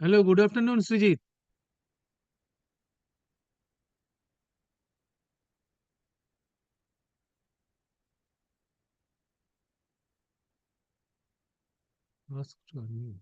Hello, good afternoon, Srijit. Ask to unmute.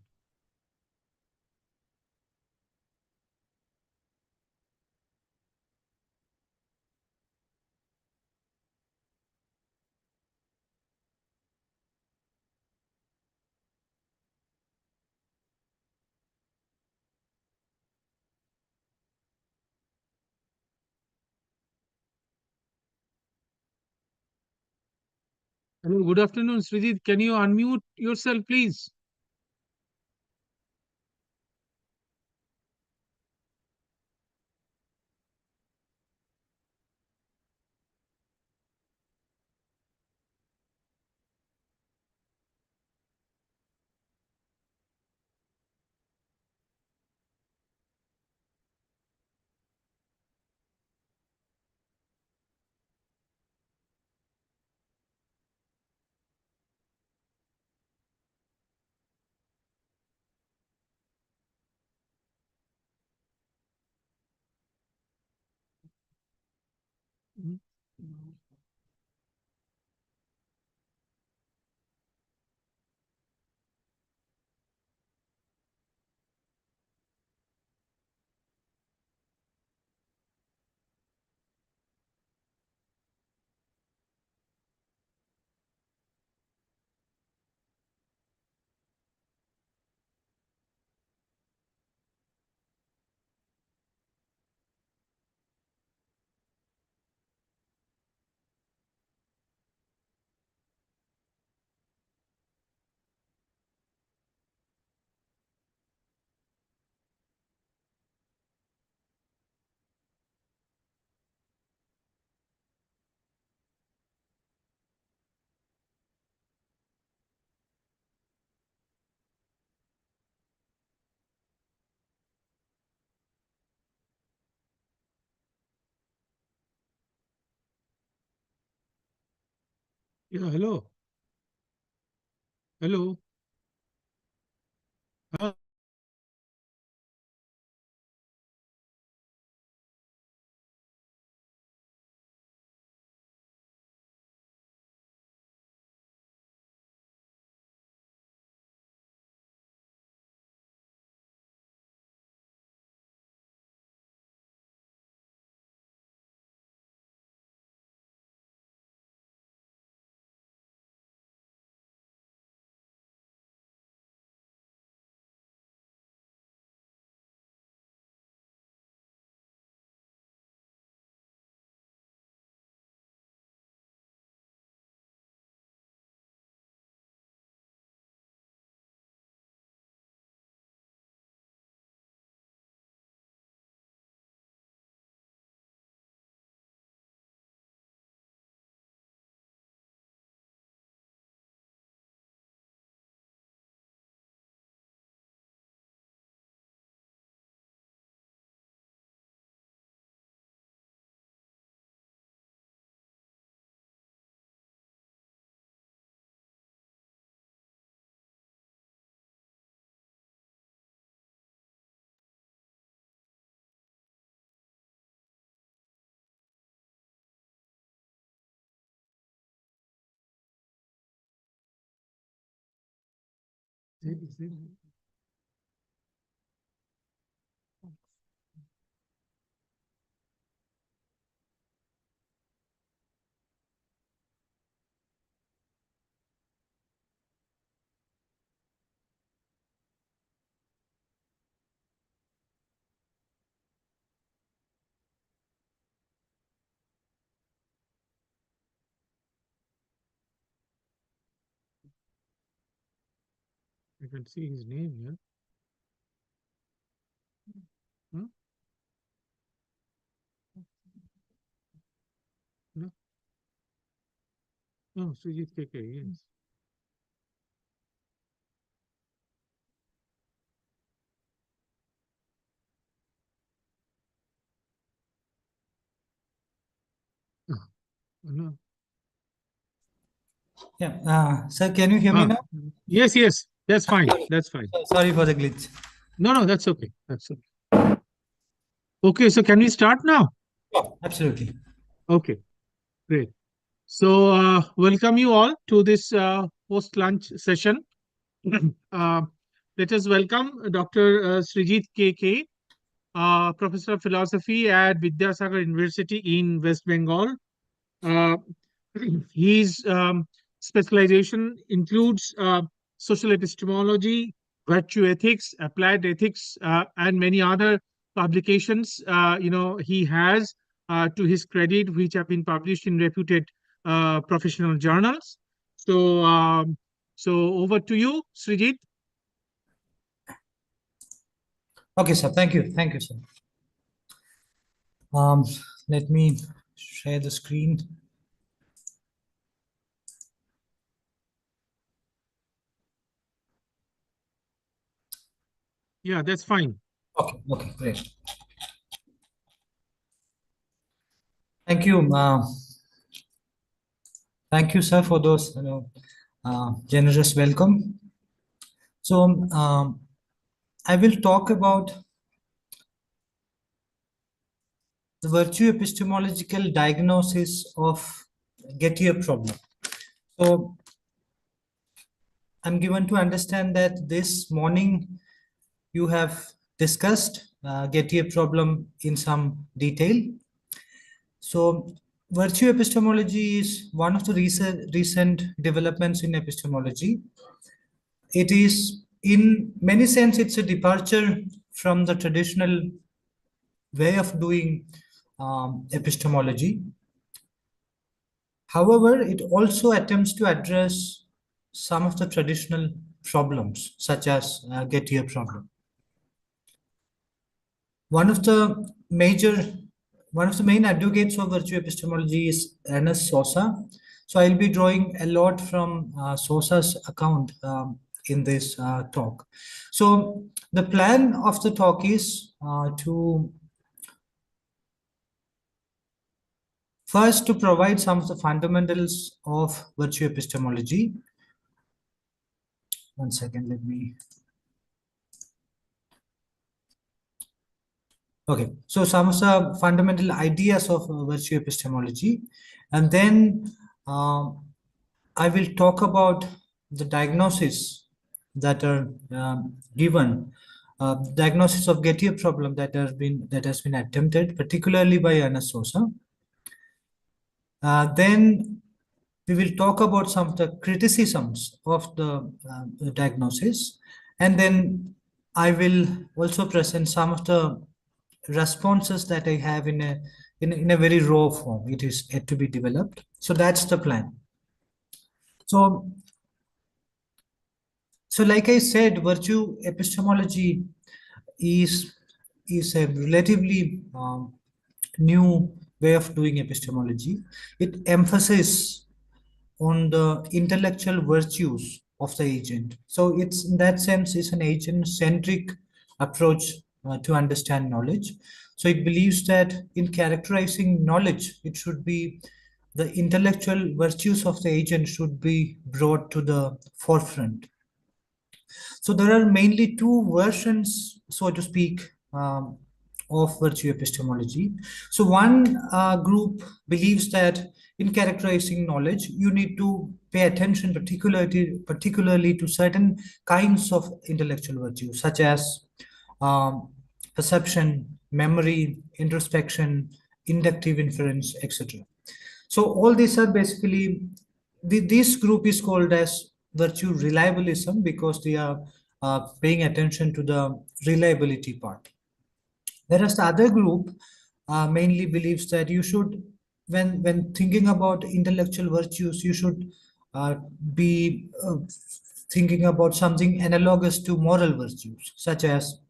Hello, good afternoon, Srijit. Can you unmute yourself, please? Hmm? Yeah, hello. Hello. Ah, I can see his name here. Huh? No, no, Srijit KK, yes. Ah, no. Yeah, sir, can you hear me Ah, now? yes, yes, that's fine. That's fine. Sorry for the glitch. No, that's okay. That's okay. Okay, so can we start now? Oh, absolutely. Okay, great. So, welcome you all to this post-lunch session. uh, Let us welcome Dr. Srijit KK, Professor of Philosophy at Vidyasagar University in West Bengal. Uh, his specialization includes social epistemology, virtue ethics, applied ethics, and many other publications. He has to his credit, which have been published in reputed professional journals. So, so over to you, Srijit. Okay, sir. Thank you. Thank you, sir. Um, Let me share the screen. Yeah, that's fine. Okay, great. Thank you. Thank you, sir, for those generous welcome. So I will talk about the virtue epistemological diagnosis of Gettier problem. So I'm given to understand that this morning you have discussed Gettier problem in some detail. So virtue epistemology is one of the recent developments in epistemology. It is, in many sense, it's a departure from the traditional way of doing epistemology. However, it also attempts to address some of the traditional problems, such as Gettier problem. One of the major, one of the main advocates of virtue epistemology is Ernest Sosa. So I'll be drawing a lot from Sosa's account in this talk. So the plan of the talk is to first to provide some of the fundamentals of virtue epistemology. One second, let me. Okay, so some of the fundamental ideas of virtue epistemology, and then I will talk about the diagnosis that are given, diagnosis of Gettier problem that has been attempted, particularly by Ernest Sosa. Then we will talk about some of the criticisms of the diagnosis, and then I will also present some of the responses that I have in a very raw form. It is yet to be developed. So that's the plan. So like I said, virtue epistemology is a relatively new way of doing epistemology. It emphasizes on the intellectual virtues of the agent. So it's, in that sense, it's an agent-centric approach to understand knowledge. So it believes that in characterizing knowledge, it should be the intellectual virtues of the agent should be brought to the forefront. So there are mainly two versions, so to speak, of virtue epistemology. So one group believes that in characterizing knowledge, you need to pay attention particularly to certain kinds of intellectual virtues, such as perception, memory, introspection, inductive inference, etc. So all these are basically, this group is called as virtue reliabilism because they are paying attention to the reliability part. Whereas the other group mainly believes that you should, when thinking about intellectual virtues, you should be thinking about something analogous to moral virtues, such as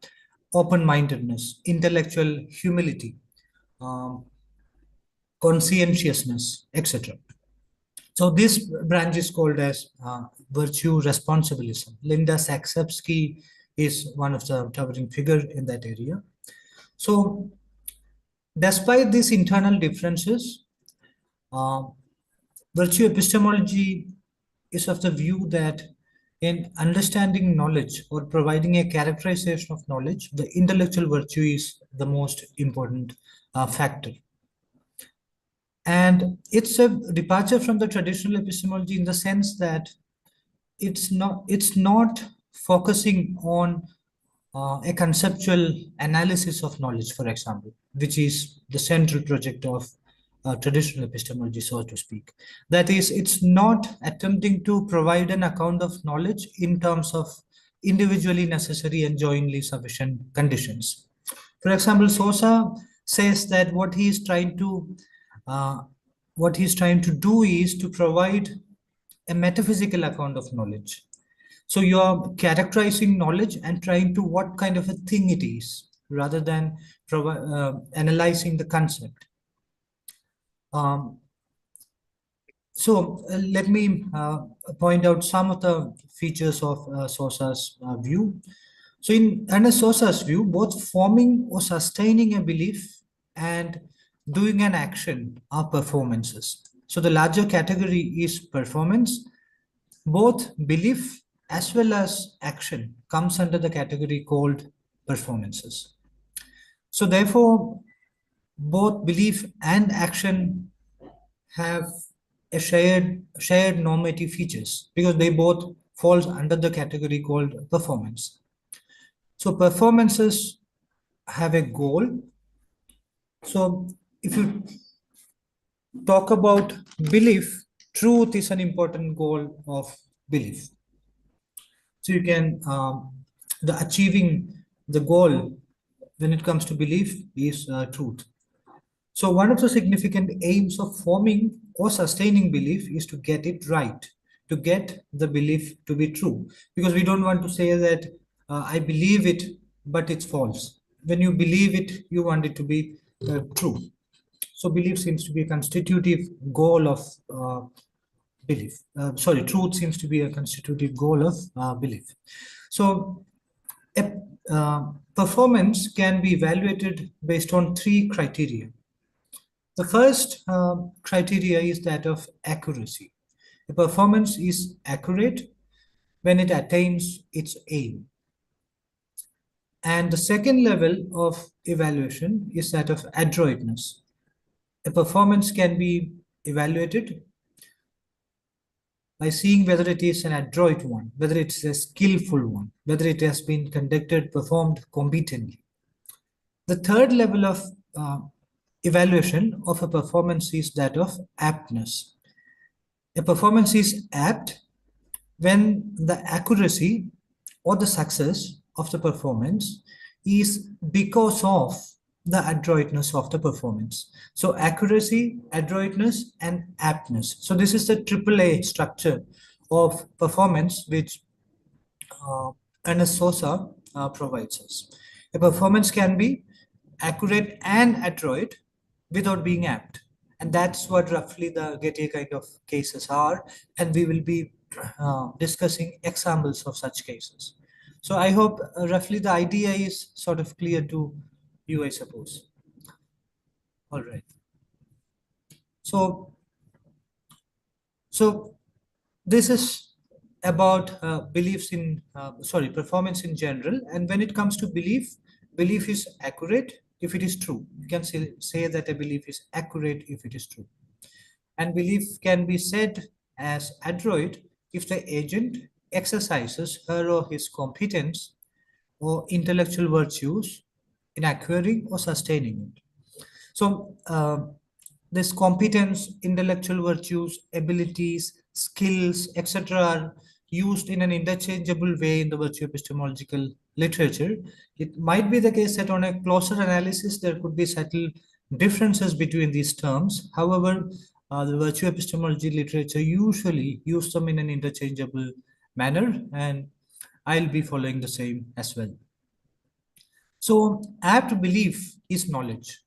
open-mindedness, intellectual humility, um, conscientiousness, etc. So this branch is called as virtue responsibilism. Linda Saksevsky is one of the towering figure in that area. So despite these internal differences, virtue epistemology is of the view that in understanding knowledge or providing a characterization of knowledge, the intellectual virtue is the most important factor. And it's a departure from the traditional epistemology in the sense that it's not focusing on a conceptual analysis of knowledge, for example, which is the central project of traditional epistemology, so to speak. That is, it's not attempting to provide an account of knowledge in terms of individually necessary and jointly sufficient conditions. For example, Sosa says that what he's trying to do is to provide a metaphysical account of knowledge. So you're characterizing knowledge and trying to what kind of a thing it is, rather than analyzing the concept. Let me point out some of the features of Sosa's view. So in Ernest Sosa's view, both forming or sustaining a belief and doing an action are performances. So the larger category is performance. Both belief as well as action comes under the category called performances. So therefore, both belief and action have a shared normative features because they both falls under the category called performance. So performances have a goal. So if you talk about belief, truth is an important goal of belief. So you can the achieving the goal when it comes to belief is truth. So one of the significant aims of forming or sustaining belief is to get it right, to get the belief to be true, because we don't want to say that I believe it, but it's false. When you believe it, you want it to be true. So belief seems to be a constitutive goal of belief. Truth seems to be a constitutive goal of belief. So performance can be evaluated based on three criteria. The first criteria is that of accuracy. A performance is accurate when it attains its aim. And the second level of evaluation is that of adroitness. A performance can be evaluated by seeing whether it is an adroit one, whether it's a skillful one, whether it has been performed competently. The third level of evaluation of a performance is that of aptness. A performance is apt when the accuracy or the success of the performance is because of the adroitness of the performance. So accuracy, adroitness, and aptness. So this is the AAA structure of performance which Ernest Sosa provides us. A performance can be accurate and adroit without being apt. And that's what roughly the Getty kind of cases are. And we will be discussing examples of such cases. So I hope roughly the idea is sort of clear to you, I suppose. All right. So this is about performance in general. And when it comes to belief, belief is accurate if it is true. You can say that a belief is accurate if it is true. And belief can be said as adroit if the agent exercises her or his competence or intellectual virtues in acquiring or sustaining it. So this competence, intellectual virtues, abilities, skills, etc. are used in an interchangeable way in the virtue epistemological literature. It might be the case that on a closer analysis, there could be subtle differences between these terms. However, the virtue epistemology literature usually use them in an interchangeable manner, and I'll be following the same as well. So apt belief is knowledge.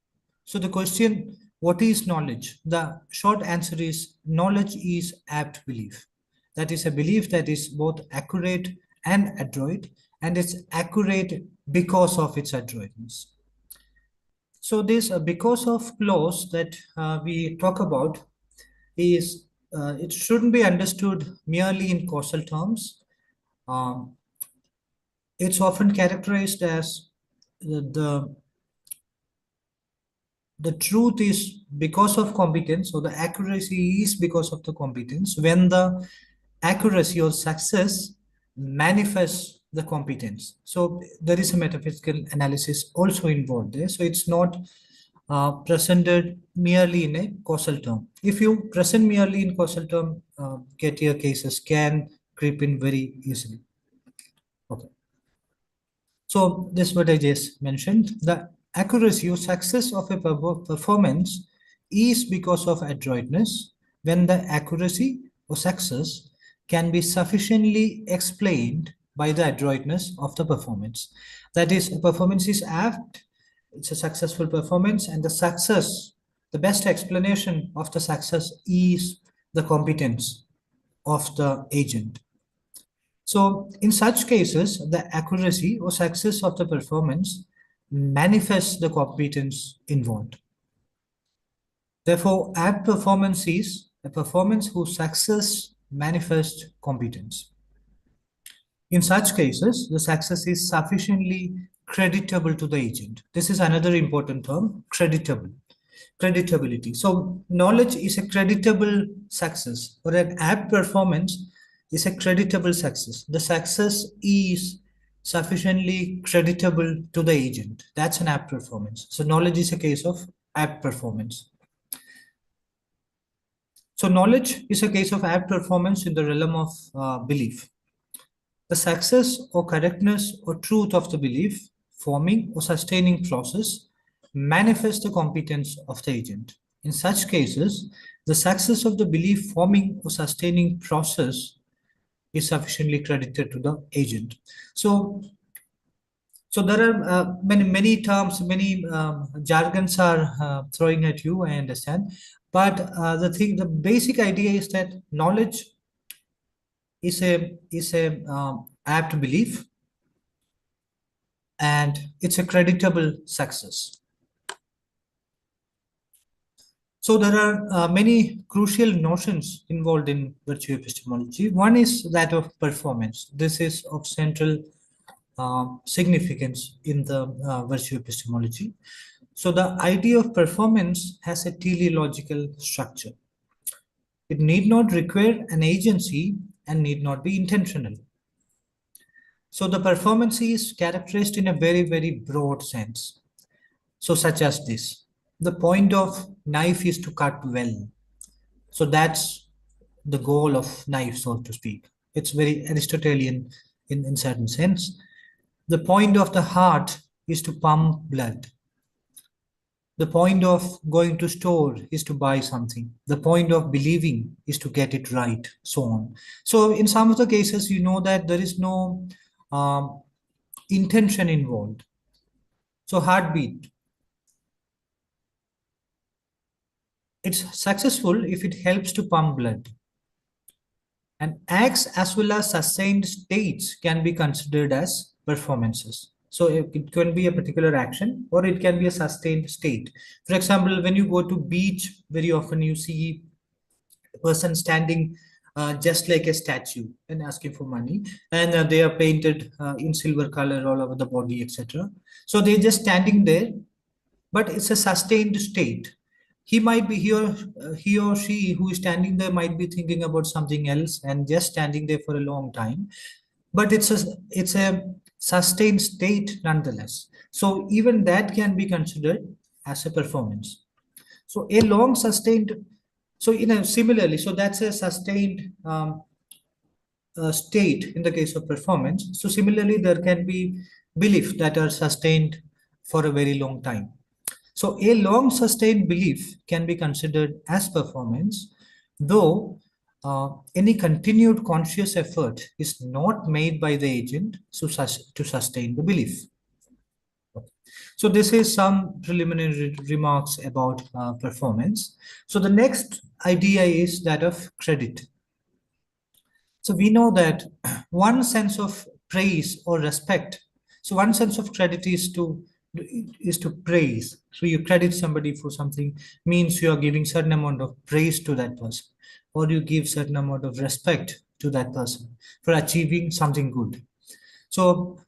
So the question, what is knowledge? The short answer is knowledge is apt belief. That is a belief that is both accurate and adroit, and it's accurate because of its adroitness. So this because of clause that we talk about is it shouldn't be understood merely in causal terms. it's often characterized as the truth is because of competence, or the accuracy is because of the competence, when the accuracy or success manifests the competence. So there is a metaphysical analysis also involved there. So it's not presented merely in a causal term. If you present merely in causal term, CATIA cases can creep in very easily. Okay. So this is what I just mentioned. The accuracy or success of a performance is because of adroitness, when the accuracy or success can be sufficiently explained by the adroitness of the performance. That is, a performance is apt, it's a successful performance, and the success, the best explanation of the success is the competence of the agent. So in such cases, the accuracy or success of the performance manifests the competence involved. Therefore, apt performance is a performance whose success manifests competence. In such cases, the success is sufficiently creditable to the agent. This is another important term, creditable. Creditability. So knowledge is a creditable success, or an apt performance is a creditable success. The success is sufficiently creditable to the agent. That's an apt performance. So knowledge is a case of apt performance. So knowledge is a case of apt performance in the realm of belief. The success or correctness or truth of the belief forming or sustaining process manifests the competence of the agent. In such cases, the success of the belief forming or sustaining process is sufficiently credited to the agent. So there are many terms, many jargons are throwing at you, I understand. But the basic idea is that knowledge is a apt belief, and it's a creditable success. So there are many crucial notions involved in virtue epistemology. One is that of performance. This is of central significance in the virtue epistemology. So the idea of performance has a teleological structure. It need not require an agency and need not be intentional. So the performance is characterized in a very, very broad sense. So such as this. The point of knife is to cut well. So that's the goal of knife, so to speak. It's very Aristotelian in certain sense. The point of the heart is to pump blood. The point of going to store is to buy something. The point of believing is to get it right, so on. So in some of the cases, you know that there is no intention involved. So heartbeat. It's successful if it helps to pump blood. And acts as well as sustained states can be considered as performances. So it can be a particular action, or it can be a sustained state. For example, when you go to beach, very often you see a person standing just like a statue and asking for money, and they are painted in silver color all over the body, etc. So they're just standing there, but it's a sustained state. He might be here, he or she who is standing there might be thinking about something else and just standing there for a long time, but it's a sustained state nonetheless. So even that can be considered as a performance. So a long sustained, so similarly, so that's a sustained state in the case of performance. So similarly, there can be belief that are sustained for a very long time. So a long sustained belief can be considered as performance, though any continued conscious effort is not made by the agent to sustain the belief. So this is some preliminary remarks about performance. So the next idea is that of credit. So we know that one sense of praise or respect. So one sense of credit is to praise. So you credit somebody for something means you are giving certain amount of praise to that person, or you give certain amount of respect to that person for achieving something good. So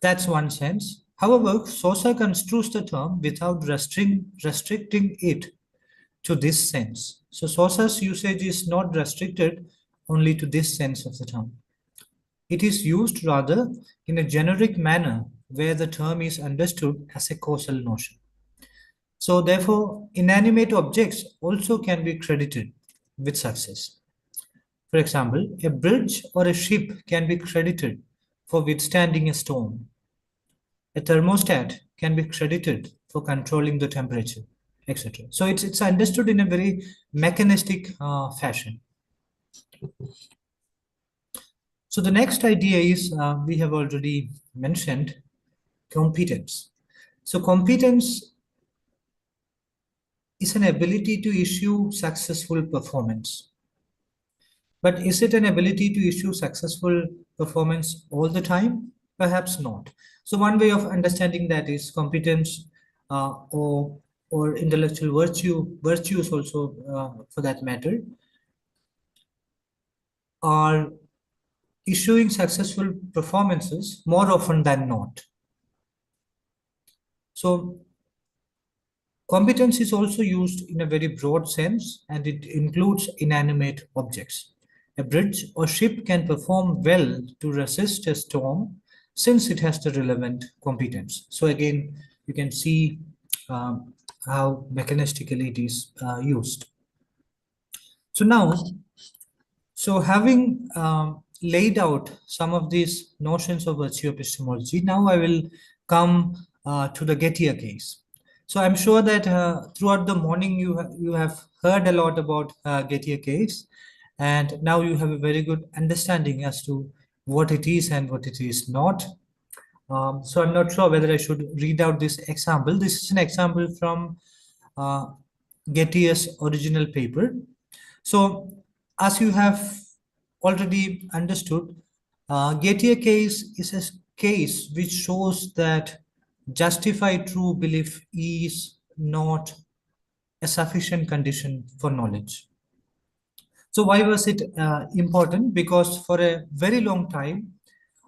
that's one sense. However, Sosa construes the term without restricting it to this sense. So Sosa's usage is not restricted only to this sense of the term. It is used rather in a generic manner where the term is understood as a causal notion. So therefore, inanimate objects also can be credited with success. For example, a bridge or a ship can be credited for withstanding a storm. A thermostat can be credited for controlling the temperature, etc. So it's understood in a very mechanistic fashion. So the next idea is we have already mentioned competence. So competence is an ability to issue successful performance. But is it an ability to issue successful performance all the time? Perhaps not. So one way of understanding that is competence or intellectual virtues also for that matter, are issuing successful performances more often than not. So competence is also used in a very broad sense, and it includes inanimate objects. A bridge or ship can perform well to resist a storm since it has the relevant competence. So again, you can see how mechanistically it is used. So now, having laid out some of these notions of virtue epistemology, now I will come to the Gettier case. So I'm sure that throughout the morning you have heard a lot about Gettier case, and now you have a very good understanding as to what it is and what it is not. So I'm not sure whether I should read out this example. This is an example from Gettier's original paper. So as you have already understood, Gettier case is a case which shows that justified true belief is not a sufficient condition for knowledge. So why was it important? Because for a very long time,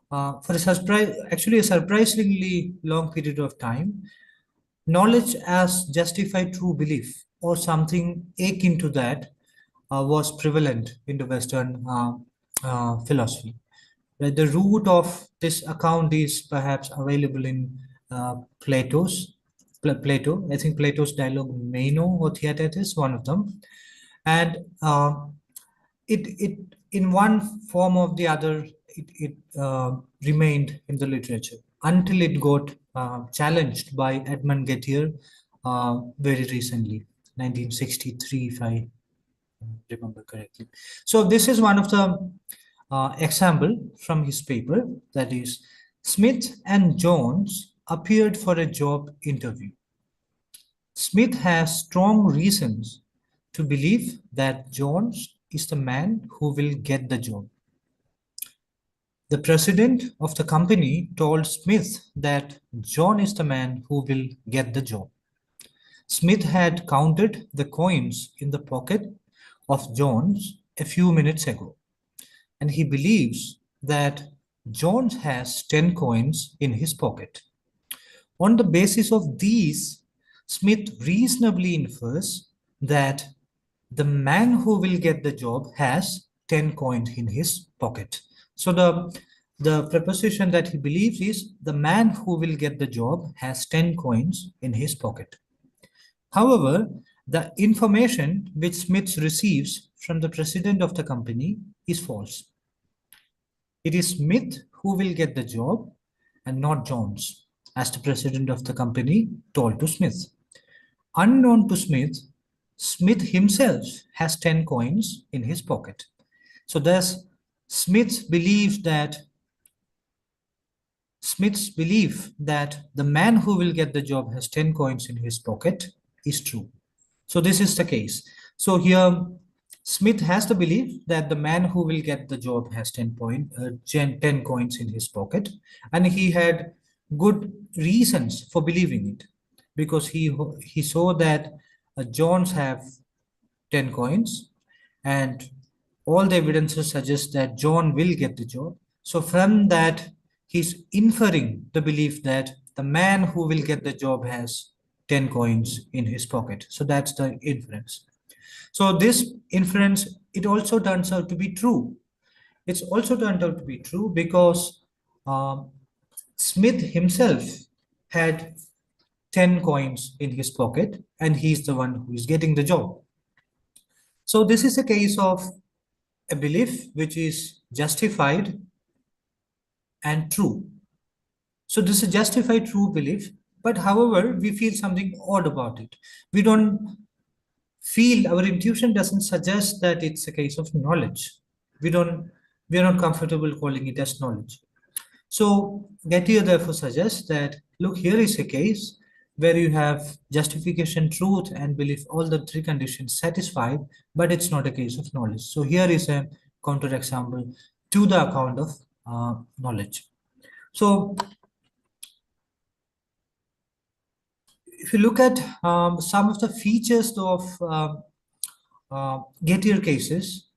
for a surprisingly long period of time, knowledge as justified true belief or something akin to that was prevalent in the Western philosophy. The root of this account is perhaps available in Plato. I think Plato's dialogue Meno or Theaetetus, one of them, and it in one form or the other it remained in the literature until it got challenged by Edmund Gettier very recently, 1963, if I remember correctly. So this is one of the example from his paper, that is, Smith and Jones appeared for a job interview. Smith has strong reasons to believe that Jones is the man who will get the job. The president of the company told Smith that John is the man who will get the job. Smith had counted the coins in the pocket of Jones a few minutes ago, and he believes that Jones has 10 coins in his pocket. On the basis of these, Smith reasonably infers that the man who will get the job has 10 coins in his pocket. So the preposition that he believes is the man who will get the job has 10 coins in his pocket. However, the information which Smith receives from the president of the company is false. It is Smith who will get the job and not Jones, as the president of the company told to Smith. Unknown to Smith, Smith himself has 10 coins in his pocket. So thus, Smith's belief that the man who will get the job has 10 coins in his pocket is true. So this is the case. So here, Smith has the belief that the man who will get the job has 10 coins in his pocket, and he had good reasons for believing it, because he saw that Jones have 10 coins, and all the evidences suggest that John will get the job. So from that, he's inferring the belief that the man who will get the job has 10 coins in his pocket. So that's the inference. So this inference, it also turns out to be true. It's also turned out to be true because um, Smith himself had 10 coins in his pocket and he's the one who is getting the job. So this is a case of a belief which is justified and true. So this is a justified true belief, but however, we feel something odd about it. We don't feel, our intuition doesn't suggest that it's a case of knowledge. We are not comfortable calling it as knowledge. So Gettier therefore suggests that, look, here is a case where you have justification, truth, and belief, all the three conditions satisfied, but it's not a case of knowledge. So here is a counterexample to the account of knowledge. So if you look at some of the features of Gettier cases,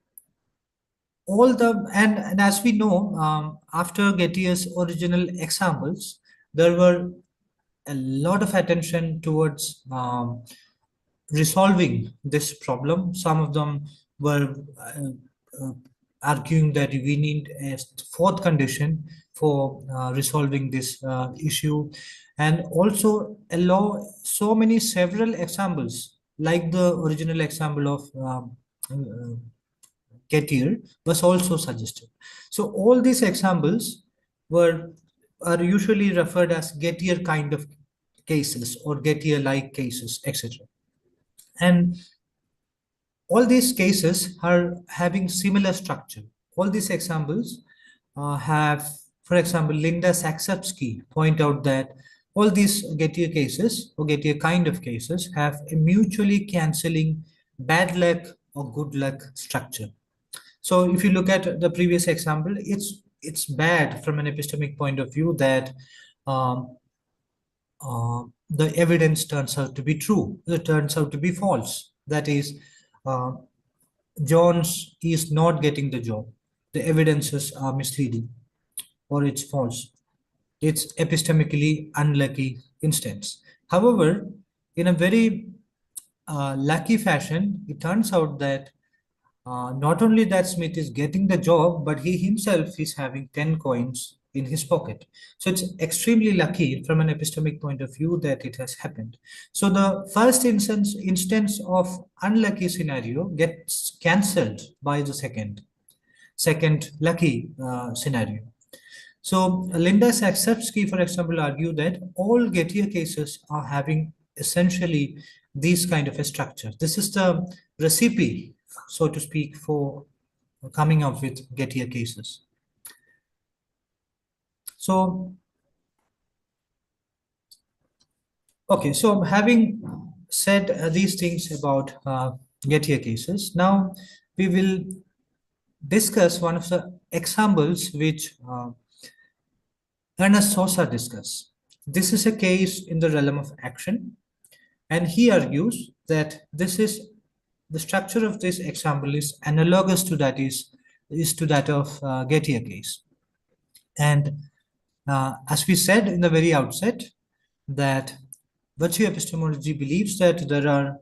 all the and as we know, after Gettier's original examples, there were a lot of attention towards resolving this problem. Some of them were arguing that we need a fourth condition for resolving this issue, and also allow several examples like the original example of Gettier was also suggested. So all these examples are usually referred as Gettier kind of cases or Gettier-like cases, etc. And all these cases are having similar structure. All these examples have, for example, Linda Saksepsky point out that all these Gettier cases or Gettier kind of cases have a mutually cancelling bad luck or good luck structure. So if you look at the previous example, it's bad from an epistemic point of view that the evidence turns out to be true. It turns out to be false. That is, Jones is not getting the job. The evidences are misleading or it's false. It's epistemically unlucky instance. However, in a very lucky fashion, it turns out that not only that Smith is getting the job, but he himself is having 10 coins in his pocket. So it's extremely lucky from an epistemic point of view that it has happened. So the first instance of unlucky scenario gets cancelled by the second lucky scenario. So Linda Saksepsky, for example, argued that all Gettier cases are having essentially these kind of a structure. This is the recipe, so to speak, for coming up with Gettier cases. So, okay, so having said these things about Gettier cases, now we will discuss one of the examples which Ernest Sosa discussed. This is a case in the realm of action, and he argues that the structure of this example is analogous to that of Gettier case. And as we said in the very outset, that virtue epistemology believes that there are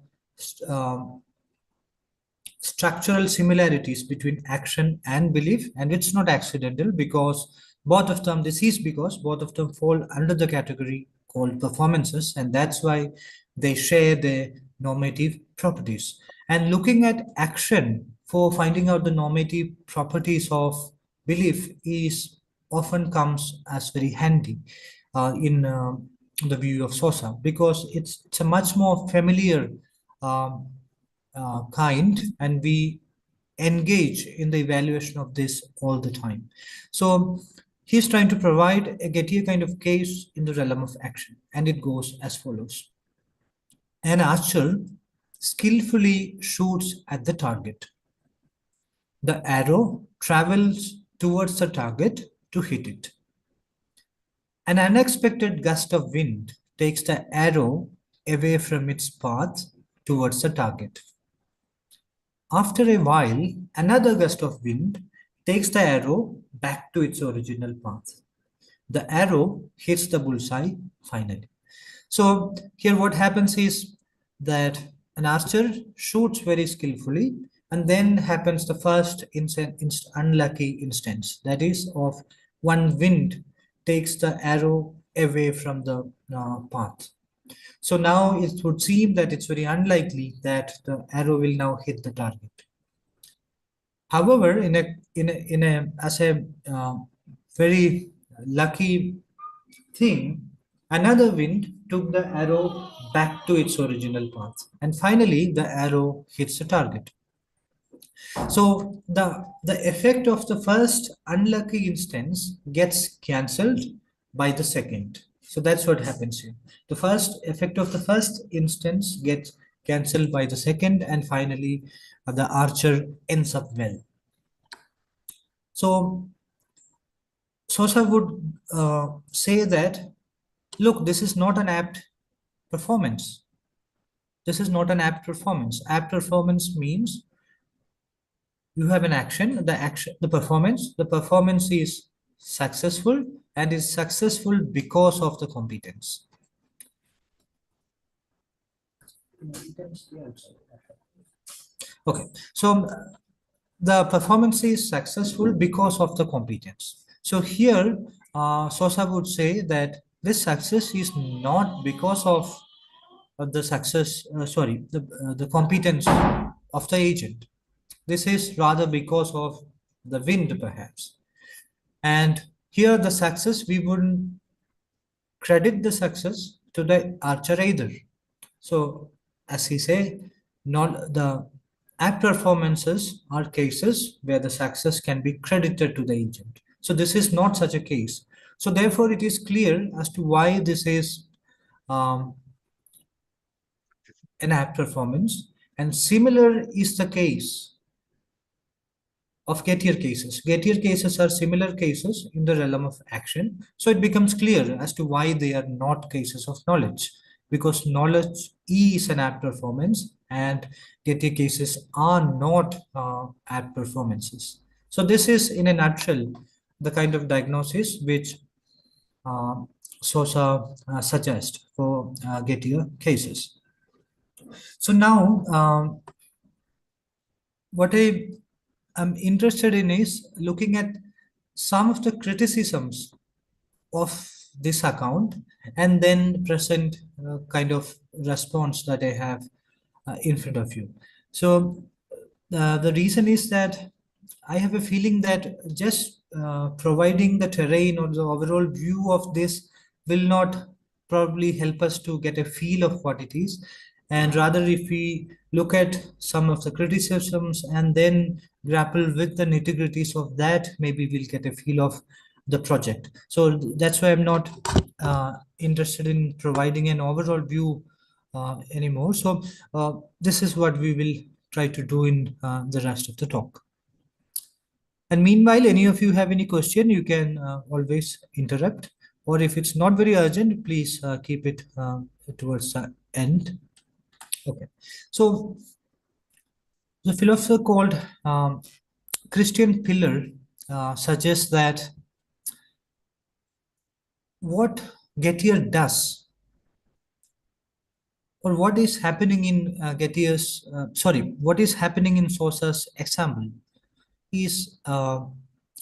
structural similarities between action and belief, and it's not accidental because both of them fall under the category called performances, and that's why they share the normative properties. And looking at action for finding out the normative properties of belief is often comes as very handy in the view of Sosa, because it's a much more familiar kind, and we engage in the evaluation of this all the time. So he's trying to provide a Gettier kind of case in the realm of action, and it goes as follows. An archer skillfully shoots at the target. The arrow travels towards the target to hit it. An unexpected gust of wind takes the arrow away from its path towards the target. After a while, another gust of wind takes the arrow back to its original path. The arrow hits the bullseye finally. So here what happens is that an archer shoots very skillfully, and then happens the first unlucky instance, that is of one wind takes the arrow away from the path. So now it would seem that it's very unlikely that the arrow will now hit the target. However, as a very lucky thing, another wind took the arrow back to its original path, and finally the arrow hits the target. So the effect of the first unlucky instance gets cancelled by the second. So that's what happens here. The first effect of the first instance gets cancelled by the second, and finally the archer ends up well. So Sosa would say that, look, this is not an apt performance. This is not an apt performance. Apt performance means you have an action, the performance is successful, and is successful because of the competence. Okay, so the performance is successful because of the competence. So here, Sosa would say that this success is not because of the the competence of the agent. This is rather because of the wind, perhaps. And here, the success, we wouldn't credit the success to the archer either. So, as he say, not the apt performances are cases where the success can be credited to the agent. So this is not such a case. So therefore, it is clear as to why this is um, an apt performance, and similar is the case of Gettier cases. Gettier cases are similar cases in the realm of action. So it becomes clear as to why they are not cases of knowledge, because knowledge is an apt performance and Gettier cases are not apt performances. So this is, in a nutshell, the kind of diagnosis which Sosa suggests for Gettier cases. So now, what I'm interested in is looking at some of the criticisms of this account, and then present kind of response that I have in front of you. So the reason is that I have a feeling that just providing the terrain or the overall view of this will not probably help us to get a feel of what it is. And rather, if we look at some of the criticisms and then grapple with the nitty-gritties of that, maybe we'll get a feel of the project. So that's why I'm not interested in providing an overall view anymore. So this is what we will try to do in the rest of the talk. And meanwhile, any of you have any question, you can always interrupt, or if it's not very urgent, please keep it towards the end. Okay, so the philosopher called Christian Piller suggests that what Gettier does, or what is happening in what is happening in Sosa's example is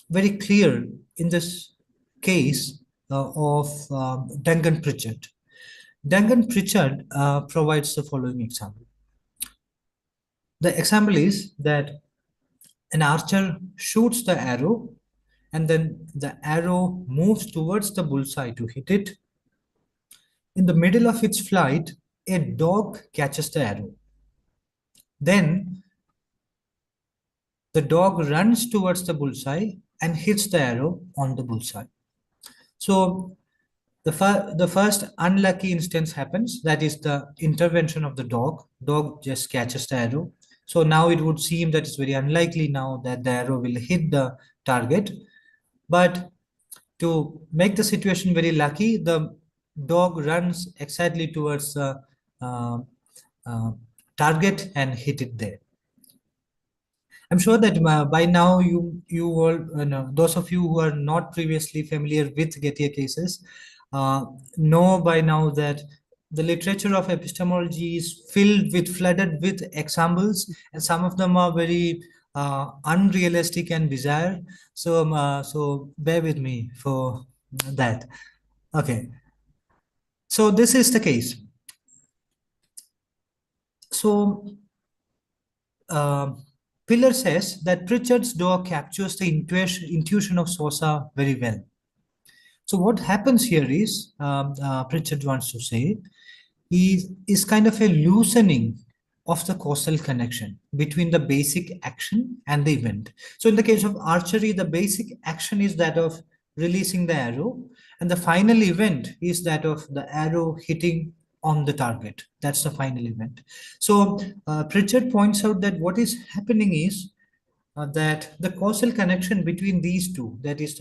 very clear in this case of Duncan Pritchard. Duncan Pritchard provides the following example. The example is that an archer shoots the arrow, and then the arrow moves towards the bullseye to hit it. In the middle of its flight, a dog catches the arrow. Then the dog runs towards the bullseye and hits the arrow on the bullseye. So the first unlucky instance happens, that is the intervention of the dog. Dog just catches the arrow. So now it would seem that it's very unlikely now that the arrow will hit the target. But to make the situation very lucky, the dog runs exactly towards the target and hit it there. I'm sure that by now you all know, those of you who are not previously familiar with Gettier cases know by now that the literature of epistemology is flooded with examples, and some of them are very unrealistic and bizarre. So bear with me for that. Okay. So this is the case. So Piller says that Pritchard's door captures the intuition of Sosa very well. So what happens here is, Pritchard wants to say, is kind of a loosening of the causal connection between the basic action and the event. So in the case of archery, the basic action is that of releasing the arrow, and the final event is that of the arrow hitting on the target. That's the final event. So Pritchard points out that what is happening is that the causal connection between these two, that is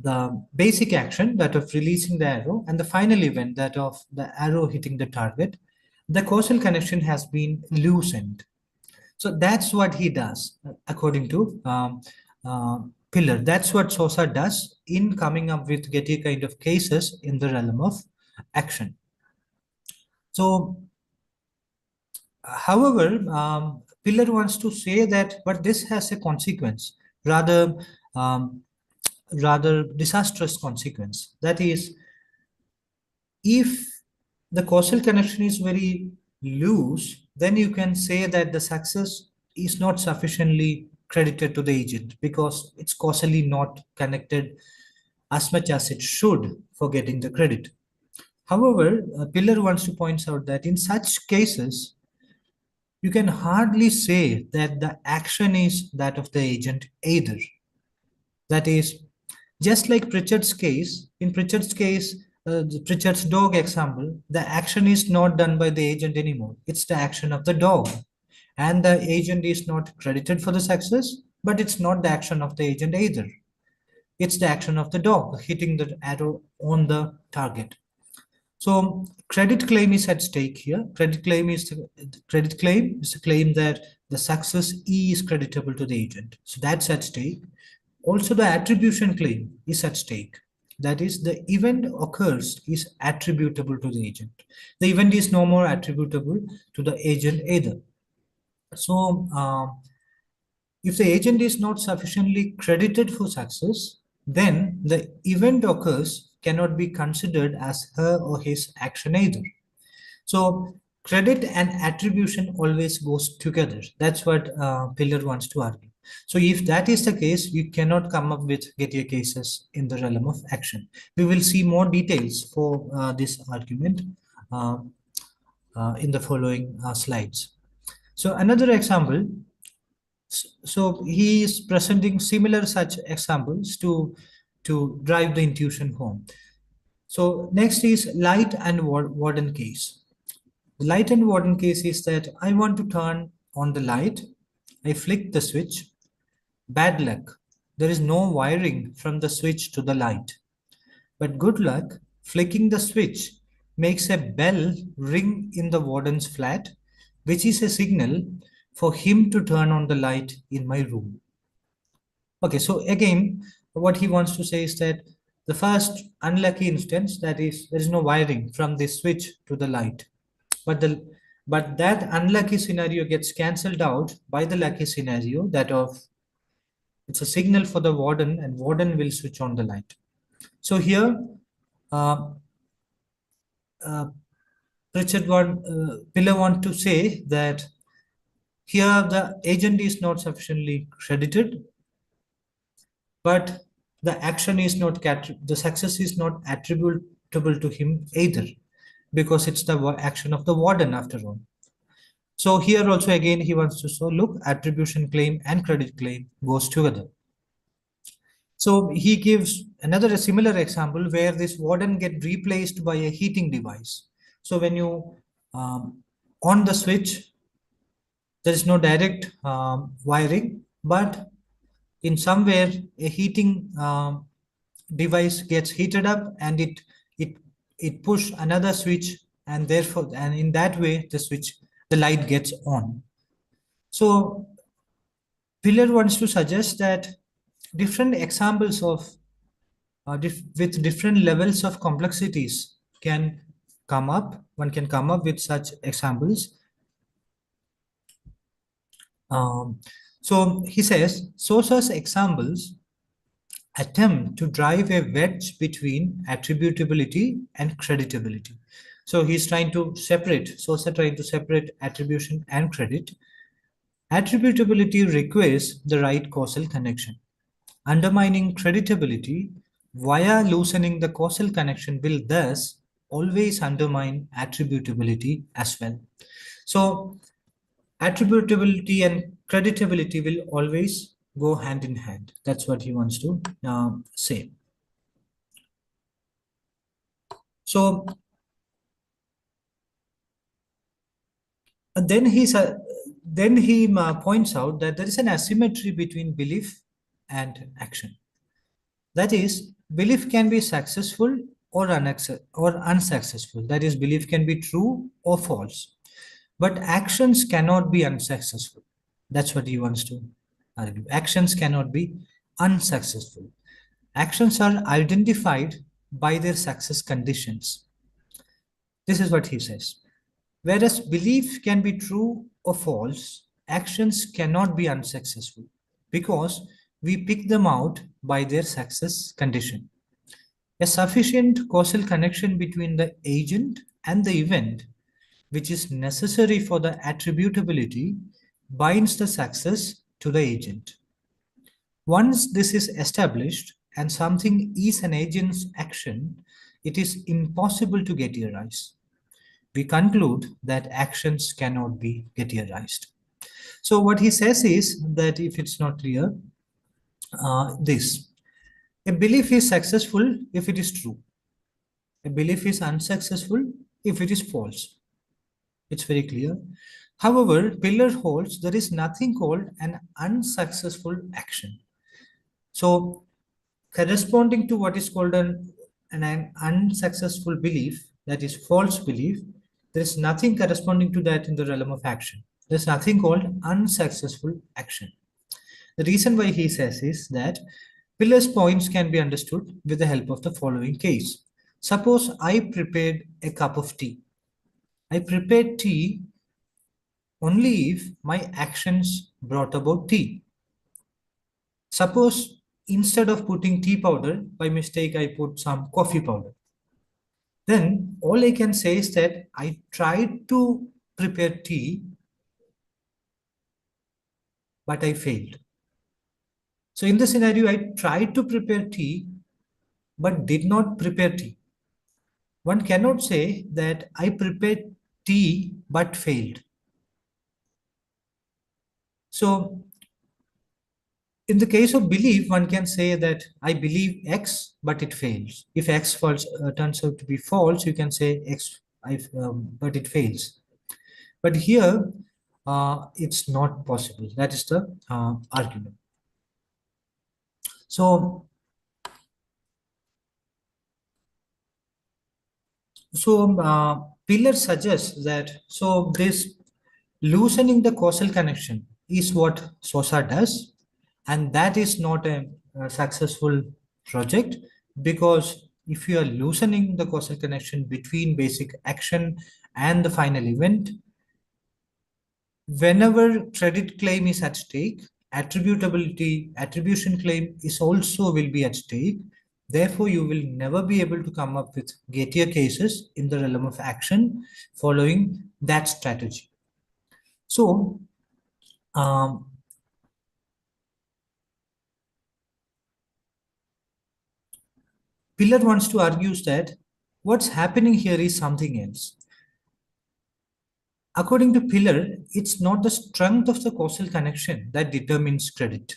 the basic action, that of releasing the arrow, and the final event, that of the arrow hitting the target, the causal connection has been loosened. So that's what he does, according to Piller. That's what Sosa does in coming up with Gettier kind of cases in the realm of action. So, however, Piller wants to say that, but this has a consequence, rather disastrous consequence. That is, if the causal connection is very loose, then you can say that the success is not sufficiently credited to the agent because it's causally not connected as much as it should for getting the credit. However, Piller wants to point out that in such cases, you can hardly say that the action is that of the agent either. That is, just like Pritchard's case, in Pritchard's case, Pritchard's dog example, the action is not done by the agent anymore. It's the action of the dog. And the agent is not credited for the success, but it's not the action of the agent either. It's the action of the dog hitting the arrow on the target. So credit claim is at stake here. Credit claim is the claim that the success E is creditable to the agent. So that's at stake. Also, the attribution claim is at stake. That is, the event occurs is attributable to the agent. The event is no more attributable to the agent either. So, if the agent is not sufficiently credited for success, then the event occurs cannot be considered as her or his action either. So, credit and attribution always goes together. That's what Piller wants to argue. So if that is the case, you cannot come up with Gettier cases in the realm of action. We will see more details for this argument in the following slides. So another example, so he is presenting similar such examples to drive the intuition home. So next is light and warden case. The light and warden case is that I want to turn on the light, I flick the switch. Bad luck. There is no wiring from the switch to the light. But good luck, flicking the switch makes a bell ring in the warden's flat, which is a signal for him to turn on the light in my room. Okay, so again, what he wants to say is that the first unlucky instance, that is, there is no wiring from the switch to the light. But that unlucky scenario gets cancelled out by the lucky scenario, that of it's a signal for the warden, and warden will switch on the light. So here, Piller want to say that here the agent is not sufficiently credited, but the action is not, the success is not attributable to him either, because it's the action of the warden after all. So here also again he wants to show, look, attribution claim and credit claim goes together. So he gives another similar example where this warden get replaced by a heating device. So when you on the switch, there is no direct wiring, but in somewhere a heating device gets heated up and it push another switch, and therefore, and in that way the light gets on. So Pillar wants to suggest that different examples of with different levels of complexities can come up. One can come up with such examples. So he says Sosa's examples attempt to drive a wedge between attributability and creditability. So he's trying to separate, Sosa trying to separate attribution and credit. Attributability requires the right causal connection. Undermining creditability via loosening the causal connection will thus always undermine attributability as well. So attributability and creditability will always go hand in hand. That's what he wants to say. So then he points out that there is an asymmetry between belief and action. That is, belief can be successful or unsuccessful. That is, belief can be true or false. But actions cannot be unsuccessful. That's what he wants to argue. Actions cannot be unsuccessful. Actions are identified by their success conditions. This is what he says. Whereas belief can be true or false, actions cannot be unsuccessful because we pick them out by their success condition. A sufficient causal connection between the agent and the event, which is necessary for the attributability, binds the success to the agent. Once this is established and something is an agent's action, it is impossible to Gettierize. We conclude that actions cannot be Gettierize. So what he says is that if it's not clear, a belief is successful if it is true. A belief is unsuccessful if it is false. It's very clear. However, Pillar holds there is nothing called an unsuccessful action. So corresponding to what is called an unsuccessful belief, that is false belief, there is nothing corresponding to that in the realm of action. There's nothing called unsuccessful action. The reason why he says is that Pillar's points can be understood with the help of the following case. Suppose I prepared a cup of tea. I prepared tea only if my actions brought about tea. Suppose instead of putting tea powder, by mistake I put some coffee powder. Then all I can say is that I tried to prepare tea, but I failed. So in the scenario, I tried to prepare tea, but did not prepare tea. One cannot say that I prepared tea, but failed. So in the case of belief, one can say that I believe X, but it fails. If X turns out to be false, you can say X, but it fails. But here, it's not possible. That is the argument. So Pillar suggests that this loosening the causal connection is what Sosa does, and that is not a successful project, because if you are loosening the causal connection between basic action and the final event, whenever credit claim is at stake, attribution claim is also will be at stake. Therefore, you will never be able to come up with Gettier cases in the realm of action following that strategy. So, Pillar wants to argue that what's happening here is something else. According to Pillar, it's not the strength of the causal connection that determines credit.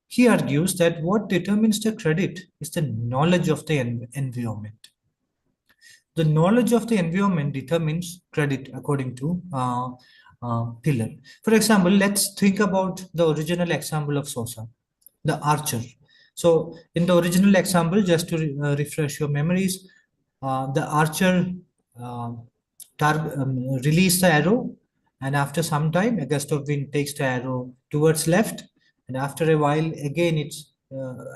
He argues that what determines the credit is the knowledge of the environment. The knowledge of the environment determines credit according to Pillar. For example, let's think about the original example of Sosa, the archer. So in the original example, just to refresh your memories, the archer released the arrow and after some time, a gust of wind takes the arrow towards left, and after a while, again, it's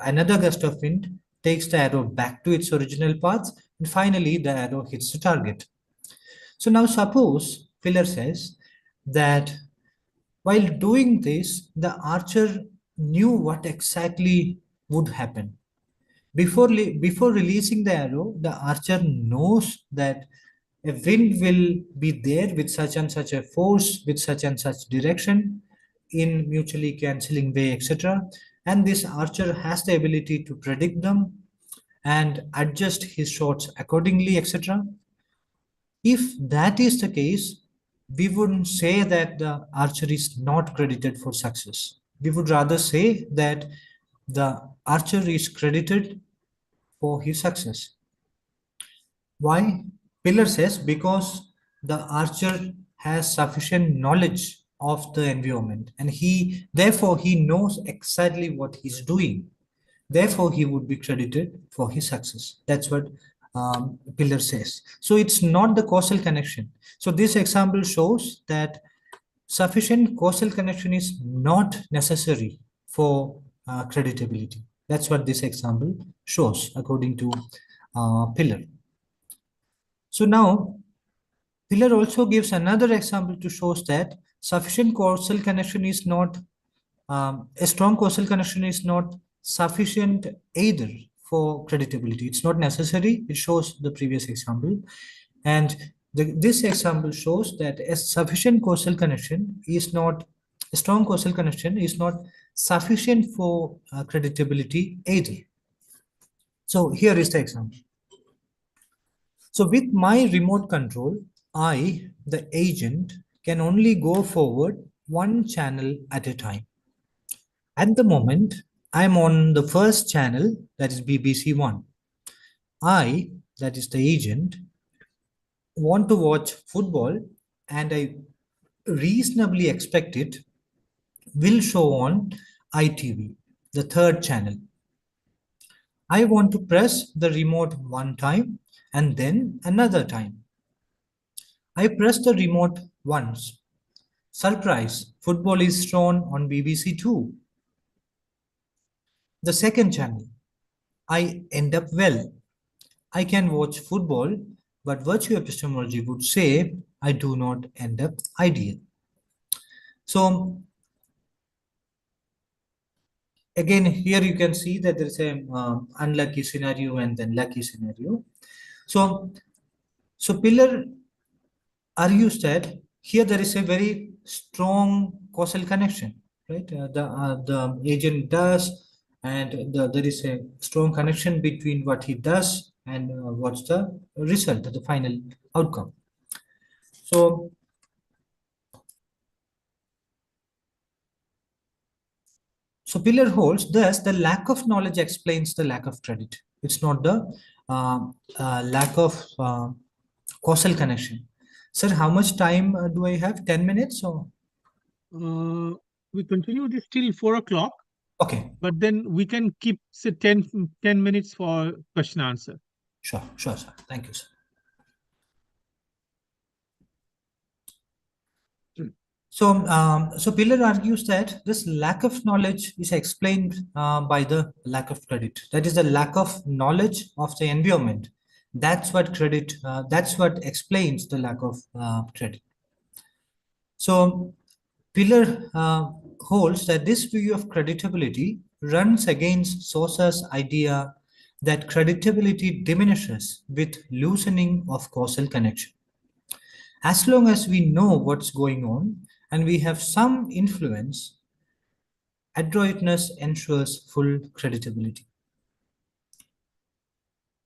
another gust of wind takes the arrow back to its original path, and finally, the arrow hits the target. So now suppose Pillar says that while doing this, the archer knew what exactly would happen. Before releasing the arrow, the archer knows that a wind will be there with such and such a force, with such and such direction, in mutually cancelling way, etc. And this archer has the ability to predict them and adjust his shots accordingly, etc. If that is the case, we wouldn't say that the archer is not credited for success. We would rather say that the archer is credited for his success. Why? Pillar says because the archer has sufficient knowledge of the environment, and therefore he knows exactly what he's doing. Therefore, he would be credited for his success. That's what Pillar says. So it's not the causal connection. So this example shows that sufficient causal connection is not necessary for creditability. That's what this example shows according to Pillar. So now Pillar also gives another example to show that sufficient causal connection is not a strong causal connection is not sufficient either for creditability. It's not necessary. It shows the previous example. And this example shows that a sufficient causal connection is not, a strong causal connection is not sufficient for creditability either. So here is the example. So with my remote control, I, the agent, can only go forward one channel at a time. At the moment, I'm on the first channel, that is BBC One. I, that is the agent, want to watch football, and I reasonably expect it will show on ITV, the third channel. I want to press the remote one time and then another time. I press the remote once. Surprise, football is shown on BBC Two. The second channel. I end up well. I can watch football, but virtue epistemology would say I do not end up ideal. So again, here you can see that there is a unlucky scenario and then lucky scenario. So Pillar argues that here there is a very strong causal connection, right? The agent does, and there is a strong connection between what he does and what's the result, the final outcome. So Pillar holds thus the lack of knowledge explains the lack of credit. It's not the lack of causal connection. Sir, how much time do I have? 10 minutes or? We continue this till 4 o'clock, Okay, but then we can keep say 10 minutes for question answer. sure, sir. Thank you, sir. So Pillar argues that this lack of knowledge is explained by the lack of credit. That is the lack of knowledge of the environment. That's what explains the lack of credit. So Pillar holds that this view of creditability runs against Sosa's idea that creditability diminishes with loosening of causal connection. As long as we know what's going on and we have some influence, adroitness ensures full creditability.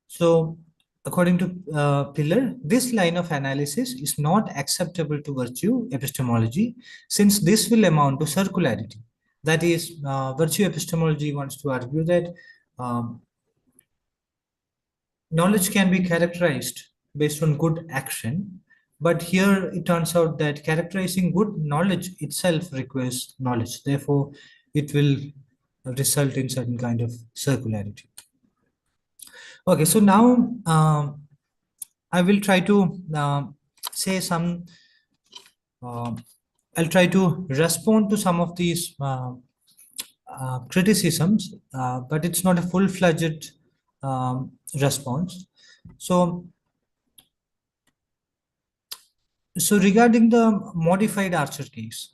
So according to Pillar, this line of analysis is not acceptable to virtue epistemology, since this will amount to circularity. That is, virtue epistemology wants to argue that knowledge can be characterized based on good action, but here it turns out that characterizing good knowledge itself requires knowledge. Therefore, it will result in certain kind of circularity. Okay, so now I will try to say some I'll try to respond to some of these criticisms, but it's not a full-fledged response. So regarding the modified Archer case,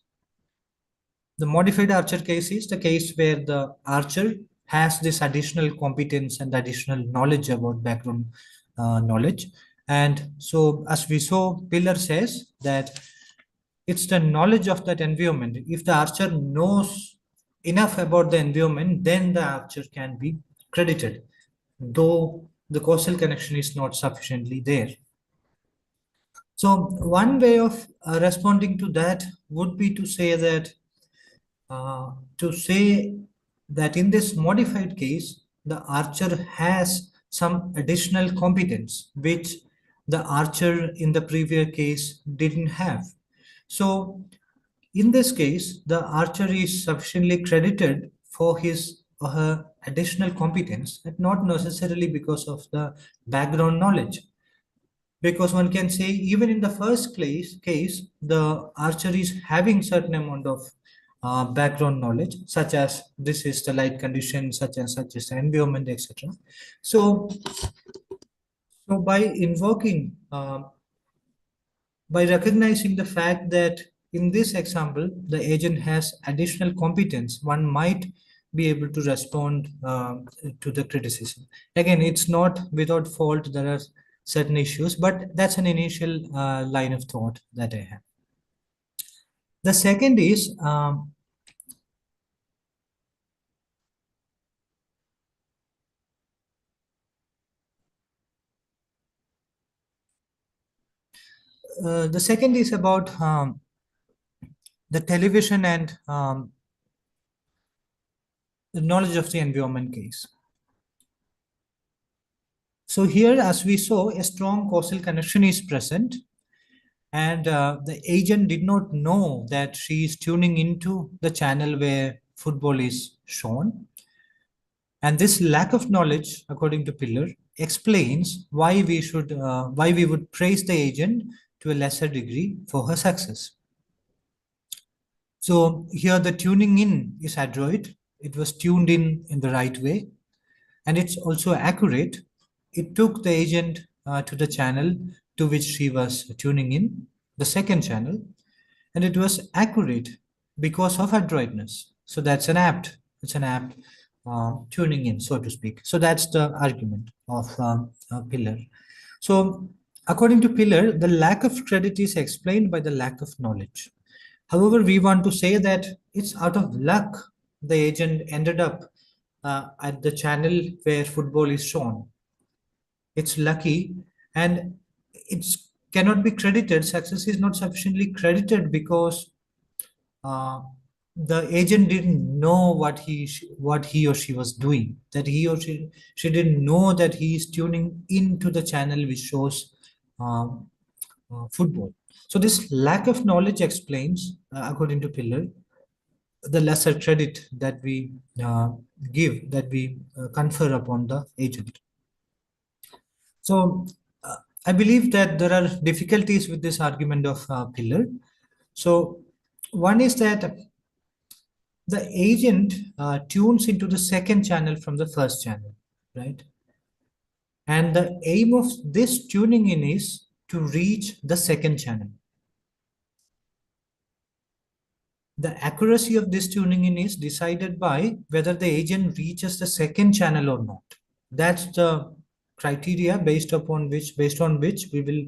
the modified Archer case is the case where the archer has this additional competence and additional knowledge about background knowledge. And so, as we saw, Pillar says that it's the knowledge of that environment. If the archer knows enough about the environment, then the archer can be credited, though the causal connection is not sufficiently there. So one way of responding to that would be to say that in this modified case, the archer has some additional competence which the archer in the previous case didn't have. So in this case, the archer is sufficiently credited for his or her additional competence, but not necessarily because of the background knowledge. Because one can say even in the first case, the archer is having certain amount of background knowledge, such as this is the light condition, such as the environment, etc. So by invoking, by recognizing the fact that in this example, the agent has additional competence, one might be able to respond to the criticism. Again, it's not without fault, there are certain issues, but that's an initial line of thought that I have. The second is about the television and the knowledge of the environment case. So here, as we saw, a strong causal connection is present, and the agent did not know that she is tuning into the channel where football is shown. And this lack of knowledge, according to Pillar, explains why we would praise the agent to a lesser degree for her success. So here the tuning in is adroit. It was tuned in the right way, and it's also accurate. It took the agent to the channel to which she was tuning in, the second channel, and it was accurate because of adroitness. So that's an apt tuning in, so to speak. So that's the argument of Pillar. So according to Pillar, the lack of credit is explained by the lack of knowledge. However, we want to say that it's out of luck the agent ended up at the channel where football is shown. It's lucky, and it cannot be credited. Success is not sufficiently credited because the agent didn't know what he or she was doing. That he or she didn't know that he is tuning into the channel which shows football. So this lack of knowledge explains, according to Pillar, the lesser credit that we confer upon the agent. So I believe that there are difficulties with this argument of Pillar. So one is that the agent tunes into the second channel from the first channel, right? And the aim of this tuning in is to reach the second channel. The accuracy of this tuning in is decided by whether the agent reaches the second channel or not. That's the criteria based on which we will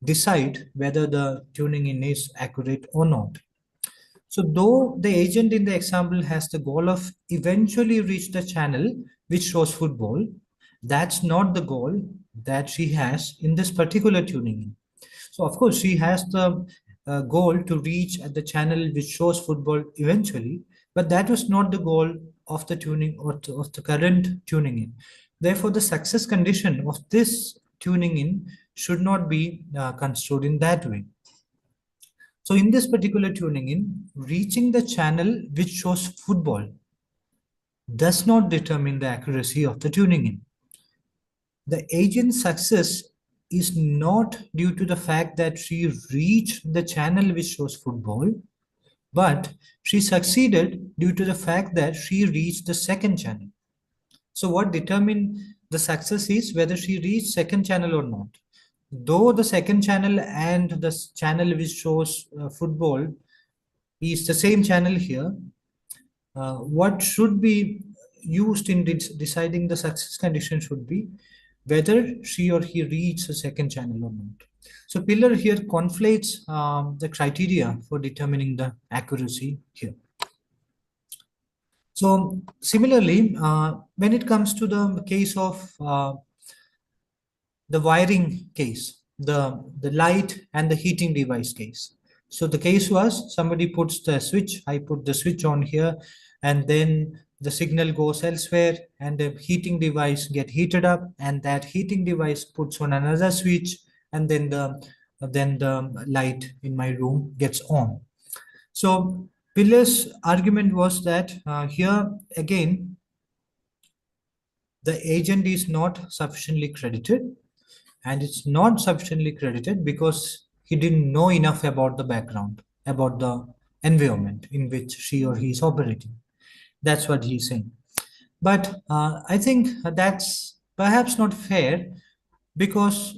decide whether the tuning in is accurate or not. So though the agent in the example has the goal of eventually reach the channel which shows football, that's not the goal that she has in this particular tuning in. So of course she has the goal to reach at the channel which shows football eventually, but that was not the goal of the tuning or of the current tuning in. Therefore, the success condition of this tuning in should not be construed in that way. So in this particular tuning in, reaching the channel which shows football does not determine the accuracy of the tuning in. The agent's success is not due to the fact that she reached the channel which shows football, but she succeeded due to the fact that she reached the second channel. So what determined the success is whether she reached second channel or not. Though the second channel and the channel which shows football is the same channel here, what should be used in deciding the success condition should be whether she or he reads the second channel or not. So Pillar here conflates the criteria for determining the accuracy here. So similarly, when it comes to the case of the wiring case, the light and the heating device case. So the case was somebody puts the switch, I put the switch on here, and then the signal goes elsewhere and the heating device get heated up, and that heating device puts on another switch, and then the light in my room gets on. So Pillar's argument was that here again, the agent is not sufficiently credited, and it's not sufficiently credited because he didn't know enough about the background, about the environment in which she or he is operating. That's what he's saying. But I think that's perhaps not fair because,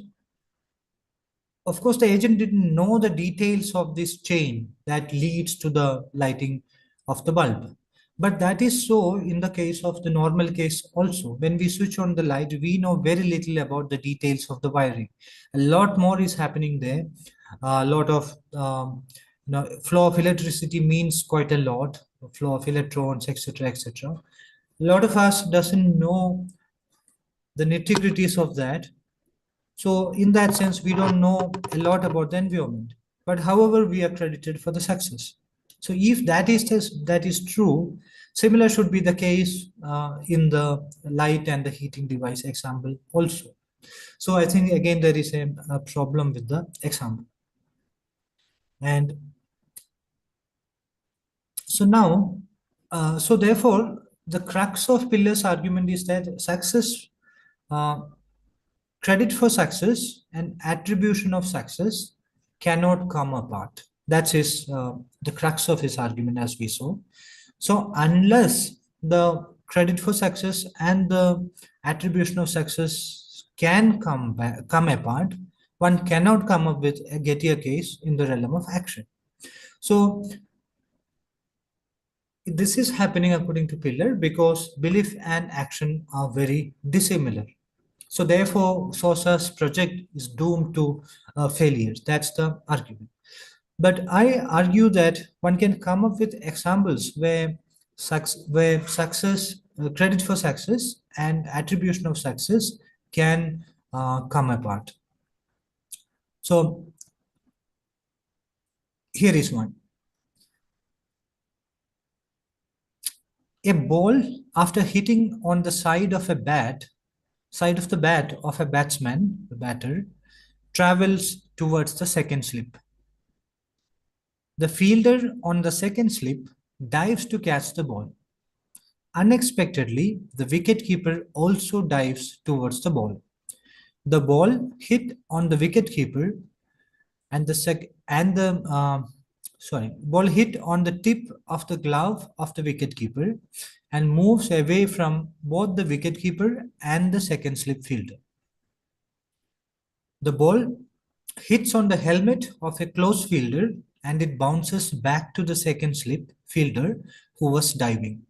of course, the agent didn't know the details of this chain that leads to the lighting of the bulb. But that is so in the case of the normal case also. When we switch on the light, we know very little about the details of the wiring. A lot more is happening there. A lot of flow of electricity means quite a lot, flow of electrons, etc., etc. A lot of us doesn't know the nitty-gritties of that. So in that sense, we don't know a lot about the environment. But however, we are credited for the success. So if that is true, similar should be the case in the light and the heating device example also. So I think again there is a problem with the example. And so now, so therefore, the crux of Pillar's argument is that success, credit for success and attribution of success cannot come apart. That's the crux of his argument, as we saw. So unless the credit for success and the attribution of success can come apart, one cannot come up with a Gettier case in the realm of action. So this is happening according to Pillar because belief and action are very dissimilar. So therefore, Sosa's project is doomed to failure. That's the argument. But I argue that one can come up with examples where success, credit for success and attribution of success can come apart. So here is one. A ball, after hitting on the side of the bat of a batsman, the batter, travels towards the second slip. The fielder on the second slip dives to catch the ball. Unexpectedly, the wicketkeeper also dives towards the ball. The ball hit on the wicketkeeper and ball hit on the tip of the glove of the wicketkeeper and moves away from both the wicketkeeper and the second slip fielder. The ball hits on the helmet of a close fielder and it bounces back to the second slip fielder who was diving.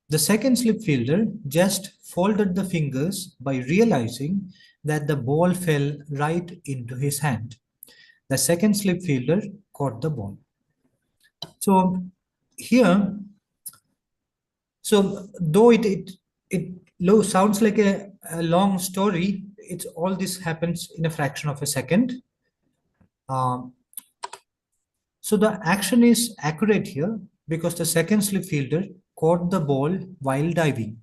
The second slip fielder just folded the fingers by realizing that the ball fell right into his hand. The second slip fielder caught the ball. So here, so though it sounds like a long story, it's all this happens in a fraction of a second. So the action is accurate here because the second slip fielder caught the ball while diving.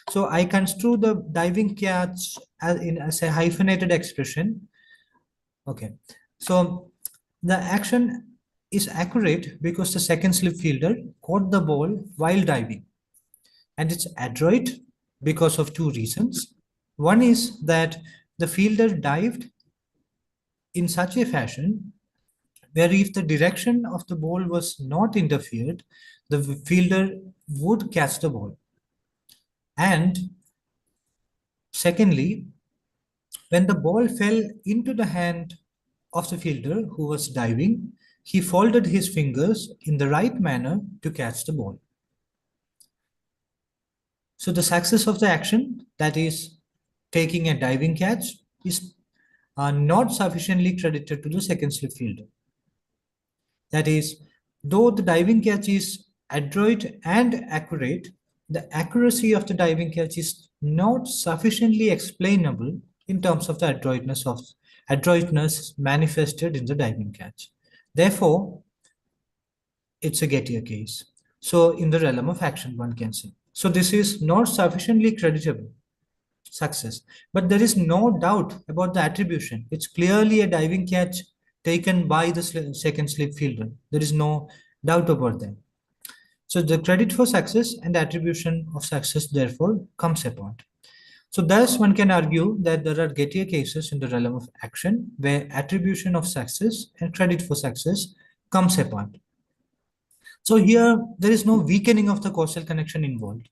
So I construe the diving catch as a hyphenated expression. Okay, so the action is accurate because the second slip fielder caught the ball while diving. And it's adroit because of two reasons. One is that the fielder dived in such a fashion where if the direction of the ball was not interfered, the fielder would catch the ball. And secondly, when the ball fell into the hand of the fielder who was diving, he folded his fingers in the right manner to catch the ball. So the success of the action, that is taking a diving catch, is not sufficiently credited to the second slip fielder. That is, though the diving catch is adroit and accurate, the accuracy of the diving catch is not sufficiently explainable in terms of the adroitness manifested in the diving catch. Therefore, it's a Gettier case. So in the realm of action, one can say. So this is not sufficiently creditable success, but there is no doubt about the attribution. It's clearly a diving catch taken by the second slip fielder. There is no doubt about that. So the credit for success and the attribution of success therefore comes apart. So thus one can argue that there are Gettier cases in the realm of action where attribution of success and credit for success comes apart. So here there is no weakening of the causal connection involved.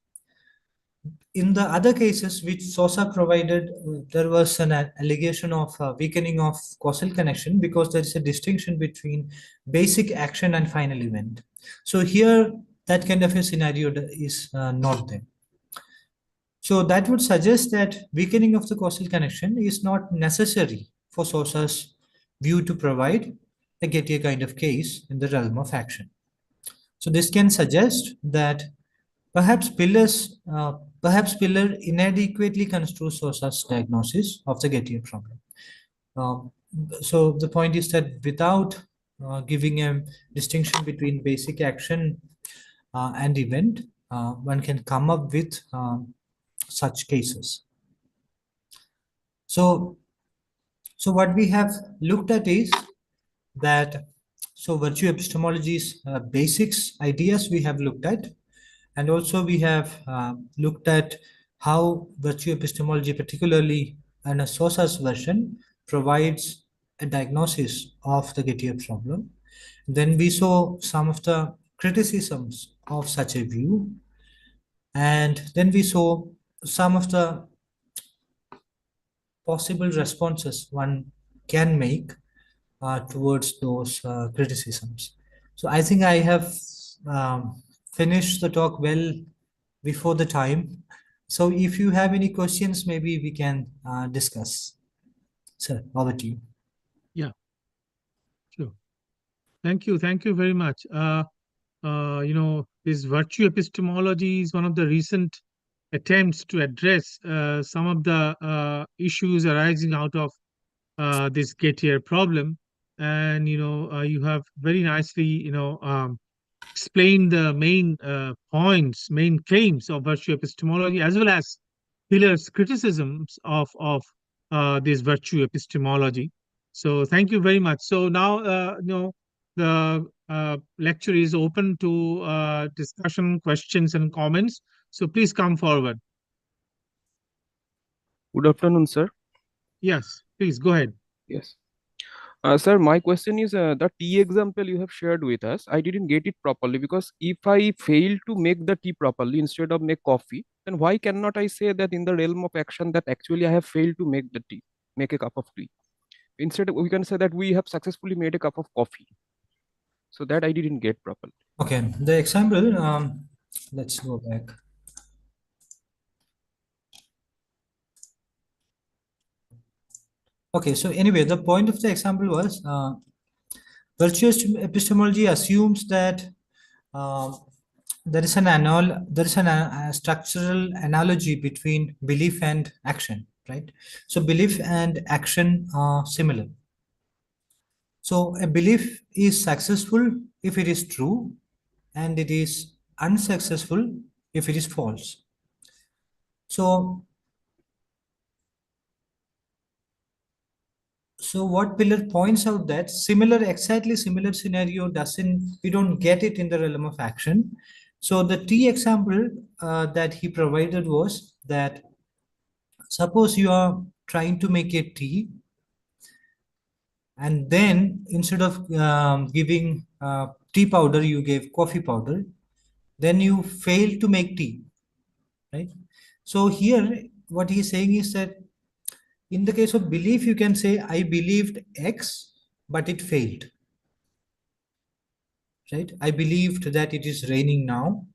In the other cases which Sosa provided, there was an allegation of weakening of causal connection because there is a distinction between basic action and final event. So here that kind of a scenario is not there. So that would suggest that weakening of the causal connection is not necessary for Sosa's view to provide a Gettier kind of case in the realm of action. So this can suggest that perhaps Piller inadequately construes Sosa's diagnosis of the Gettier problem. So the point is that without giving a distinction between basic action and event, one can come up with such cases. So what we have looked at is that, so virtue epistemology's basics, ideas we have looked at, and also we have looked at how virtue epistemology, particularly in a Sosa's version, provides a diagnosis of the Gettier problem. Then we saw some of the criticisms of such a view, and then we saw some of the possible responses one can make towards those criticisms. So I think I have finished the talk well before the time. So if you have any questions, maybe we can discuss. Sir, over to you. Yeah, sure. Thank you very much. This virtue epistemology is one of the recent attempts to address some of the issues arising out of this Gettier problem. And, you have very nicely, explained the main points, main claims of virtue epistemology, as well as Piller's criticisms of this virtue epistemology. So thank you very much. So now, the lecture is open to discussion, questions, and comments. So please come forward. Good afternoon, sir. Yes, please go ahead. Yes. Sir, my question is the tea example you have shared with us. I didn't get it properly because if I fail to make the tea properly instead of make coffee, then why cannot I say that in the realm of action that actually I have failed to make the tea, make a cup of tea? Instead, we can say that we have successfully made a cup of coffee. So that I didn't get properly. Okay, the example, let's go back. Okay, so anyway, the point of the example was virtue epistemology assumes that there is a structural analogy between belief and action, right? So belief and action are similar. So a belief is successful if it is true, and it is unsuccessful if it is false. So what Piller points out that exactly similar scenario we don't get it in the realm of action. So the tea example that he provided was that suppose you are trying to make a tea, and then instead of giving tea powder, you gave coffee powder, then you failed to make tea, right? So here, what he's saying is that in the case of belief, you can say, I believed X, but it failed, right? I believed that it is raining now,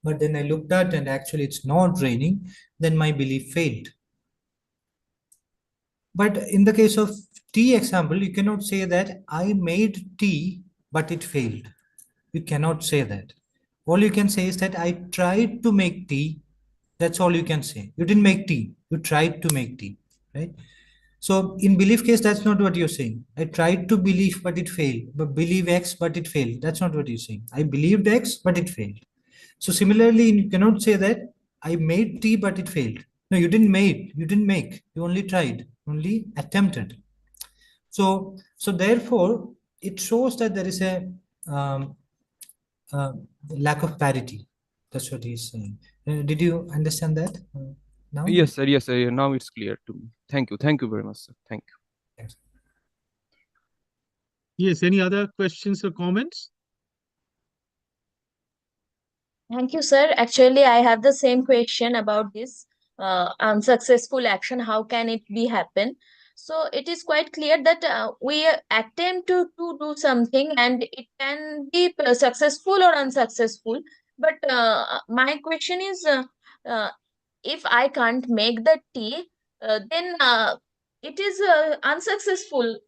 but then I looked at and actually it's not raining, then my belief failed. But in the case of tea example, you cannot say that I made tea, but it failed. You cannot say that. All you can say is that I tried to make tea. That's all you can say. You didn't make tea. You tried to make tea, right? So in belief case, that's not what you're saying. I tried to believe, but it failed. But believe X, but it failed. That's not what you're saying. I believed X, but it failed. So similarly, you cannot say that I made tea, but it failed. No, you didn't make. You only tried, only attempted. So therefore, it shows that there is a um, lack of parity. That's what he's saying. Did you understand that now? Yes, sir. Yes, sir. Now it's clear to me. Thank you. Thank you very much, sir. Thank you. Thanks. Yes, any other questions or comments? Thank you, sir. Actually, I have the same question about this unsuccessful action. How can it be happen? So it is quite clear that we attempt to do something and it can be successful or unsuccessful. But my question is, if I can't make the tea, then it is unsuccessful.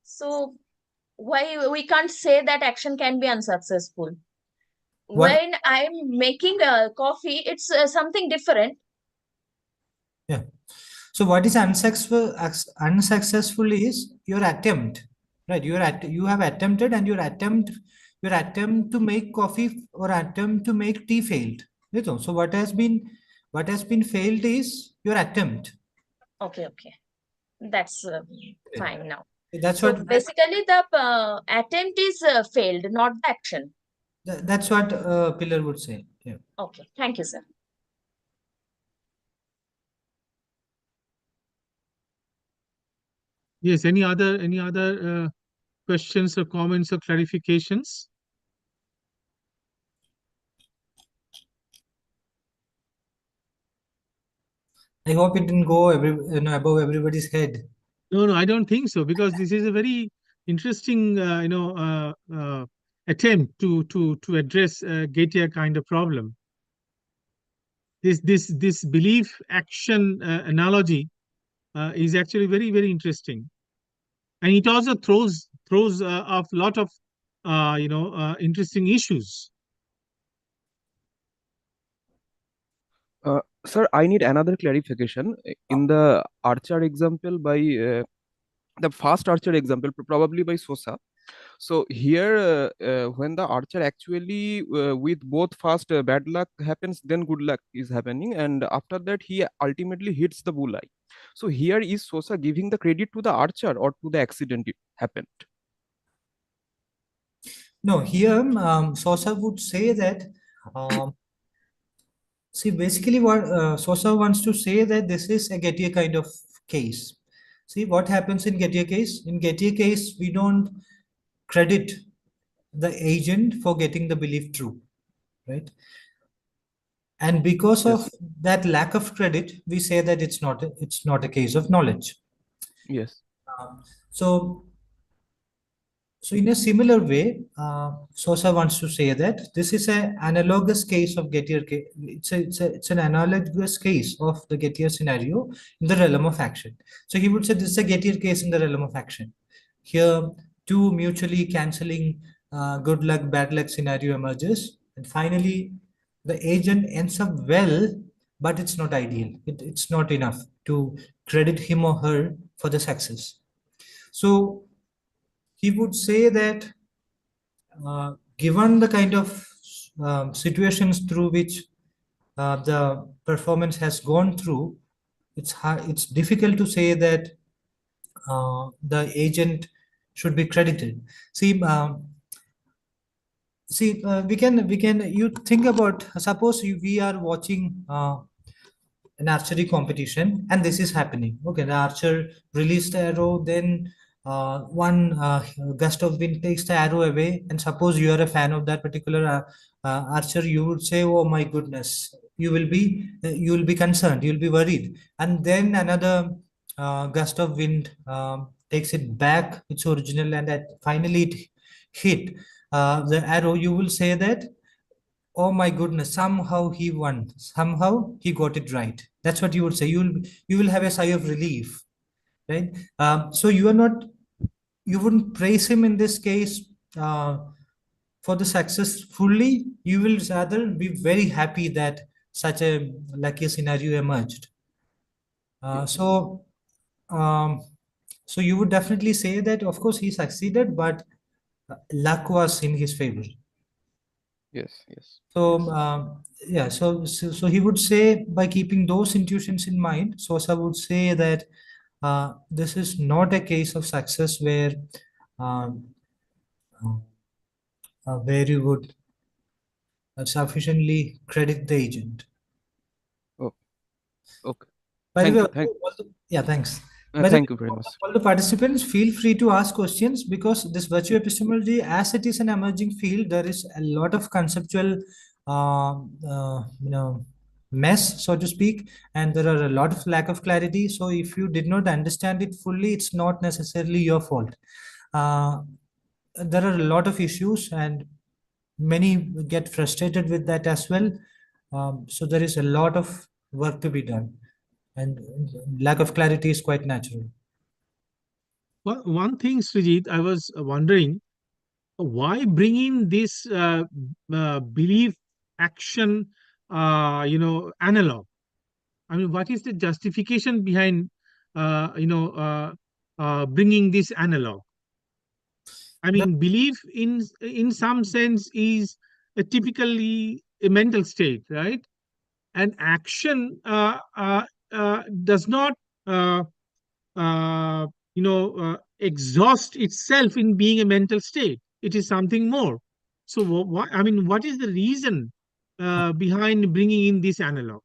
So why we can't say that action can be unsuccessful? What? When I'm making a coffee, it's something different. Yeah. So what is unsuccessful is your attempt, right? You have attempted, and your attempt to make coffee or attempt to make tea failed. So what has been failed is your attempt. Okay, that's fine now. That's So what basically the attempt is failed, not the action. that's what Pillar would say. Yeah. Okay, thank you, sir. Yes, any other questions or comments or clarifications? I hope it didn't go above everybody's head. No, I don't think so, because this is a very interesting, attempt to address a Gettier kind of problem. This belief action analogy is actually very, very interesting, and it also throws off a lot of interesting issues. Sir, I need another clarification. In the Archer example by the first Archer example, probably by Sosa. So here, when the Archer actually with both first bad luck happens, then good luck is happening, and after that he ultimately hits the bullseye. So here is Sosa giving the credit to the Archer or to the accident it happened? No, here Sosa would say that. See, basically, what Sosa wants to say that this is a Gettier kind of case. See what happens in Gettier case. In Gettier case, we don't credit the agent for getting the belief true, right? And because Yes. of that lack of credit, we say that it's not a case of knowledge. Yes. So in a similar way, Sosa wants to say that this is an analogous case of Gettier case. It's an analogous case of the Gettier scenario in the realm of action. So he would say this is a Gettier case in the realm of action. Here, two mutually cancelling good luck, bad luck scenario emerges, and finally, the agent ends up well, but it's not ideal. It's not enough to credit him or her for the success. So he would say that given the kind of situations through which the performance has gone through, it's difficult to say that the agent should be credited. See, we can you think about, suppose we are watching an archery competition, and this is happening. Okay, the archer released the arrow, then one gust of wind takes the arrow away, and suppose you are a fan of that particular archer, you would say, "Oh my goodness!" You will be concerned, you will be worried, and then another gust of wind takes it back its original, and finally it hit the arrow. You will say that, "Oh my goodness, somehow he won, somehow he got it right." That's what you would say. You will have a sigh of relief, right? So you wouldn't praise him in this case for the success fully. You will rather be very happy that such a lucky scenario emerged. So um, so you would definitely say that, of course, he succeeded, but luck was in his favor. Yes, yes. So Yes. yeah, so he would say, by keeping those intuitions in mind, Sosa would say that this is not a case of success um, where you would sufficiently credit the agent. Oh, okay. By the Thank way, you. Thank, yeah, thanks. By the thank way, you very much. all the participants, feel free to ask questions, because this virtue epistemology, as it is an emerging field, there is a lot of conceptual, mess, so to speak, and there are a lot of lack of clarity. So if you did not understand it fully, it's not necessarily your fault. Uh, there are a lot of issues, and many get frustrated with that as well. So there is a lot of work to be done, and lack of clarity is quite natural. Well, one thing, Srijit, I was wondering, why bring in this belief action, analog? I mean, what is the justification behind, bringing this analog? I The- mean, belief in some sense is typically a mental state, right? And action does not, uh, exhaust itself in being a mental state. It is something more. So, what I mean, what is the reason behind bringing in this analog?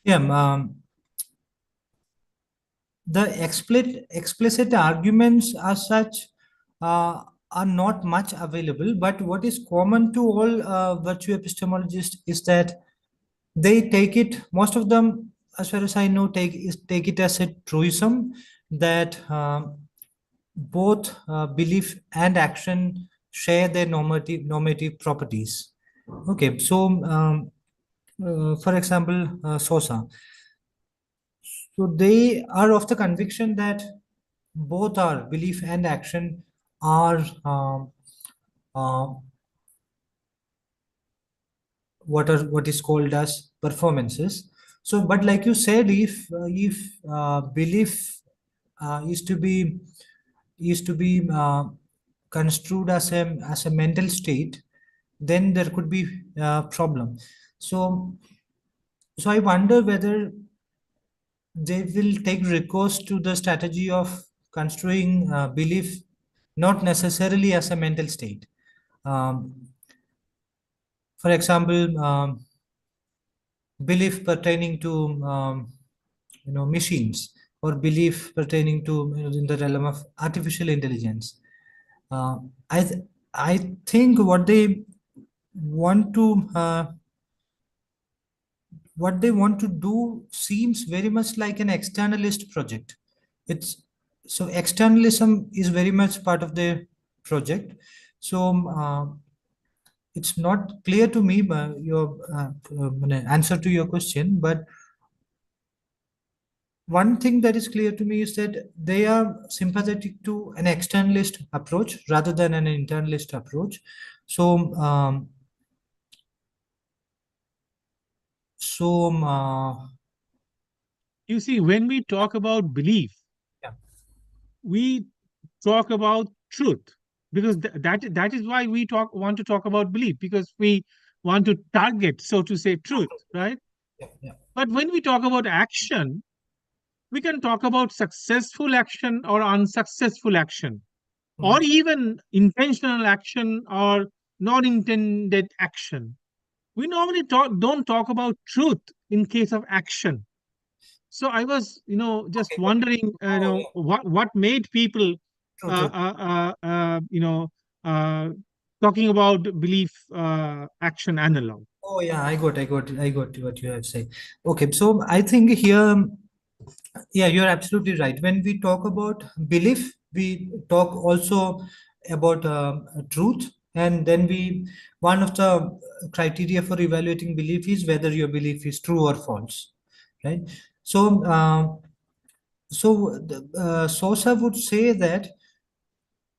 yeah, the explicit arguments as such are not much available, but what is common to all virtue epistemologists is that they take it, most of them, as far as I know, take it as a truism that both belief and action share their normative properties. Okay, so for example, Sosa. So they are of the conviction that both our belief and action are uh, what is called as performances. So, but like you said, if belief is to be construed as a mental state, then there could be a problem. So, so I wonder whether they will take recourse to the strategy of construing belief not necessarily as a mental state. Um, for example, belief pertaining to machines, or belief pertaining to, in the realm of artificial intelligence. Uh, I think want to uh, what they want to do seems very much like an externalist project. It's so externalism is very much part of the project. So it's not clear to me your answer to your question, but one thing that is clear to me is that they are sympathetic to an externalist approach rather than an internalist approach. So so You see, when we talk about belief, yeah. we talk about truth, because that is why we want to talk about belief, because we want to target, so to say, truth, right? Yeah, yeah. But when we talk about action, we can talk about successful action or unsuccessful action, or Mhm. even intentional action or non intended action. we normally don't talk about truth in case of action. So I was, just Okay. wondering, Oh, yeah. what made people, True, uh, true. uh, uh, uh, you know, uh, talking about belief, action analog. Oh yeah, I got what you have said. Okay, so I think here, yeah, you're absolutely right. When we talk about belief, we talk also about truth, and then one of the criteria for evaluating belief is whether your belief is true or false, right? So, Sosa would say that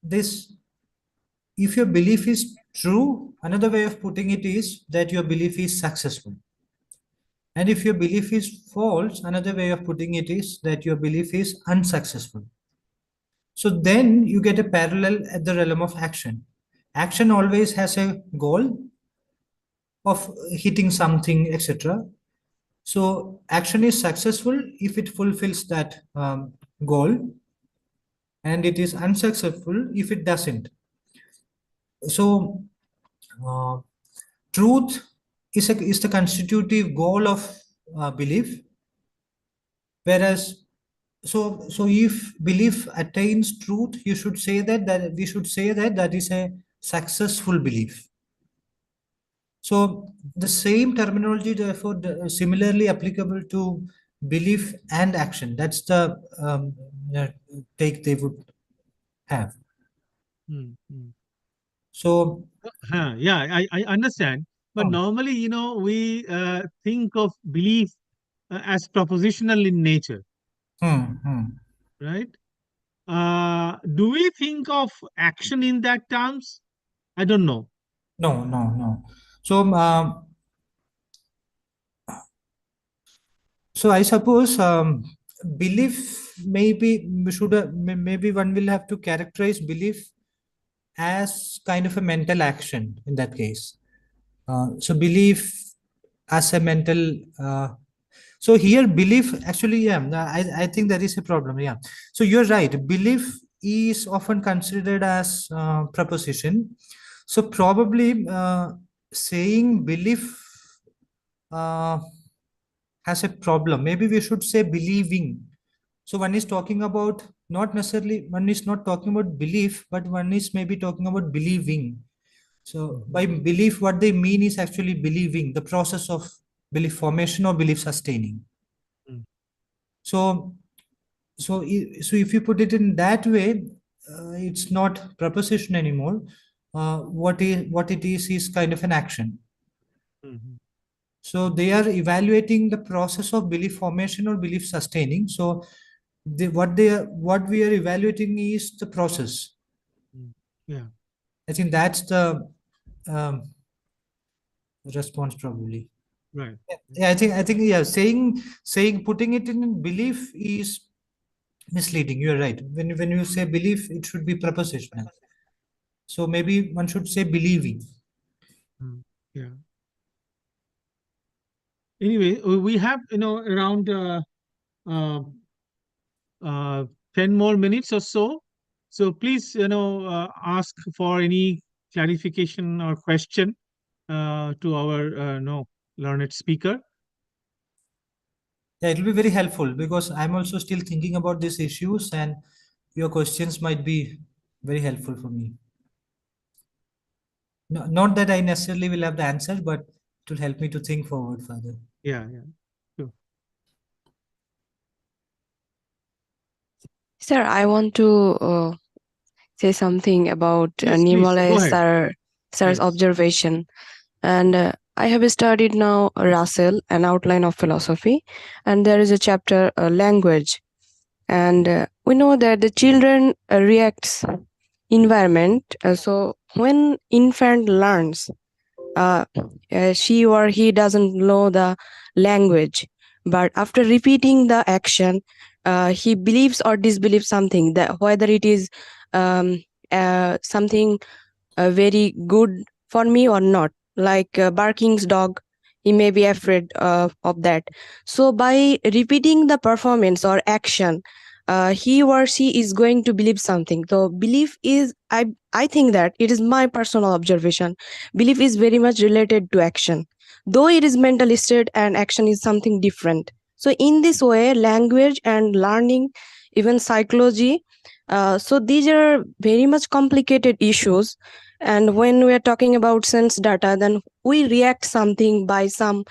this, if your belief is true, another way of putting it is that your belief is successful. And if your belief is false, another way of putting it is that your belief is unsuccessful. So then you get a parallel at the realm of action. Action always has a goal of hitting something, etc. So action is successful if it fulfills that goal, and it is unsuccessful if it doesn't. So uh, truth is the constitutive goal of belief, whereas so if belief attains truth, you should say that we should say that is a successful belief. So the same terminology therefore similarly applicable to belief and action. That's the uh, take they would have. Hmm, hmm. So Yeah, I understand. But oh, normally, we think of belief as propositional in nature, hmm. right? Do we think of action in that terms? I don't know. No. So so I suppose belief maybe maybe one will have to characterize belief as kind of a mental action in that case. So belief as a mental. So here belief actually, yeah, I think that is a problem. Yeah. So you're right. Belief is often considered as proposition. So probably saying belief uh, has a problem. Maybe we should say believing. So one is talking about, not necessarily one is not talking about belief, but one is maybe talking about believing. So Mhm. by belief, what they mean is actually believing, the process of belief formation or belief sustaining. Mm. So so if you put it in that way, it's not proposition anymore. What it is kind of an action. Mhm. So they are evaluating the process of belief formation or belief sustaining. So what we are evaluating is the process. Mm. Yeah, I think that's the um, response probably. right. Yeah, I think yeah, saying putting it in belief is misleading. You're right. When you say belief, it should be prepositional. So maybe one should say believing. Mm. Yeah. Anyway, we have, around uh, uh, 10 more minutes or so. So please, ask for any clarification or question to our, no, learned speaker. Yeah, it will be very helpful because I'm also still thinking about these issues, and your questions might be very helpful for me. No, not that I necessarily will have the answer, but it will help me to think forward further. Yeah, yeah. Sure. Sir, I want to say something about Yes, please go Nirmala ahead. sir's Yes. observation. And I have studied now Russell, an outline of philosophy, and there is a chapter, language. And we know that the children reacts environment. So when infant learns, she or he doesn't know the language, but after repeating the action, he believes or disbelieves something, that whether it is something very good for me or not, like barking's dog, he may be afraid of that. So by repeating the performance or action, he or she is going to believe something. So belief is, I think that it is my personal observation, belief is very much related to action. though it is mental state and action is something different. So in this way, language and learning, even psychology, so these are very much complicated issues. And when we are talking about sense data, then we react something by some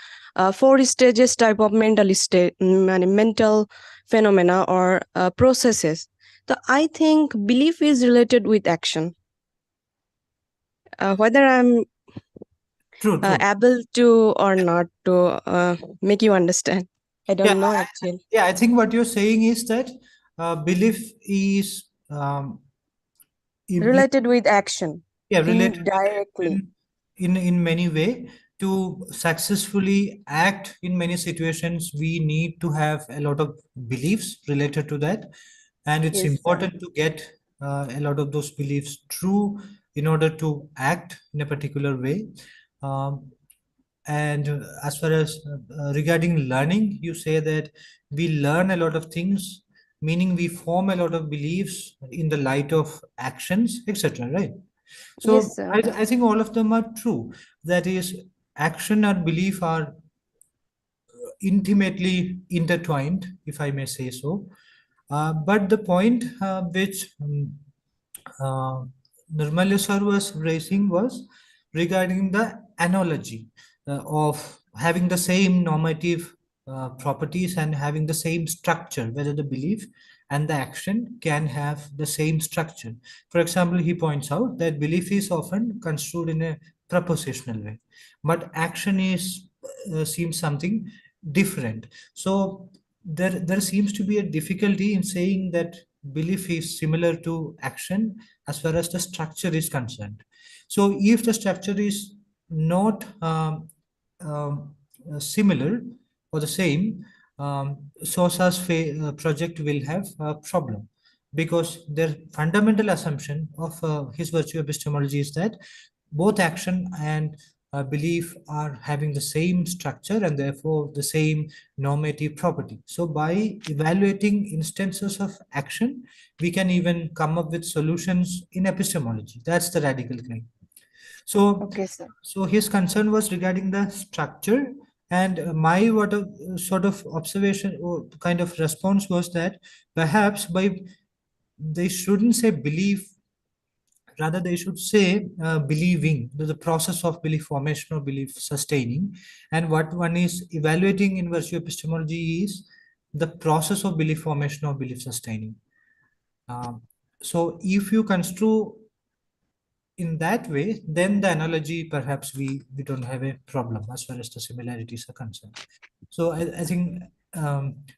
4 stages type of mental state, mental phenomena or processes. So I think belief is related with action. Whether I'm True, true. able to or not to make you understand, I don't Yeah, know actually. yeah, I think what you're saying is that belief is Related with action related with indirectly. action in many way. To successfully act in many situations, we need to have a lot of beliefs related to that, and it's Yes, sir. important to get a lot of those beliefs true in order to act in a particular way. Um, and as far as regarding learning, you say that we learn a lot of things, meaning we form a lot of beliefs in the light of actions, etc. Right? So Yes, sir. I think all of them are true. That is, action and belief are intimately intertwined, if I may say so. But the point which uh, Nirmalya sir was raising was regarding the analogy of having the same normative properties and having the same structure, whether the belief and the action can have the same structure. For example, he points out that belief is often construed in a propositional way, but action is seems something different. So there seems to be a difficulty in saying that belief is similar to action as far as the structure is concerned. So if the structure is not similar or the same, Sosa's project will have a problem, because their fundamental assumption of his virtue epistemology is that both action and belief are having the same structure and therefore the same normative property. So by evaluating instances of action, we can even come up with solutions in epistemology. That's the radical claim. So, Okay, sir. so his concern was regarding the structure, and my sort of observation or kind of response was that perhaps by they shouldn't say belief, rather they should say believing, the process of belief formation or belief sustaining. And what one is evaluating in virtue epistemology is the process of belief formation or belief sustaining. So if you construe in that way, then the analogy, perhaps we don't have a problem as far as the similarities are concerned. So I think,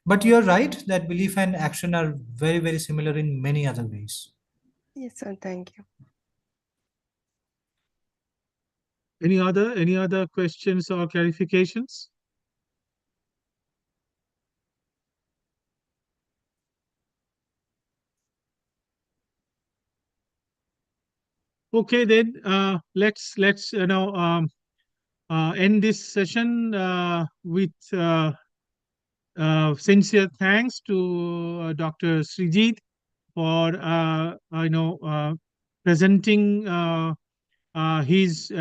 but you're right that belief and action are very, very similar in many other ways. Yes, sir. Thank you. Any other questions or clarifications? Okay, then let's end this session with sincere thanks to Dr. Srijit for presenting his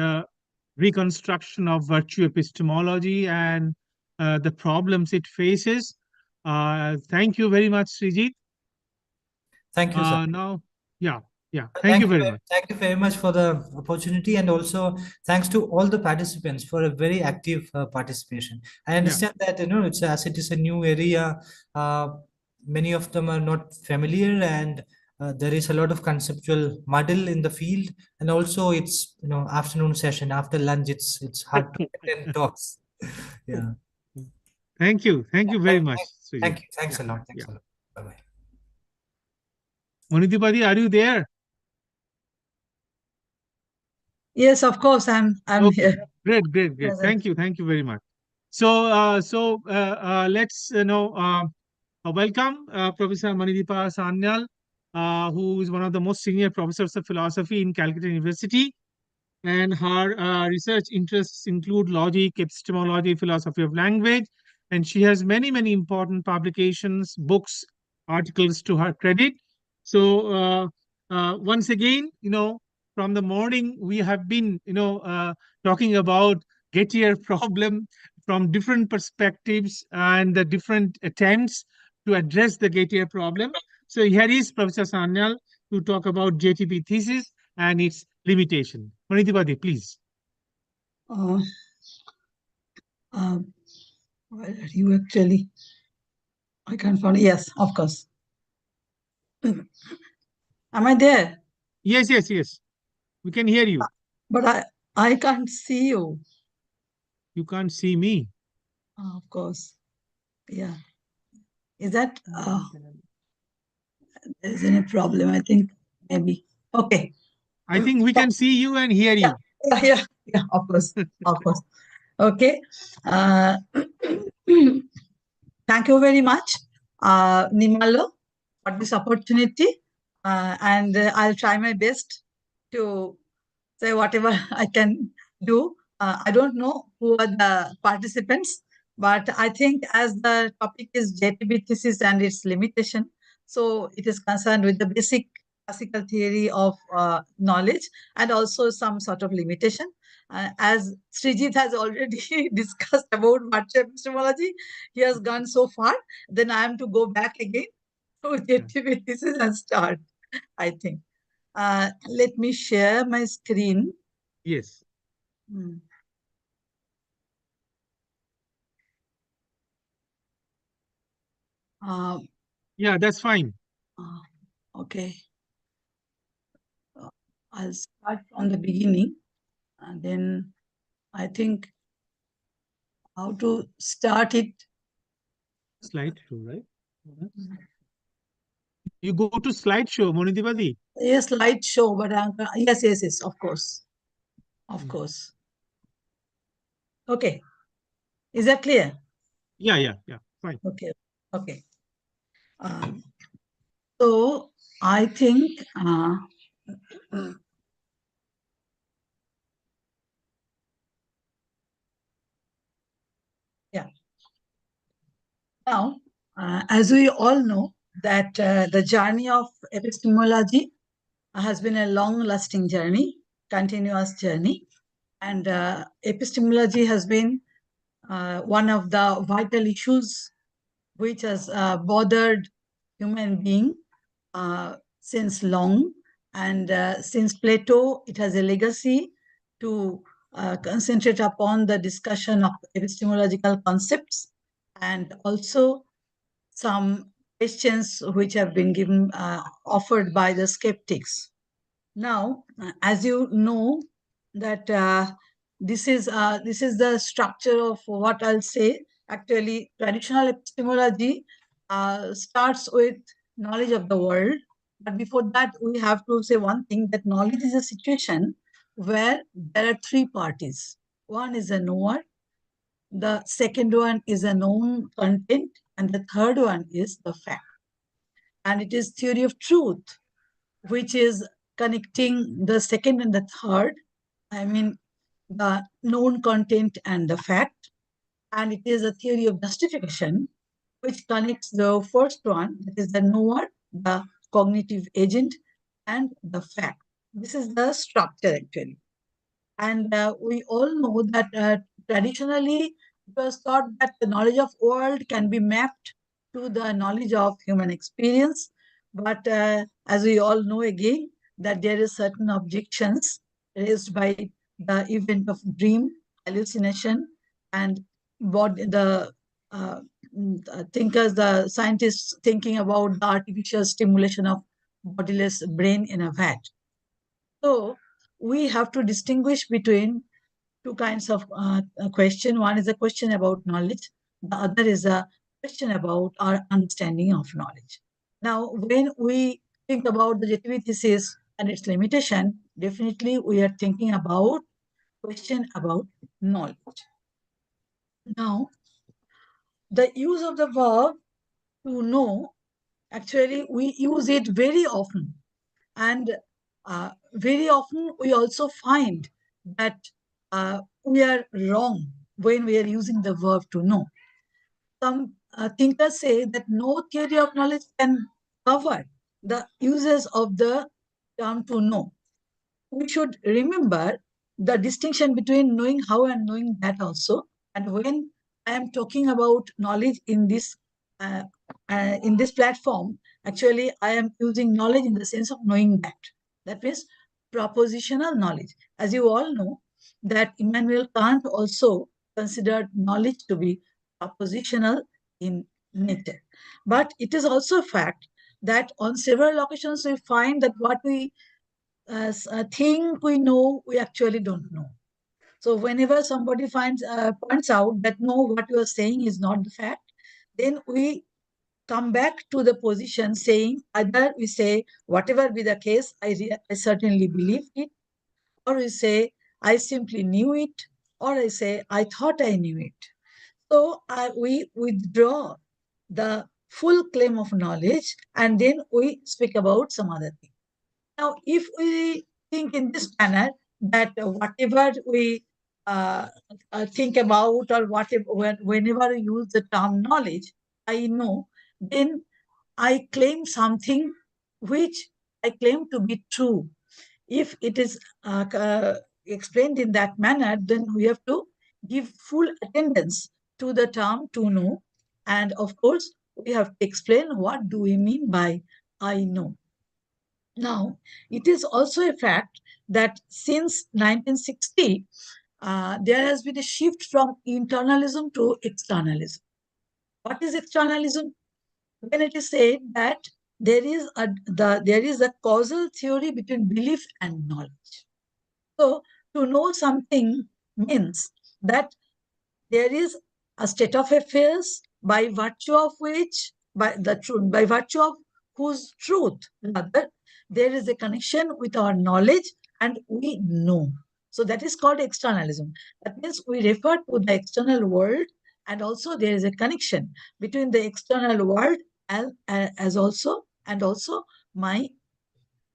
reconstruction of virtue epistemology and the problems it faces. Thank you very much, Srijit. Thank you, sir. Now, thank you very much. Thank you very much for the opportunity, and also thanks to all the participants for a very active participation. I understand that it's as it is a new area, many of them are not familiar, and there is a lot of conceptual muddle in the field, and also it's afternoon session after lunch. It's hard to attend talks. Yeah. Thank you very much, Srijit. Thank you. Thanks a lot. Thanks a lot. Bye bye. Manidipati, are you there? Yes, of course, I'm Okay. here. Great. Present. Thank you very much. So, let's welcome Professor Manidipa Sanyal, who is one of the most senior professors of philosophy in Calcutta University, and her research interests include logic, epistemology, philosophy of language, and she has many important publications, books, articles to her credit. So, once again, from the morning we have been, talking about Gettier problem from different perspectives and the different attempts to address the Gettier problem. So here is Professor Sanyal to talk about JTB thesis and its limitation. Manitipati, please. Uh, where are you actually? I can't find. Yes, of course. Am I there? Yes, yes, yes. We can hear you. But I can't see you. You can't see me. Of course. Yeah. Is that there is any problem? I think maybe. Okay. I think we can see you and hear you. Yeah, of course. Of course. Okay. Thank you very much, Nimalo, for this opportunity. And I'll try my best to say whatever I can do. I don't know who are the participants, but I think as the topic is JTB thesis and its limitation, so it is concerned with the basic classical theory of knowledge and also some sort of limitation. As Srijit has already discussed about virtue epistemology, he has gone so far, then I am to go back again to JTB thesis and start, I think. Let me share my screen. Yes. Yeah, that's fine. Okay. I'll start from the beginning, and then I think how to start it. Slideshow, right? You go to slideshow, Monitipati. Yes, slideshow, but yes, of course. Of course. Okay. Is that clear? Yeah, fine. Okay. So I think yeah. Now, as we all know, that the journey of epistemology has been a long-lasting journey, continuous journey, and epistemology has been one of the vital issues which has bothered human being since long. And since Plato, it has a legacy to concentrate upon the discussion of epistemological concepts and also some questions which have been given offered by the skeptics. Now, as you know, that this is the structure of what I'll say. Actually, traditional epistemology starts with knowledge of the world. But before that, we have to say one thing, that knowledge is a situation where there are three parties. One is a knower, the second one is a known content, and the third one is the fact. And it is theory of truth, which is connecting the second and the third, I mean, the known content and the fact. And it is a theory of justification, which connects the first one, that is the knower, the cognitive agent, and the fact. This is the structure, actually. And we all know that traditionally it was thought that the knowledge of world can be mapped to the knowledge of human experience. But as we all know again, that there is certain objections raised by the event of dream, hallucination, and the thinkers, the scientists thinking about the artificial stimulation of bodiless brain in a vat. So we have to distinguish between two kinds of question. One is a question about knowledge. The other is a question about our understanding of knowledge. Now, when we think about the JTB thesis and its limitation, definitely we are thinking about question about knowledge. Now, the use of the verb to know, actually we use it very often. And very often we also find that we are wrong when we are using the verb to know. Some thinkers say that no theory of knowledge can cover the uses of the term to know. We should remember the distinction between knowing how and knowing that also. And when I am talking about knowledge in this platform, actually I am using knowledge in the sense of knowing that. That means propositional knowledge. As you all know, that Immanuel Kant also considered knowledge to be propositional in nature. But it is also a fact that on several occasions we find that what we think we know, we actually don't know. So whenever somebody points out that no, what you are saying is not the fact, then we come back to the position saying either we say whatever be the case, I certainly believe it, or we say I simply knew it, or I say I thought I knew it. So we withdraw the full claim of knowledge and then we speak about some other thing. Now, if we think in this manner that whatever we think about or whatever, whenever we use the term knowledge, I know, then I claim something which I claim to be true. If it is explained in that manner, then we have to give full attendance to the term to know. And of course, we have to explain what do we mean by I know. Now, it is also a fact that since 1960, there has been a shift from internalism to externalism. What is externalism? When it is said that there is a causal theory between belief and knowledge. So, to know something means that there is a state of affairs by virtue of which, by virtue of whose truth, rather, there is a connection with our knowledge and we know. So that is called externalism. That means we refer to the external world and also there is a connection between the external world and also my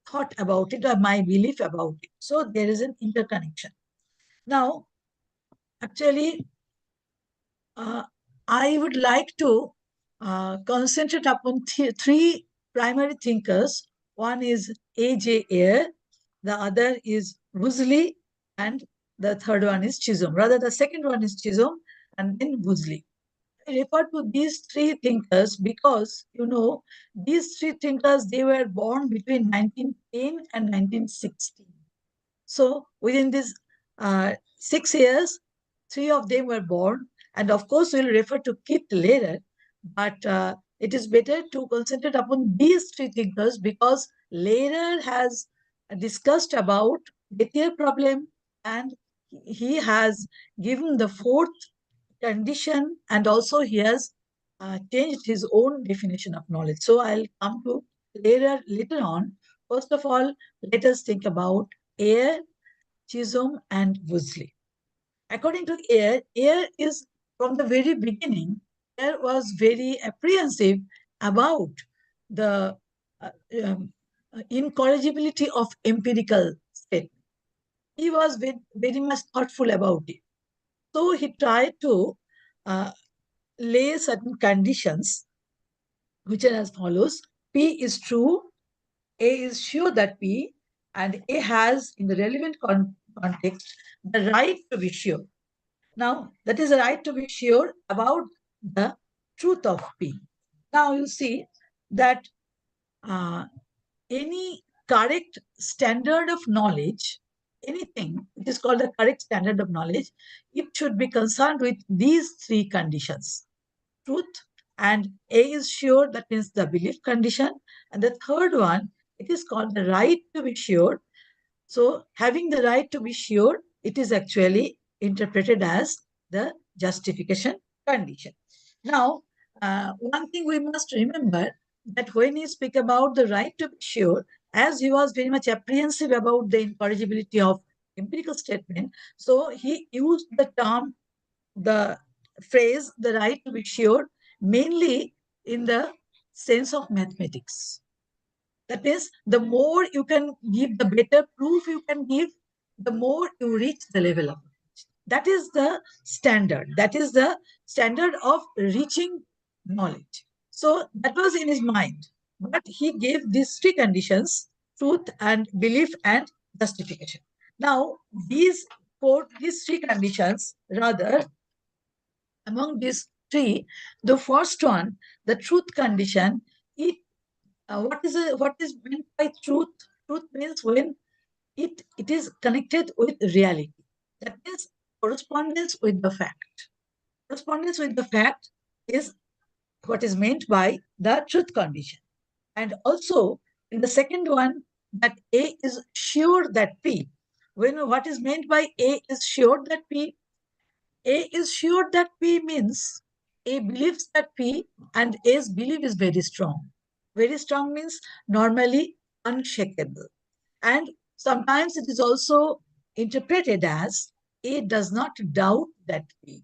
thought about it or my belief about it. So there is an interconnection. Now, actually, I would like to concentrate upon three primary thinkers. One is A.J. Ayer, the other is Woosley, and the third one is Chisholm. Rather, the second one is Chisholm and then Woosley. I refer to these three thinkers because, you know, these three thinkers, they were born between 1910 and 1916. So within these 6 years, three of them were born. And of course, we'll refer to Keith later, but it is better to concentrate upon these three thinkers because Lehrer has discussed about Bettier problem and he has given the fourth condition and also he has changed his own definition of knowledge. So I'll come to Lehrer later on. First of all, let us think about Ayer, Chisholm, and Woosley. According to Ayer, Ayer is from the very beginning, Ayer was very apprehensive about the incorrigibility of empirical statement. He was very much thoughtful about it. So he tried to lay certain conditions, which are as follows. P is true, A is sure that P, and A has, in the relevant context, the right to be sure. Now, that is the right to be sure about the truth of P. Now, you see that any correct standard of knowledge, anything which is called the correct standard of knowledge, it should be concerned with these three conditions. Truth, and A is sure, that means the belief condition. And the third one, it is called the right to be sure. So having the right to be sure, it is actually interpreted as the justification condition. Now, one thing we must remember that when he speak about the right to be sure, as he was very much apprehensive about the incorrigibility of empirical statement, so he used the term, the phrase, the right to be sure, mainly in the sense of mathematics. That means the more you can give, the better proof you can give, the more you reach the level of knowledge. That is the standard. That is the standard of reaching knowledge. So that was in his mind. But he gave these three conditions: truth and belief and justification. Now, these three conditions, rather, among these three, the first one, the truth condition, what is meant by truth? Truth means when it is connected with reality. That means correspondence with the fact. Correspondence with the fact is what is meant by the truth condition. And also, in the second one, that A is sure that P. When what is meant by A is sure that P, A is sure that P means A believes that P, and A's belief is very strong. Very strong means normally unshakable. And sometimes it is also interpreted as A does not doubt that P.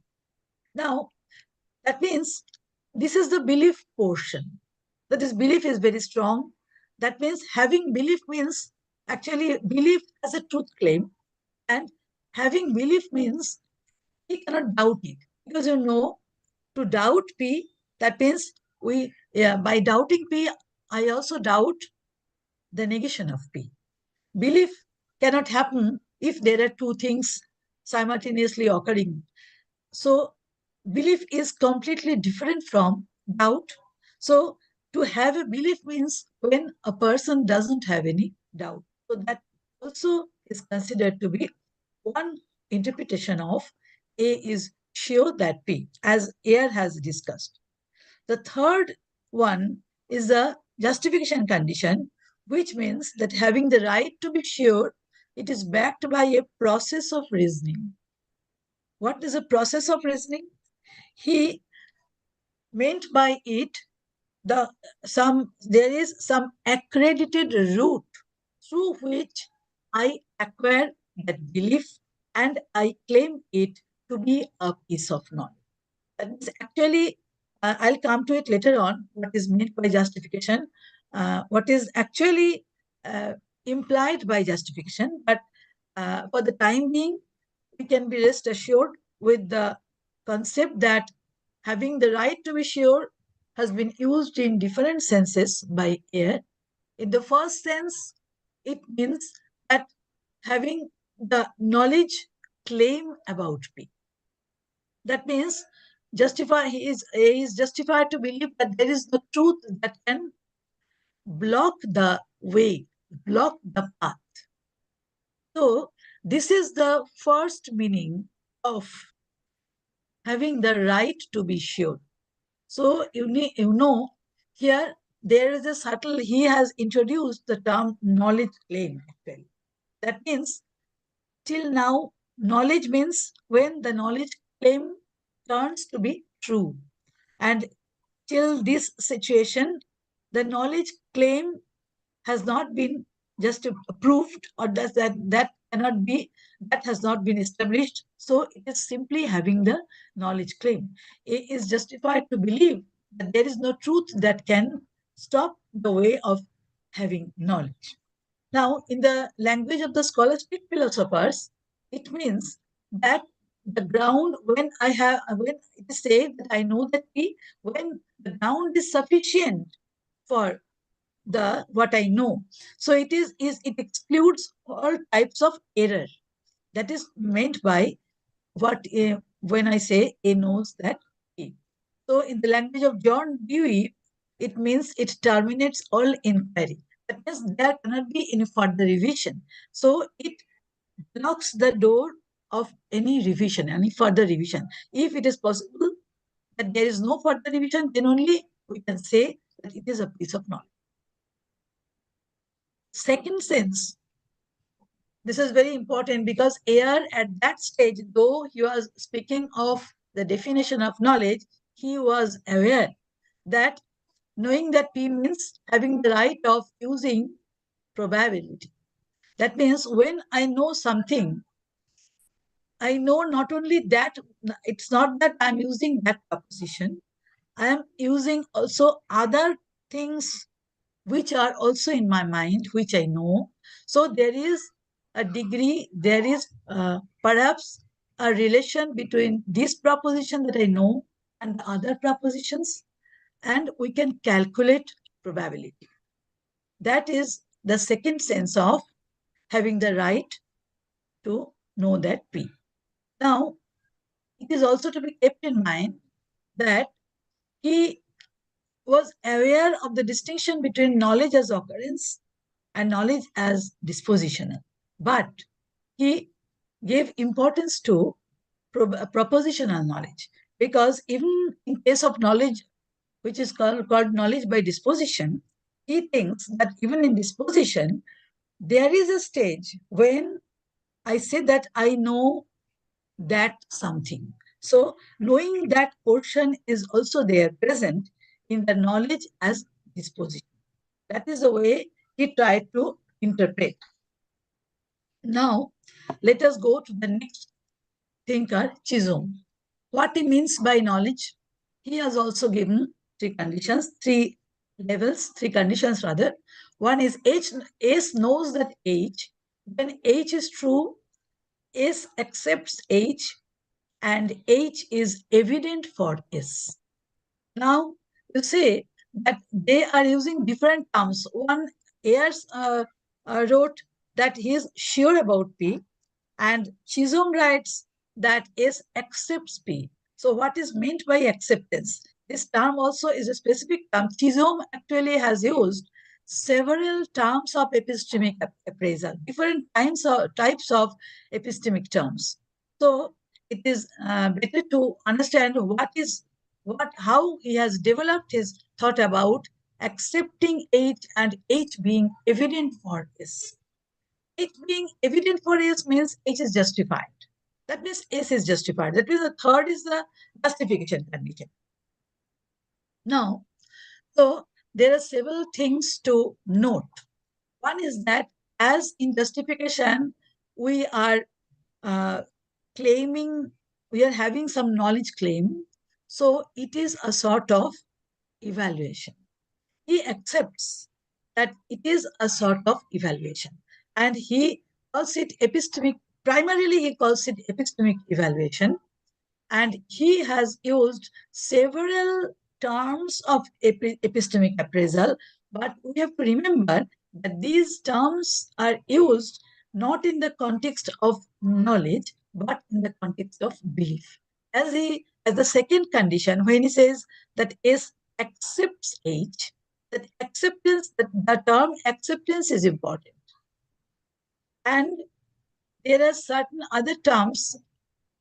Now, that means this is the belief portion. That this belief is very strong. That means having belief means actually belief as a truth claim. And having belief means he cannot doubt it. Because to doubt P, that means by doubting P, I also doubt the negation of P. Belief cannot happen if there are two things simultaneously occurring. So belief is completely different from doubt. So to have a belief means when a person doesn't have any doubt. So that also is considered to be one interpretation of A is sure that P, as Ayer has discussed. The third one is the justification condition, which means that having the right to be sure, it is backed by a process of reasoning. What is a process of reasoning? He meant by it there is some accredited route through which I acquire that belief and I claim it to be a piece of knowledge. That is actually, I'll come to it later on, what is meant by justification, what is actually implied by justification. But for the time being, we can be rest assured with the concept that having the right to be sure has been used in different senses by Ayer. In the first sense, it means that having the knowledge claim about P. That means he is justified to believe that there is no truth that can block the way, block the path. So this is the first meaning of having the right to be sure. So here there is a subtle, he has introduced the term knowledge claim. That means till now, knowledge means when the knowledge claim turns to be true. And till this situation, the knowledge claim has not been just proved, or that has not been established. So it is simply having the knowledge claim. It is justified to believe that there is no truth that can stop the way of having knowledge. Now, in the language of the scholastic philosophers, it means that the ground, when it is said that I know that when the ground is sufficient for what I know, so it excludes all types of error. That is meant by when I say A knows that A. So in the language of John Dewey, it means it terminates all inquiry. That means there cannot be any further revision. So it blocks the door of any revision, any further revision. If it is possible that there is no further revision, then only we can say that it is a piece of knowledge. Second sense, this is very important because Ayer at that stage, though he was speaking of the definition of knowledge, he was aware that knowing that P means having the right of using probability. That means when I know something, I know not only that, it's not that I'm using that proposition, I am using also other things which are also in my mind, which I know. So there is a degree, there is perhaps a relation between this proposition that I know and the other propositions, and we can calculate probability. That is the second sense of having the right to know that P. Now, it is also to be kept in mind that he was aware of the distinction between knowledge as occurrence and knowledge as dispositional. But he gave importance to propositional knowledge, because even in case of knowledge, which is called knowledge by disposition, he thinks that even in disposition, there is a stage when I say that I know that something. So knowing that portion is also there present in the knowledge as disposition. That is the way he tried to interpret. Now, let us go to the next thinker, Chisholm. What he means by knowledge, he has also given three conditions rather. One is S knows that H. When H is true, S accepts H, and H is evident for S. Now, you say that they are using different terms. One, Ayers wrote that he is sure about P, and Chisholm writes that S accepts P. So what is meant by acceptance? This term also is a specific term. Chisholm actually has used several terms of epistemic appraisal, different types of epistemic terms. So it is better to understand how he has developed his thought about accepting H and H being evident for S. H being evident for S means H is justified. That means S is justified. That means the third is the justification condition. Now, so there are several things to note. One is that as in justification, we are claiming, we are having some knowledge claim. So it is a sort of evaluation. He accepts that it is a sort of evaluation, and he calls it epistemic. Primarily, he calls it epistemic evaluation, and he has used several terms of epistemic appraisal. But we have to remember that these terms are used not in the context of knowledge, but in the context of belief. As the second condition, when he says that S accepts H, that acceptance, the term acceptance is important. And there are certain other terms,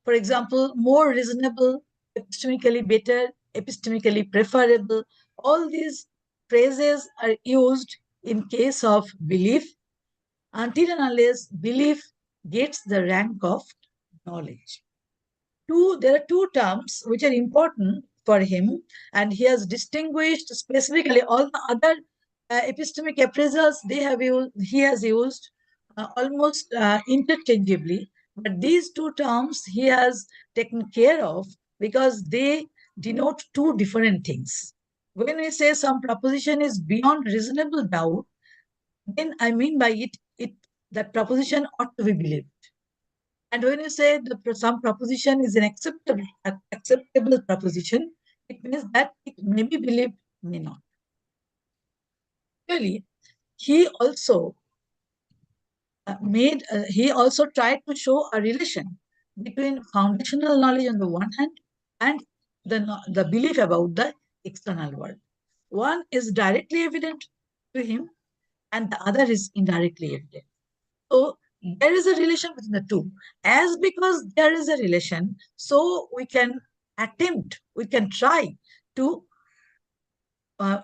for example, more reasonable, epistemically better, epistemically preferable. All these phrases are used in case of belief, until and unless belief gets the rank of knowledge. There are two terms which are important for him, and he has distinguished specifically all the other epistemic appraisals he has used almost interchangeably. But these two terms he has taken care of because they denote two different things. When we say some proposition is beyond reasonable doubt, then I mean by it that proposition ought to be believed. And when you say some proposition is an acceptable proposition, it means that it may be believed, may not. Clearly, he also tried to show a relation between foundational knowledge on the one hand and the belief about the external world. One is directly evident to him, and the other is indirectly evident. So there is a relation between the two. As because there is a relation, so we can try to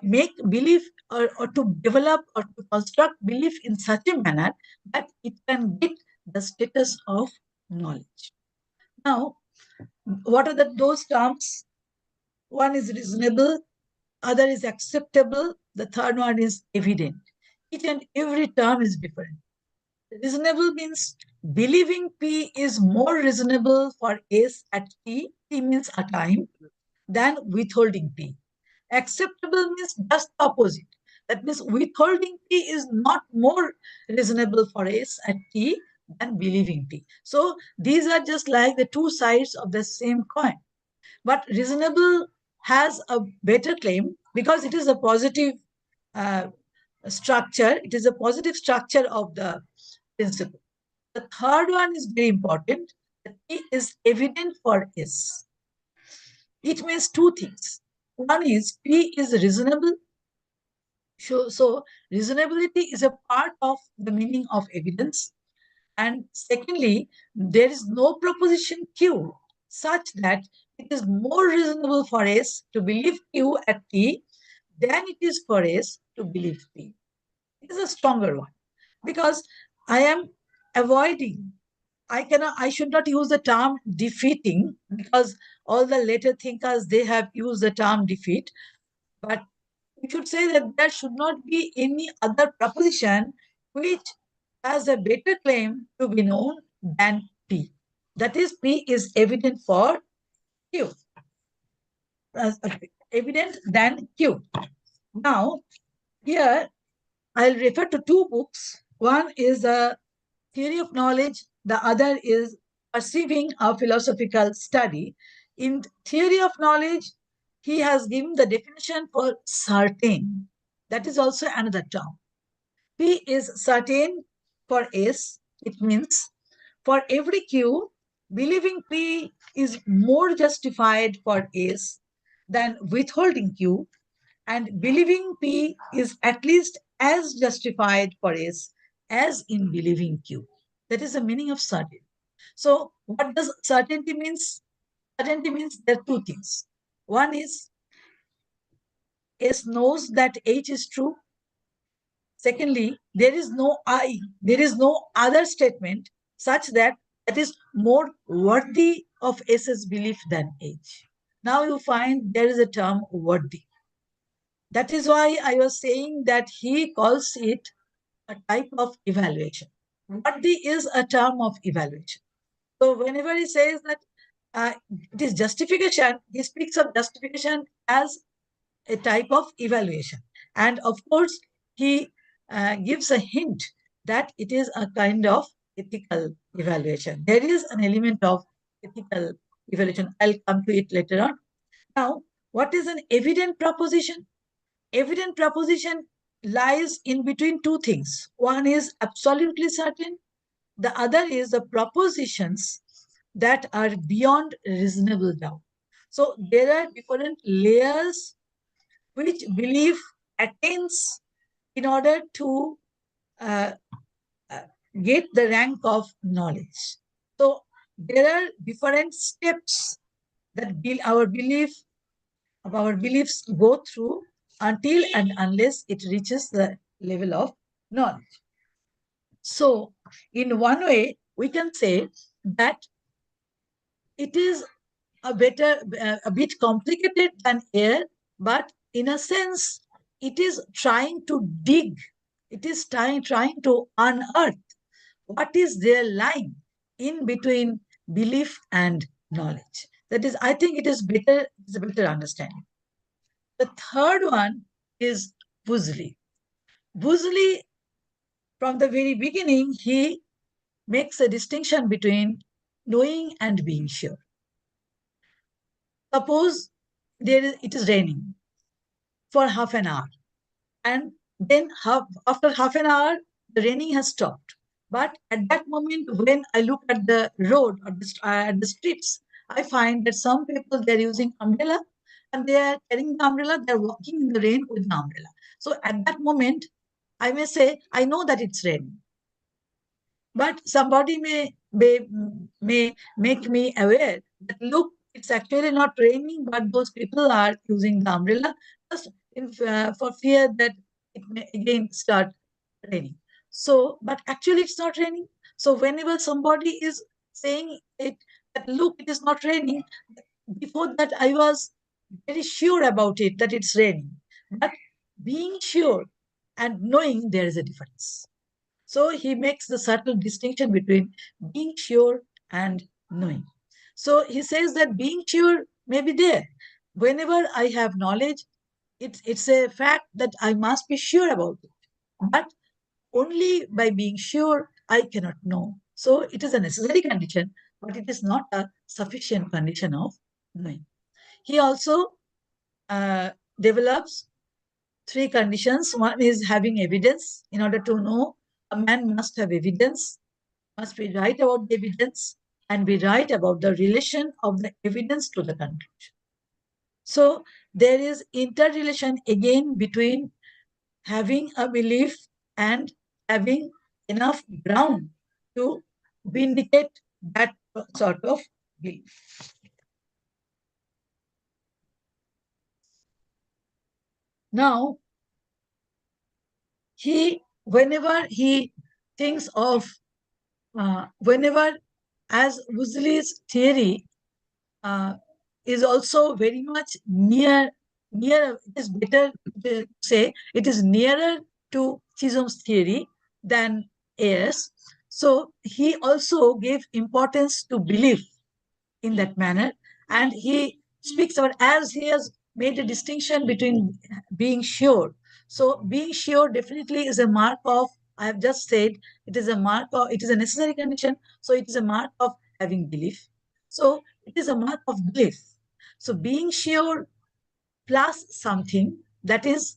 make belief or to develop or to construct belief in such a manner that it can get the status of knowledge. Now, what are those terms? One is reasonable, other is acceptable, the third one is evident. Each and every term is different. Reasonable means believing P is more reasonable for S at T means a time, than withholding P. Acceptable means just the opposite. That means withholding P is not more reasonable for S at T than believing P. So these are just like the two sides of the same coin. But reasonable has a better claim because it is a positive structure. It is a positive structure of the principle. The third one is very important. That P is evident for S. It means two things. One is P is reasonable. So reasonability is a part of the meaning of evidence. And secondly, there is no proposition Q such that it is more reasonable for S to believe Q at T than it is for S to believe P. It is a stronger one because I am avoiding. I should not use the term defeating because all the later thinkers, they have used the term defeat. But we should say that there should not be any other proposition which has a better claim to be known than P. That is, P is evident for Q. Evident than Q. Now, here I'll refer to two books. One is the Theory of Knowledge. The other is Perceiving a Philosophical Study. In Theory of Knowledge, he has given the definition for certain. That is also another term. P is certain for S. It means for every Q, believing P is more justified for S than withholding Q, and believing P is at least as justified for S as in believing Q. That is the meaning of certain. So what does certainty means? Certainty means there are two things. One is S knows that H is true. Secondly, there is no other statement such that is more worthy of S's belief than H. Now you find there is a term worthy. That is why I was saying that he calls it a type of evaluation. Worthy is a term of evaluation. So whenever he says that it is justification, he speaks of justification as a type of evaluation. And of course, he gives a hint that it is a kind of ethical evaluation. There is an element of ethical evaluation. I'll come to it later on. Now, what is an evident proposition? Evident proposition lies in between two things. One is absolutely certain. The other is the propositions that are beyond reasonable doubt. So there are different layers which belief attains in order to get the rank of knowledge. So there are different steps that our beliefs go through until and unless it reaches the level of knowledge. So in one way, we can say that it is a bit complicated than air, but in a sense, it is trying to dig. It is trying to unearth what is their line in between belief and knowledge. That is, I think it's a better understanding. The third one is Woosley. Woosley, from the very beginning, he makes a distinction between knowing and being sure. Suppose it is raining for half an hour, and then after half an hour, the raining has stopped. But at that moment, when I look at the road or at the streets, I find that some people, they're using umbrella and they are carrying the umbrella, they're walking in the rain with the umbrella. So at that moment, I may say, I know that it's raining. But somebody may make me aware that, look, it's actually not raining, but those people are using the umbrella just for fear that it may again start raining. So, but actually it's not raining. So whenever somebody is saying it, that look, it is not raining, before that I was very sure about it, that it's raining. But being sure and knowing, there is a difference. So he makes the subtle distinction between being sure and knowing. So he says that being sure may be there. Whenever I have knowledge, it's a fact that I must be sure about it. But only by being sure, I cannot know. So it is a necessary condition, but it is not a sufficient condition of knowing. He also develops three conditions. One is having evidence. In order to know, a man must have evidence. must be right about the evidence and be right about the relation of the evidence to the conclusion. So there is interrelation again between having a belief and having enough ground to vindicate that sort of belief. Now, whenever he thinks of, whenever, as Woosley's theory is also very much near, it is better to say it is nearer to Chisholm's theory than Ayer's. So he also gave importance to belief in that manner, and he speaks about, as he has made a distinction between being sure. So being sure definitely is a mark of, I have just said, it is a mark of, it is a necessary condition. So it is a mark of having belief. So it is a mark of belief. So being sure plus something, that is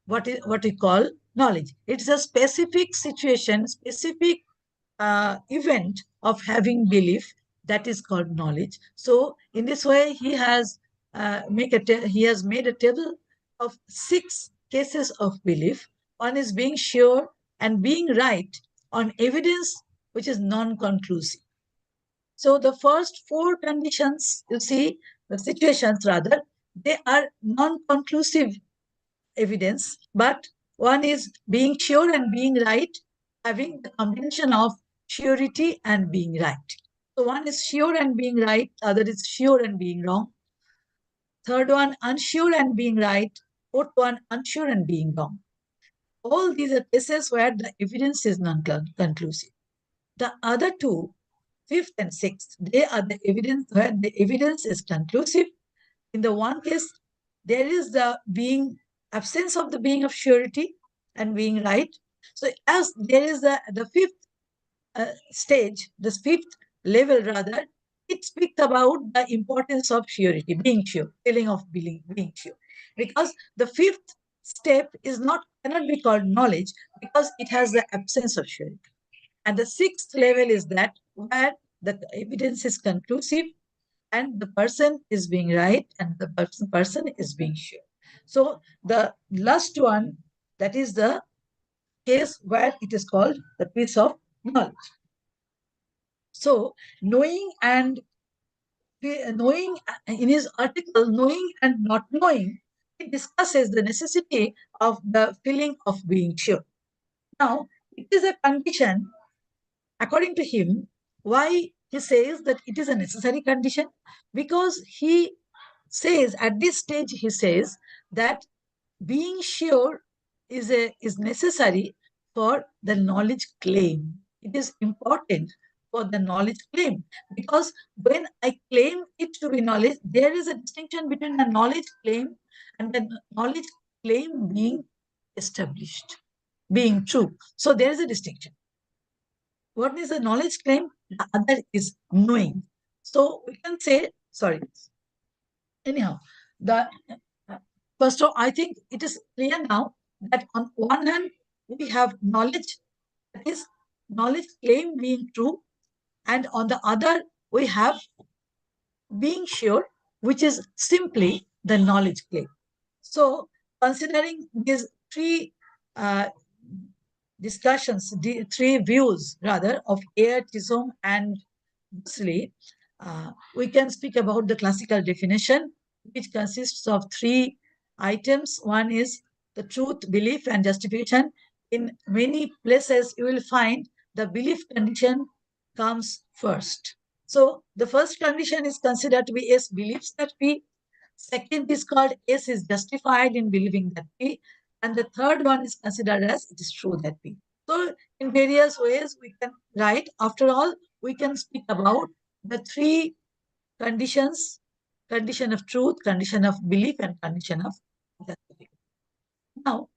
what we call knowledge. It's a specific situation, specific event of having belief, that is called knowledge. So in this way, he has made a table of 6 cases of belief. One is being sure and being right on evidence which is non-conclusive. So the first 4 conditions, you see, the situations rather, they are non-conclusive evidence, but one is being sure and being right, having the combination of surety and being right. So one is sure and being right, other is sure and being wrong. Third one, unsure and being right. Fourth one, unsure and being wrong. All these are cases where the evidence is non-conclusive. The other 2, 5th and 6th, they are the evidence where the evidence is conclusive. In the one case, there is the absence of the being of surety and being right. So as there is the 5th stage, the 5th level rather, it speaks about the importance of surety, being sure, feeling of being sure. Because the 5th step cannot be called knowledge because it has the absence of surety. And the 6th level is that where the evidence is conclusive and the person is being right and the person is being sure. So the last one, that is the case where it is called the piece of knowledge. So knowing in his article, Knowing and Not Knowing, he discusses the necessity of the feeling of being sure. Now, it is a condition, according to him, why he says that it is a necessary condition, because he says at this stage, he says that being sure is necessary for the knowledge claim. It is important for the knowledge claim, because when I claim it to be knowledge, there is a distinction between the knowledge claim and the knowledge claim being established, being true. So there is a distinction. What is the knowledge claim? The other is knowing. So we can say, sorry. Anyhow, first of all, I think it is clear now that on one hand, we have knowledge, that is knowledge claim being true, and on the other, we have being sure, which is simply the knowledge claim. So considering these 3 discussions, 3 views rather of Ayer, Chisholm and Woosley, we can speak about the classical definition, which consists of 3 items. One is the truth, belief, and justification. In many places, you will find the belief condition comes first. So the first condition is considered to be S believes that P. Second is called S is justified in believing that P. And the third one is considered as it is true that P. So in various ways we can write. After all, we can speak about the 3 conditions: condition of truth, condition of belief, and condition of justification. Now,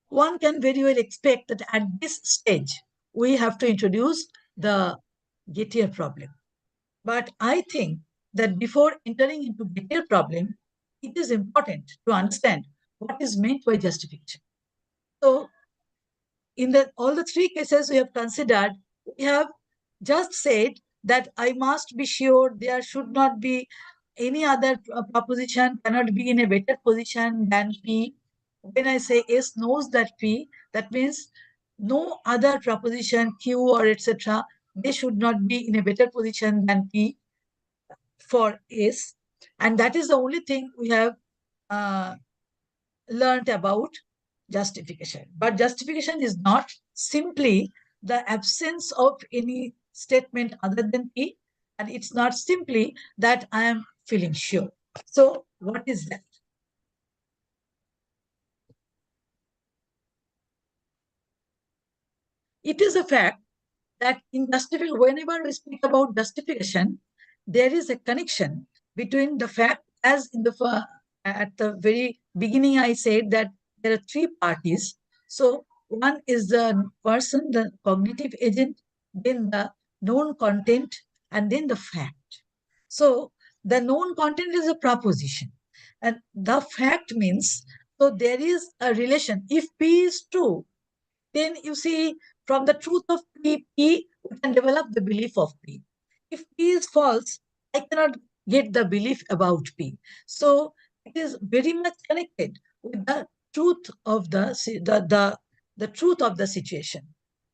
one can very well expect that at this stage, we have to introduce the Gettier problem. But I think that before entering into Gettier problem, it is important to understand what is meant by justification. So in all the 3 cases we have considered, we have just said that I must be sure there should not be any other proposition cannot be in a better position than P. When I say S knows that P, that means no other proposition Q or etc. they should not be in a better position than P for S, and that is the only thing we have learned about justification. But justification is not simply the absence of any statement other than P, and it's not simply that I am feeling sure. So, what is that? It is a fact that in justification, whenever we speak about justification, there is a connection between the fact, as in the at the very beginning, I said that there are three parties. So one is the person, the cognitive agent, then the known content, and then the fact. So the known content is a proposition, and the fact means so there is a relation. If P is true, then you see from the truth of P, we can develop the belief of P. If P is false, I cannot get the belief about P. So it is very much connected with the truth of the truth of the situation.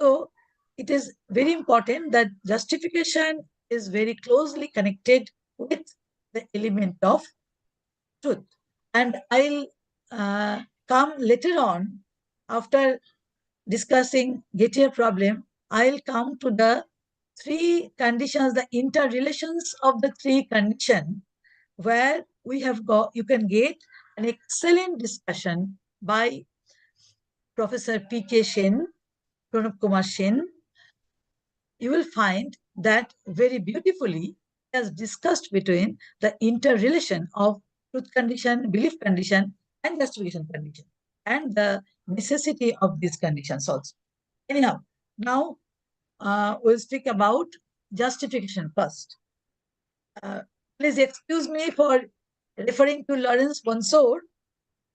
So it is very important that justification is very closely connected with the element of truth. And I'll come later on after discussing Gettier problem, I'll come to the three conditions, the interrelations of the three conditions, where we have got, you can get an excellent discussion by Professor P.K. Sen, Pranab Kumar Sen. You will find that very beautifully has discussed between the interrelation of truth condition, belief condition, and justification condition, and the necessity of these conditions also. Anyhow, now we'll speak about justification first. Please excuse me for referring to Lawrence Bonsor.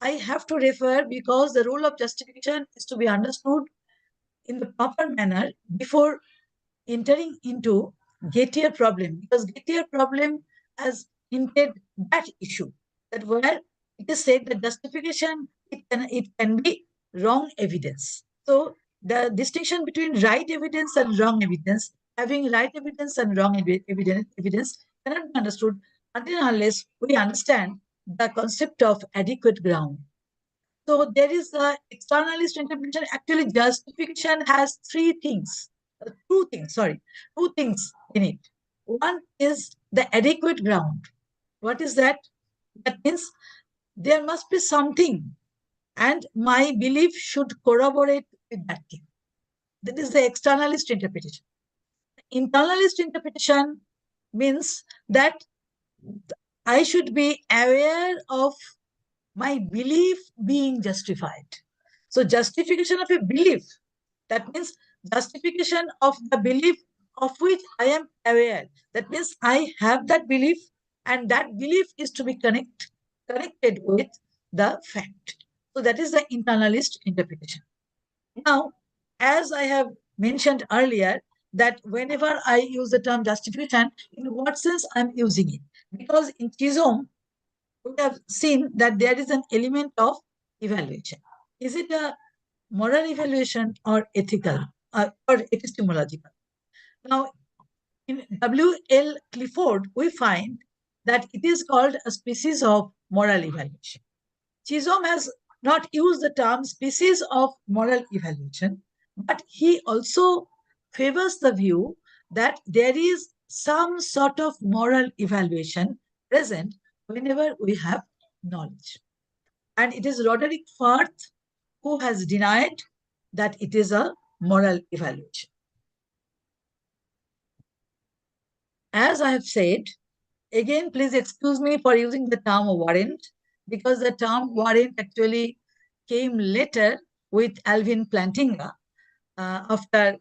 I have to refer because the role of justification is to be understood in the proper manner before entering into Gettier problem, because Gettier problem has hinted that issue, that where it is said that justification it can be wrong evidence. So the distinction between right evidence and wrong evidence, having right evidence and wrong evidence cannot be understood until and unless we understand the concept of adequate ground. So there is the externalist interpretation. Actually, justification has two things in it. One is the adequate ground. What is that? That means there must be something, and my belief should corroborate with that thing. That is the externalist interpretation. Internalist interpretation means that I should be aware of my belief being justified. So justification of a belief, that means justification of the belief of which I am aware. That means I have that belief, and that belief is to be connected with the fact. So that is the internalist interpretation. Now, as I have mentioned earlier, that whenever I use the term justification, in what sense I'm using it? Because in Chisholm, we have seen that there is an element of evaluation. Is it a moral evaluation or ethical or epistemological? Now, in W.L. Clifford, we find that it is called a species of moral evaluation. Chisholm has not used the term species of moral evaluation, but he also favors the view that there is some sort of moral evaluation present whenever we have knowledge. And it is Roderick Farth who has denied that it is a moral evaluation. As I have said, again, please excuse me for using the term warrant, because the term warrant actually came later with Alvin Plantinga after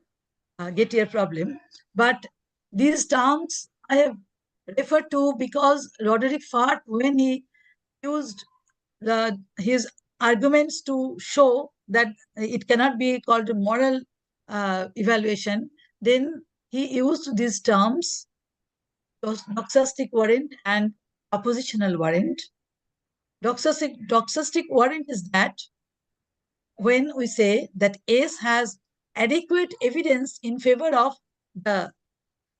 Gettier problem. But these terms I have referred to because Roderick Farth, when he used his arguments to show that it cannot be called a moral evaluation, Then he used these terms, doxastic warrant and oppositional warrant. Doxastic warrant is that when we say that S has adequate evidence in favor of the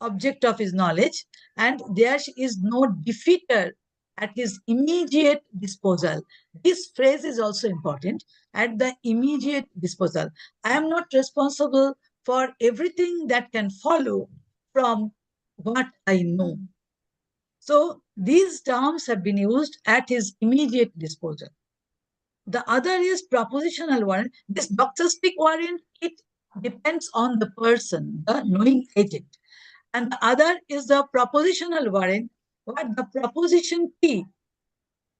object of his knowledge, and there is no defeater at his immediate disposal. This phrase is also important, at the immediate disposal. I am not responsible for everything that can follow from what I know. So these terms have been used at his immediate disposal. The other is propositional warrant. This doxastic warrant, it depends on the person, the knowing agent. And the other is the propositional warrant, where the proposition P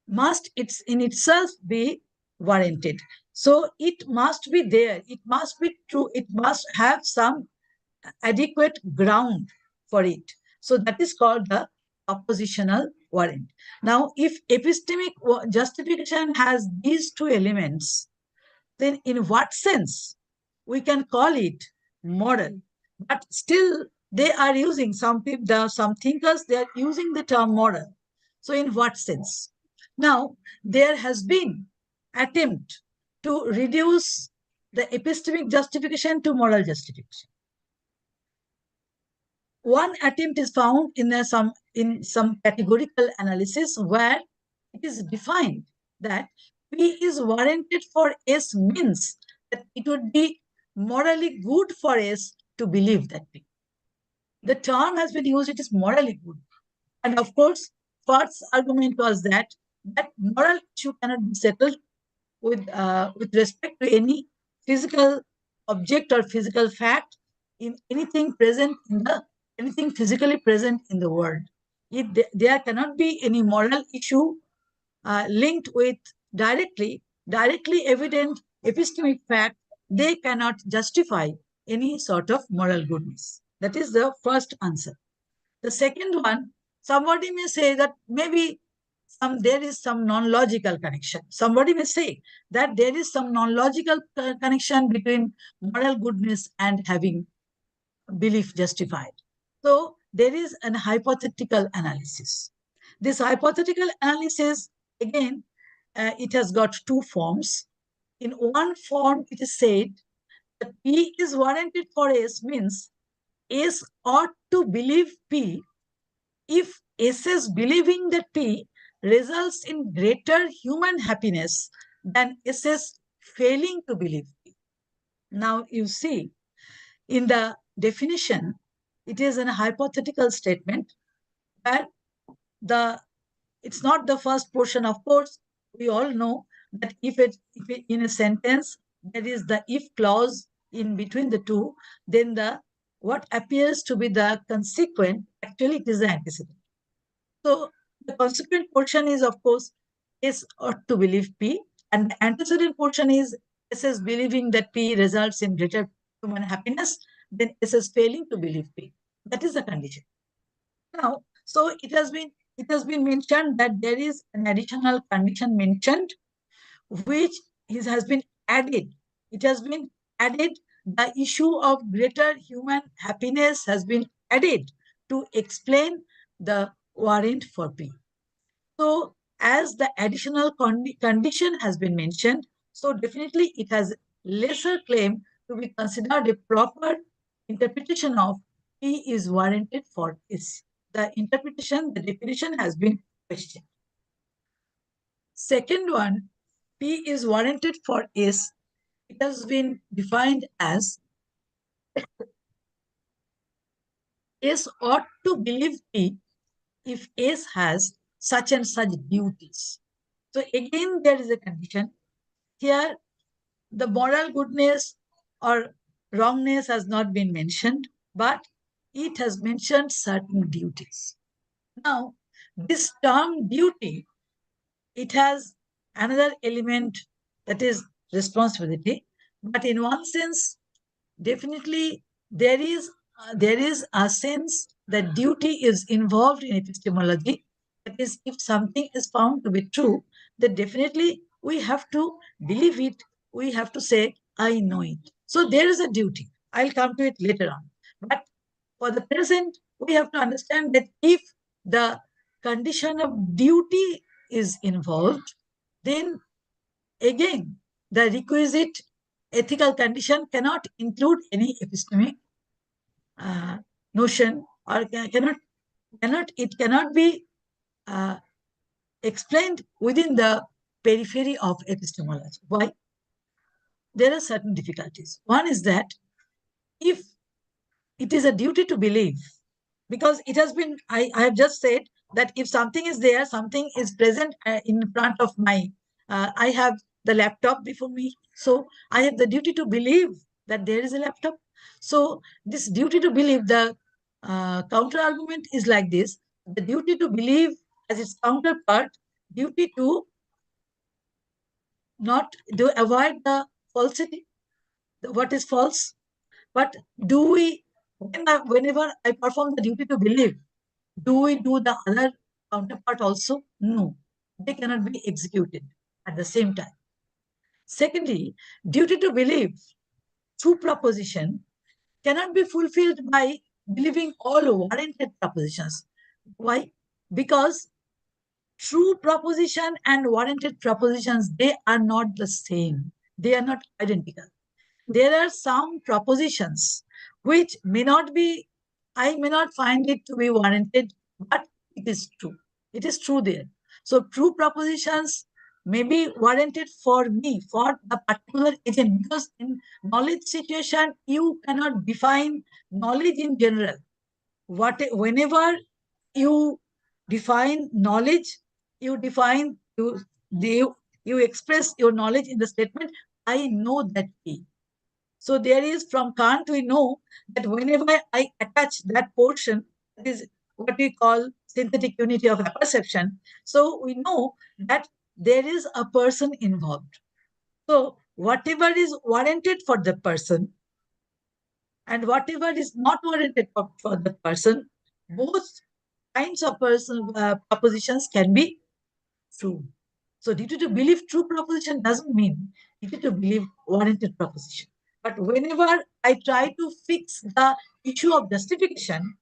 must in itself be warranted. So it must be there, it must be true, it must have some adequate ground for it. So that is called the propositional warrant. Now, if epistemic justification has these two elements, then in what sense we can call it moral? But still, they are using, some people, some thinkers, they are using the term moral. So in what sense? Now, there has been attempt to reduce the epistemic justification to moral justification. One attempt is found in some categorical analysis where it is defined that P is warranted for S means that it would be morally good for S to believe that P. The term has been used, it is morally good. And of course, Farth's argument was that moral issue cannot be settled with respect to any physical object or physical fact in anything physically present in the world. There cannot be any moral issue linked with directly evident epistemic fact. They cannot justify any sort of moral goodness. That is the first answer. The second one, somebody may say that maybe there is some non-logical connection. Somebody may say that there is some non-logical connection between moral goodness and having belief justified. So there is an hypothetical analysis. This hypothetical analysis, again, it has got two forms. In one form, it is said that P is warranted for S means S ought to believe P if S's believing that P results in greater human happiness than S's failing to believe P. Now you see, in the definition, it is a hypothetical statement where it's not the first portion. Of course, we all know that if in a sentence there is the if clause in between the two, then what appears to be the consequent, actually it is the antecedent. So the consequent portion is, of course, S ought to believe P, and the antecedent portion is S is believing that P results in greater human happiness, then S is failing to believe P. That is the condition. Now, so it has been mentioned that there is an additional condition mentioned, which has been added. It has been added. The issue of greater human happiness has been added to explain the warrant for P. So as the additional condition has been mentioned, so definitely it has lesser claim to be considered a proper interpretation of P is warranted for S. The definition has been questioned. Second one, P is warranted for S. It has been defined as S ought to believe P if S has such and such duties. So again, there is a condition. Here, the moral goodness or wrongness has not been mentioned, but it has mentioned certain duties. Now, this term duty, it has another element, that is responsibility. But in one sense, definitely there is a sense that duty is involved in epistemology. That is, if something is found to be true, then definitely we have to believe it. We have to say, I know it. So there is a duty. I'll come to it later on. But for the present, we have to understand that if the condition of duty is involved, then again, the requisite ethical condition cannot include any epistemic notion, or it cannot be explained within the periphery of epistemology. Why? There are certain difficulties. One is that if it is a duty to believe, because it has been, I have just said that if something is there, something is present in front of my, I have the laptop before me. So I have the duty to believe that there is a laptop. So this duty to believe, the counter argument is like this: the duty to believe as its counterpart, duty to not to avoid the falsity, what is false. But do we, whenever I perform the duty to believe, do we do the other counterpart also? No, they cannot be executed at the same time. Secondly, duty to believe, true proposition, cannot be fulfilled by believing all warranted propositions. Why? Because true proposition and warranted propositions, they are not the same. They are not identical. There are some propositions which may not be, I may not find it to be warranted, but it is true. It is true there. So true propositions may be warranted for me, for the particular agent, because in knowledge situation, you cannot define knowledge in general. Whenever you define knowledge, you define, you express your knowledge in the statement, I know that thing. So there is, from Kant, we know that whenever I attach that portion, that is what we call synthetic unity of apperception. So we know that there is a person involved. So whatever is warranted for the person and whatever is not warranted for the person, both kinds of propositions can be true. So duty to believe true proposition doesn't mean duty to believe warranted proposition. But whenever I try to fix the issue of justification,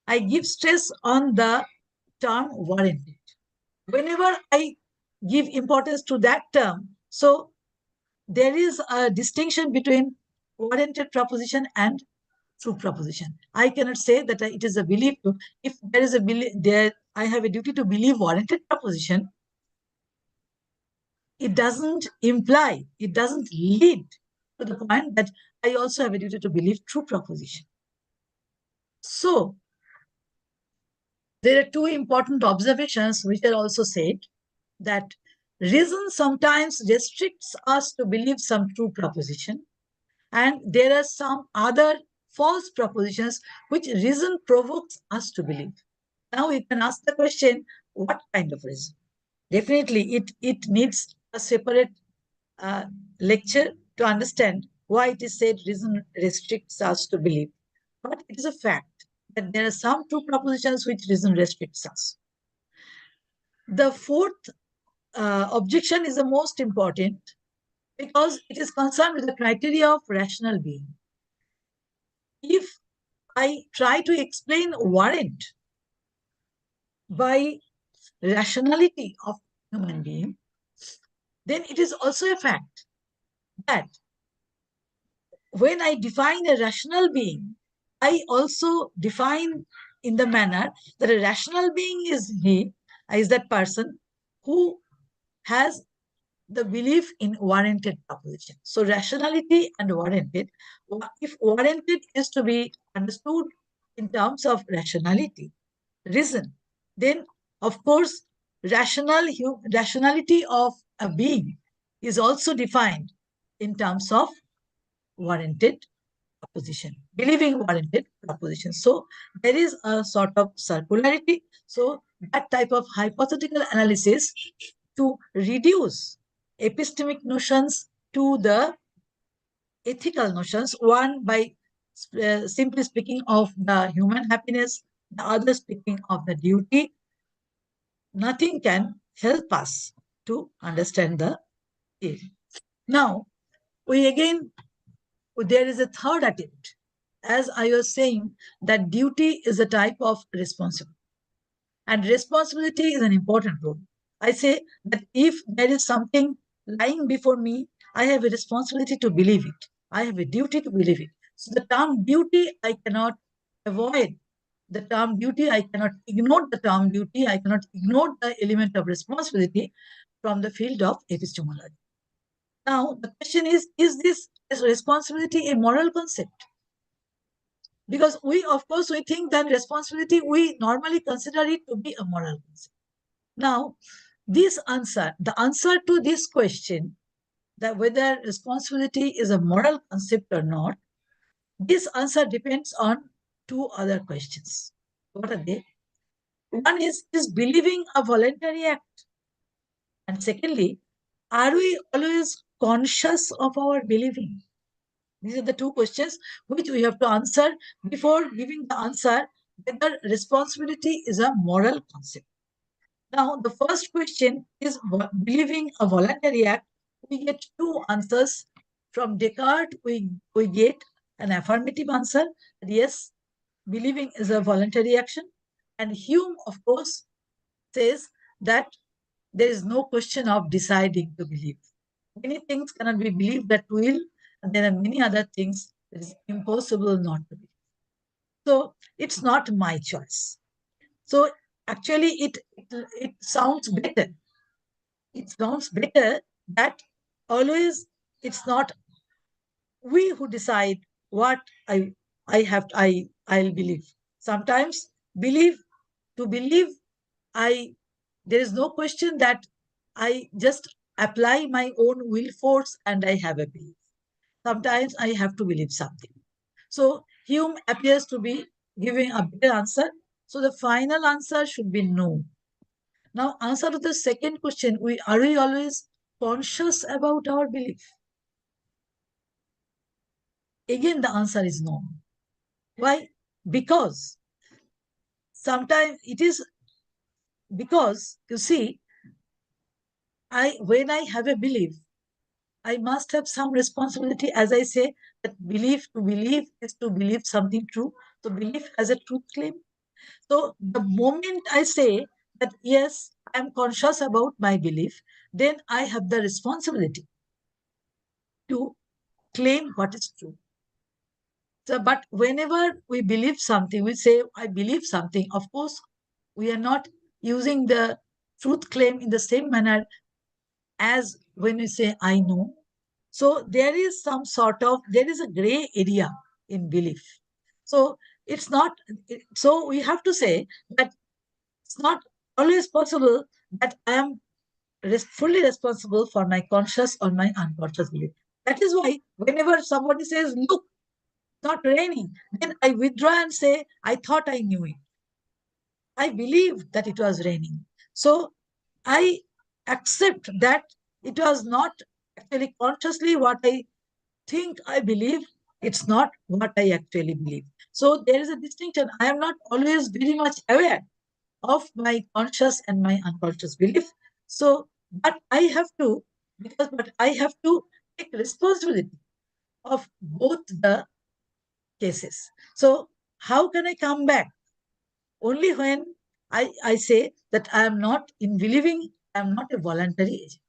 I give stress on the term warranted. Whenever I give importance to that term, so there is a distinction between warranted proposition and true proposition. I cannot say that it is a belief. If there is a belief, there I have a duty to believe warranted proposition. It doesn't imply, it doesn't lead to the point that I also have a duty to believe true proposition. So there are two important observations which are also said, that reason sometimes restricts us to believe some true proposition, and there are some other false propositions which reason provokes us to believe. Now you can ask the question, what kind of reason? Definitely it needs a separate lecture to understand why it is said reason restricts us to believe. But it is a fact that there are some true propositions which reason restricts us. The fourth objection is the most important, because it is concerned with the criteria of rational being. If I try to explain warrant by rationality of human being, then it is also a fact that when I define a rational being, I also define in the manner that a rational being is that person who has the belief in warranted proposition. So rationality and warranted, if warranted is to be understood in terms of rationality, reason, then of course rationality of a being is also defined in terms of warranted proposition, believing warranted proposition. So there is a sort of circularity. So that type of hypothetical analysis to reduce epistemic notions to the ethical notions, one by simply speaking of the human happiness, the other speaking of the duty, nothing can help us to understand the theory. Now, there is a third attempt as I was saying, that duty is a type of responsibility, and responsibility is an important role. I say that if there is something lying before me, I have a responsibility to believe it. I have a duty to believe it. So the term duty, I cannot avoid the term duty. I cannot ignore the term duty. I cannot ignore the element of responsibility from the field of epistemology. Now, the question is this responsibility a moral concept? Because we, of course, we think that responsibility, we normally consider it to be a moral concept. Now, the answer to this question, that whether responsibility is a moral concept or not, this answer depends on two other questions. What are they? One is believing a voluntary act? And secondly, are we always conscious of our believing? These are the two questions which we have to answer before giving the answer whether responsibility is a moral concept. Now, the first question is believing a voluntary act. We get two answers. From Descartes, we get an affirmative answer. Yes, believing is a voluntary action. And Hume, of course, says that there is no question of deciding to believe. Many things cannot be believed that will, and there are many other things that is impossible not to believe. So it's not my choice. So actually, it sounds better. It sounds better that always it's not we who decide what I'll believe. Sometimes believe there is no question that I just apply my own will force and I have a belief. Sometimes I have to believe something. So Hume appears to be giving a better answer. So the final answer should be no. Now, answer to the second question, are we always conscious about our belief? Again, the answer is no. Why? Because sometimes it is because, you see, when I have a belief, I must have some responsibility. As I say, that to believe is to believe something true. So belief has a truth claim. So the moment I say that, yes, I'm conscious about my belief, then I have the responsibility to claim what is true. So, but whenever we believe something, we say, I believe something, of course, we are not using the truth claim in the same manner as when we say, I know. So there is a gray area in belief. So it's not, so we have to say that it's not always possible that I am fully responsible for my conscious or my unconscious belief. That is why whenever somebody says, look, it's not raining, then I withdraw and say, I thought I knew it. I believed that it was raining. So I accept that it was not actually consciously what I think I believe. It's not what I actually believe. So there is a distinction. I am not always very much aware of my conscious and my unconscious belief. So, but I have to take responsibility of both the cases. So how can I come back? Only when I say that I am not in believing, I am not a voluntary agent.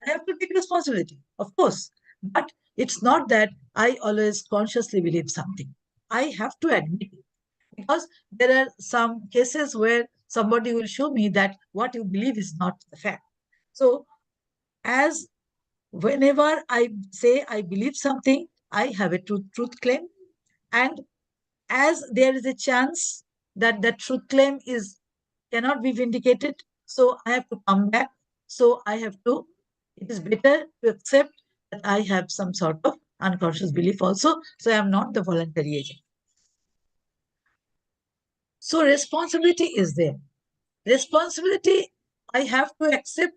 I have to take responsibility, of course. But it's not that I always consciously believe something. I have to admit it. Because there are some cases where somebody will show me that what you believe is not the fact. So as whenever I say I believe something, I have a truth claim. And as there is a chance that that truth claim cannot be vindicated, so I have to come back. So it is better to accept that I have some sort of unconscious belief also. So I am not the voluntary agent. So responsibility is there. Responsibility, I have to accept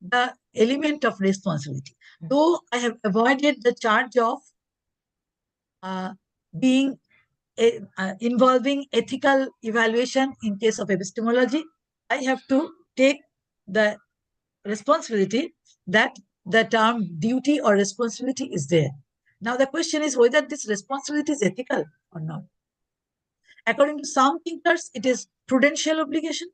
the element of responsibility. Though I have avoided the charge of being involving ethical evaluation in case of epistemology, I have to take the responsibility that the term duty or responsibility is there. Now the question is whether this responsibility is ethical or not. According to some thinkers, it is prudential obligation.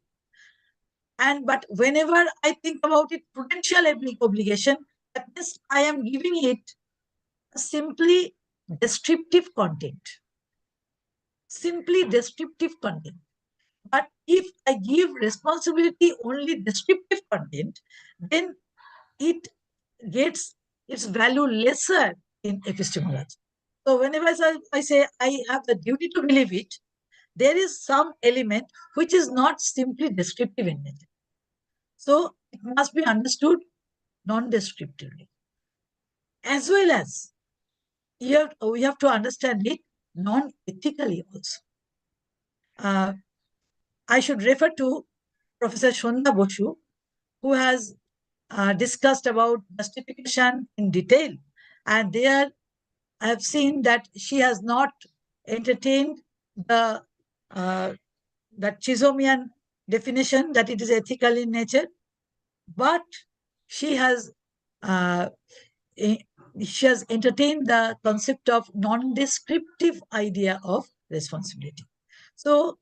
But whenever I think about it, prudential obligation, that means I am giving it simply descriptive content. Simply descriptive content. But if I give responsibility only descriptive content, then it gets its value lesser in epistemology. So whenever I say I have the duty to believe it, there is some element which is not simply descriptive in nature. So it must be understood non-descriptively. As well as we have to understand it non-ethically also. I should refer to Professor Shandha Boshu, who has discussed about justification in detail. And there I have seen that she has not entertained the Chisholmian definition that it is ethical in nature, but she has entertained the concept of non-descriptive idea of responsibility. So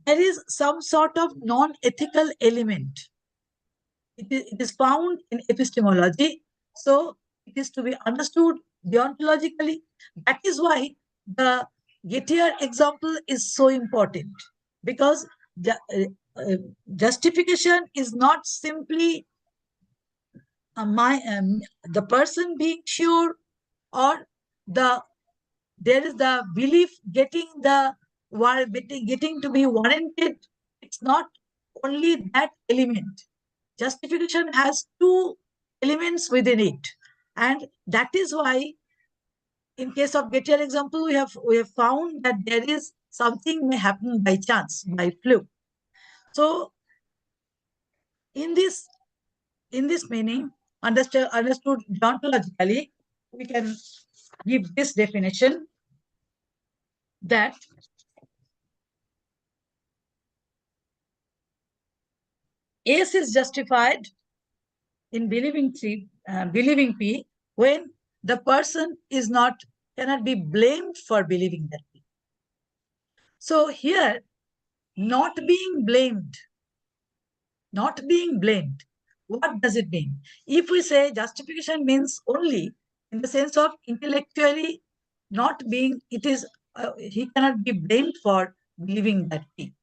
there is some sort of non-ethical element. It is found in epistemology, so it is to be understood deontologically. That is why the Gettier example is so important, because justification is not simply the person being sure, or there is the belief getting to be warranted. It's not only that element. Justification has two elements within it, and that is why in case of Gettier example, we have found that there is something may happen by chance, by fluke. So in this meaning, understood deontologically, we can give this definition, that S is justified in believing P when the person cannot be blamed for believing that P. So here, not being blamed, what does it mean? If we say justification means only in the sense of intellectually not being, he cannot be blamed for believing that P.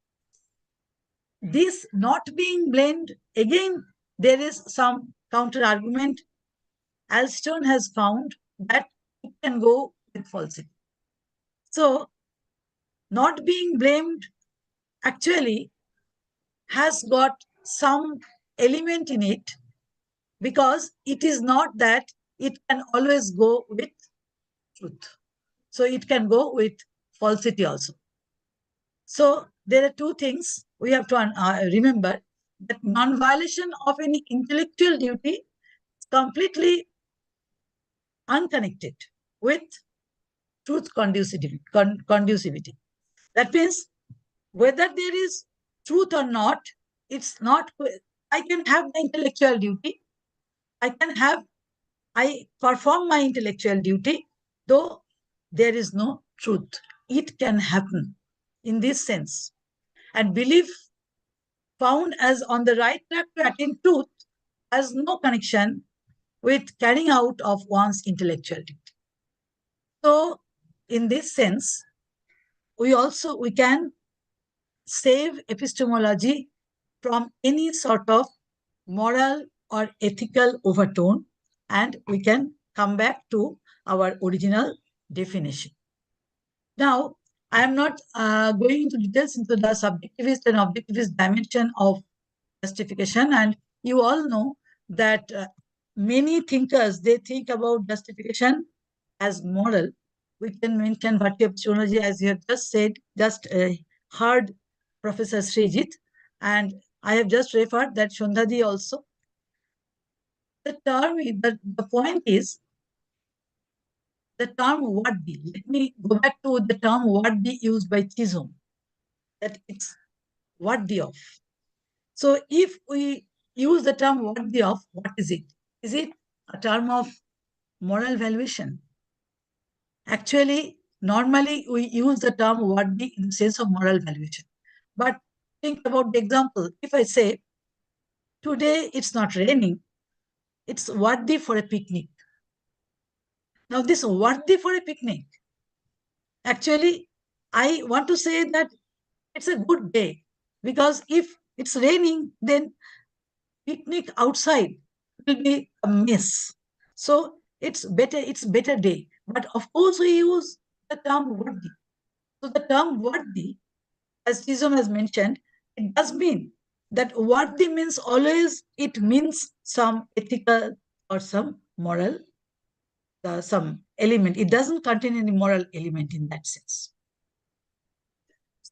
This not being blamed, again, there is some counter argument. Alston has found that it can go with falsity. So not being blamed actually has got some element in it, because it is not that it can always go with truth. So it can go with falsity also. So there are two things we have to remember, that non-violation of any intellectual duty is completely unconnected with truth conducivity. That means whether there is truth or not, it's not, I can have the intellectual duty, I perform my intellectual duty, though there is no truth. It can happen in this sense. And belief found as on the right track to attain truth has no connection with carrying out of one's intellectual duty. So in this sense, we can save epistemology from any sort of moral or ethical overtone, and we can come back to our original definition. Now, I am not going into details into the subjectivist and objectivist dimension of justification, and you all know that many thinkers, they think about justification as moral. We can mention virtue epistemology, as you have just said, heard Professor Srijit, and I have just referred that Shandhadi also. The point is, the term what be. Let me go back to the term what be used by Chisholm, that it's what be of. So if we use the term what be of, what is it? Is it a term of moral valuation? Actually, normally we use the term worthy in the sense of moral valuation. But think about the example. If I say, today it's not raining, it's worthy for a picnic. Now, this worthy for a picnic, actually, I want to say that it's a good day, because if it's raining, then picnic outside will be a mess. So it's better day. But of course, we use the term worthy. So the term worthy, as Chisholm has mentioned, it does mean that worthy means always it means some ethical or some moral, some element. It doesn't contain any moral element in that sense.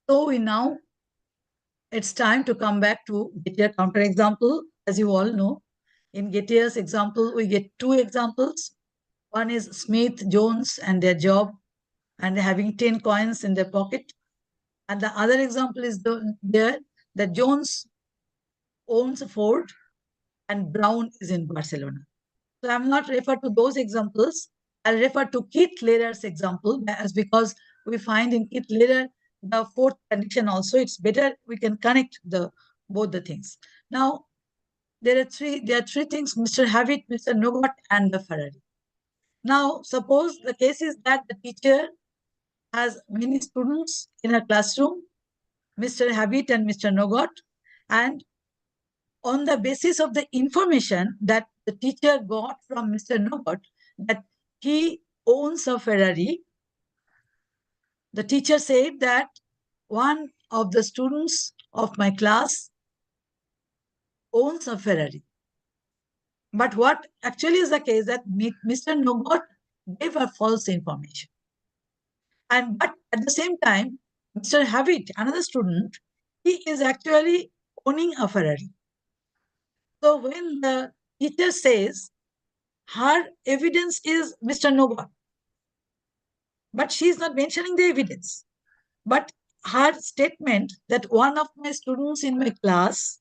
So it's time to come back to Gettier counterexample. As you all know, in Gettier's example, we get two examples. One is Smith, Jones, and their job, and having 10 coins in their pocket. And the other example is there that Jones owns a Ford and Brown is in Barcelona. So I'm not refer to those examples. I'll refer to Keith Lehrer's example, as because we find in Keith Lehrer the fourth condition also. It's better we can connect both the things. Now, there are three things: Mr. Havitt, Mr. Nogot, and the Ferrari. Now, suppose the case is that the teacher has many students in a classroom, Mr. Havitt and Mr. Nogot, and on the basis of the information that the teacher got from Mr. Nogot that he owns a Ferrari, the teacher said that one of the students of my class owns a Ferrari. But what actually is the case that Mr. Nogot gave her false information. But at the same time, Mr. Havitt, another student, he is actually owning a Ferrari. So when the teacher says her evidence is Mr. Nogot, but she is not mentioning the evidence, but her statement that one of my students in my class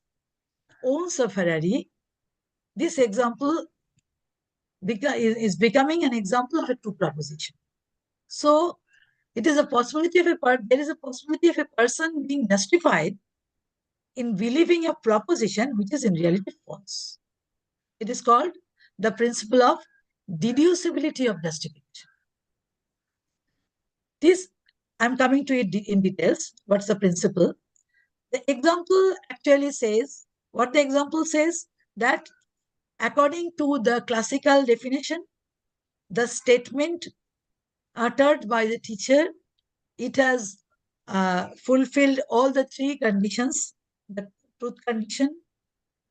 owns a Ferrari, this example is becoming an example of a true proposition. So it is a possibility of there is a possibility of a person being justified in believing a proposition which is in reality false. It is called the principle of deducibility of justification. This, I'm coming to it in details. What's the principle? The example actually says, what the example says, that according to the classical definition, the statement uttered by the teacher, it has fulfilled all the three conditions: the truth condition,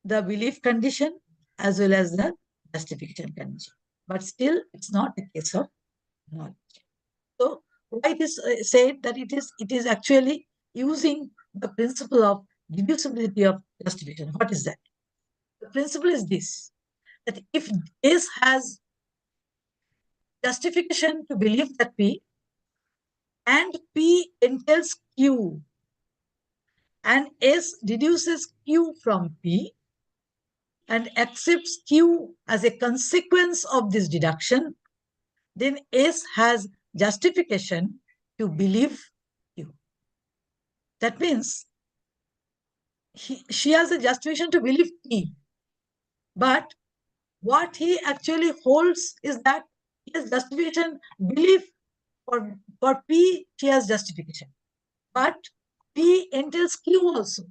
the belief condition, as well as the justification condition. But still, it's not a case of knowledge. So why it is said that it is actually using the principle of deducibility of justification. What is that? The principle is this, that if S has justification to believe that P, and P entails Q, and S deduces Q from P, and accepts Q as a consequence of this deduction, then S has justification to believe Q. That means she has a justification to believe P. But what he actually holds is that he has justification, belief for P, she has justification. But P entails Q also.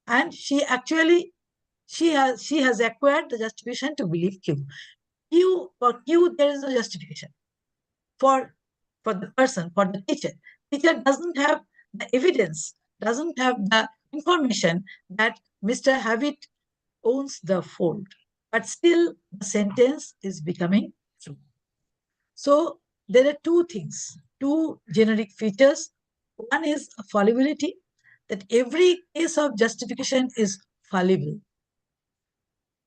And she has acquired the justification to believe Q. For Q, there is no justification. For the person, for the teacher. Teacher doesn't have the evidence, doesn't have the information that Mr. Havitt owns the Ford. But still, the sentence is becoming true. So there are two things, two generic features. One is fallibility, that every case of justification is fallible.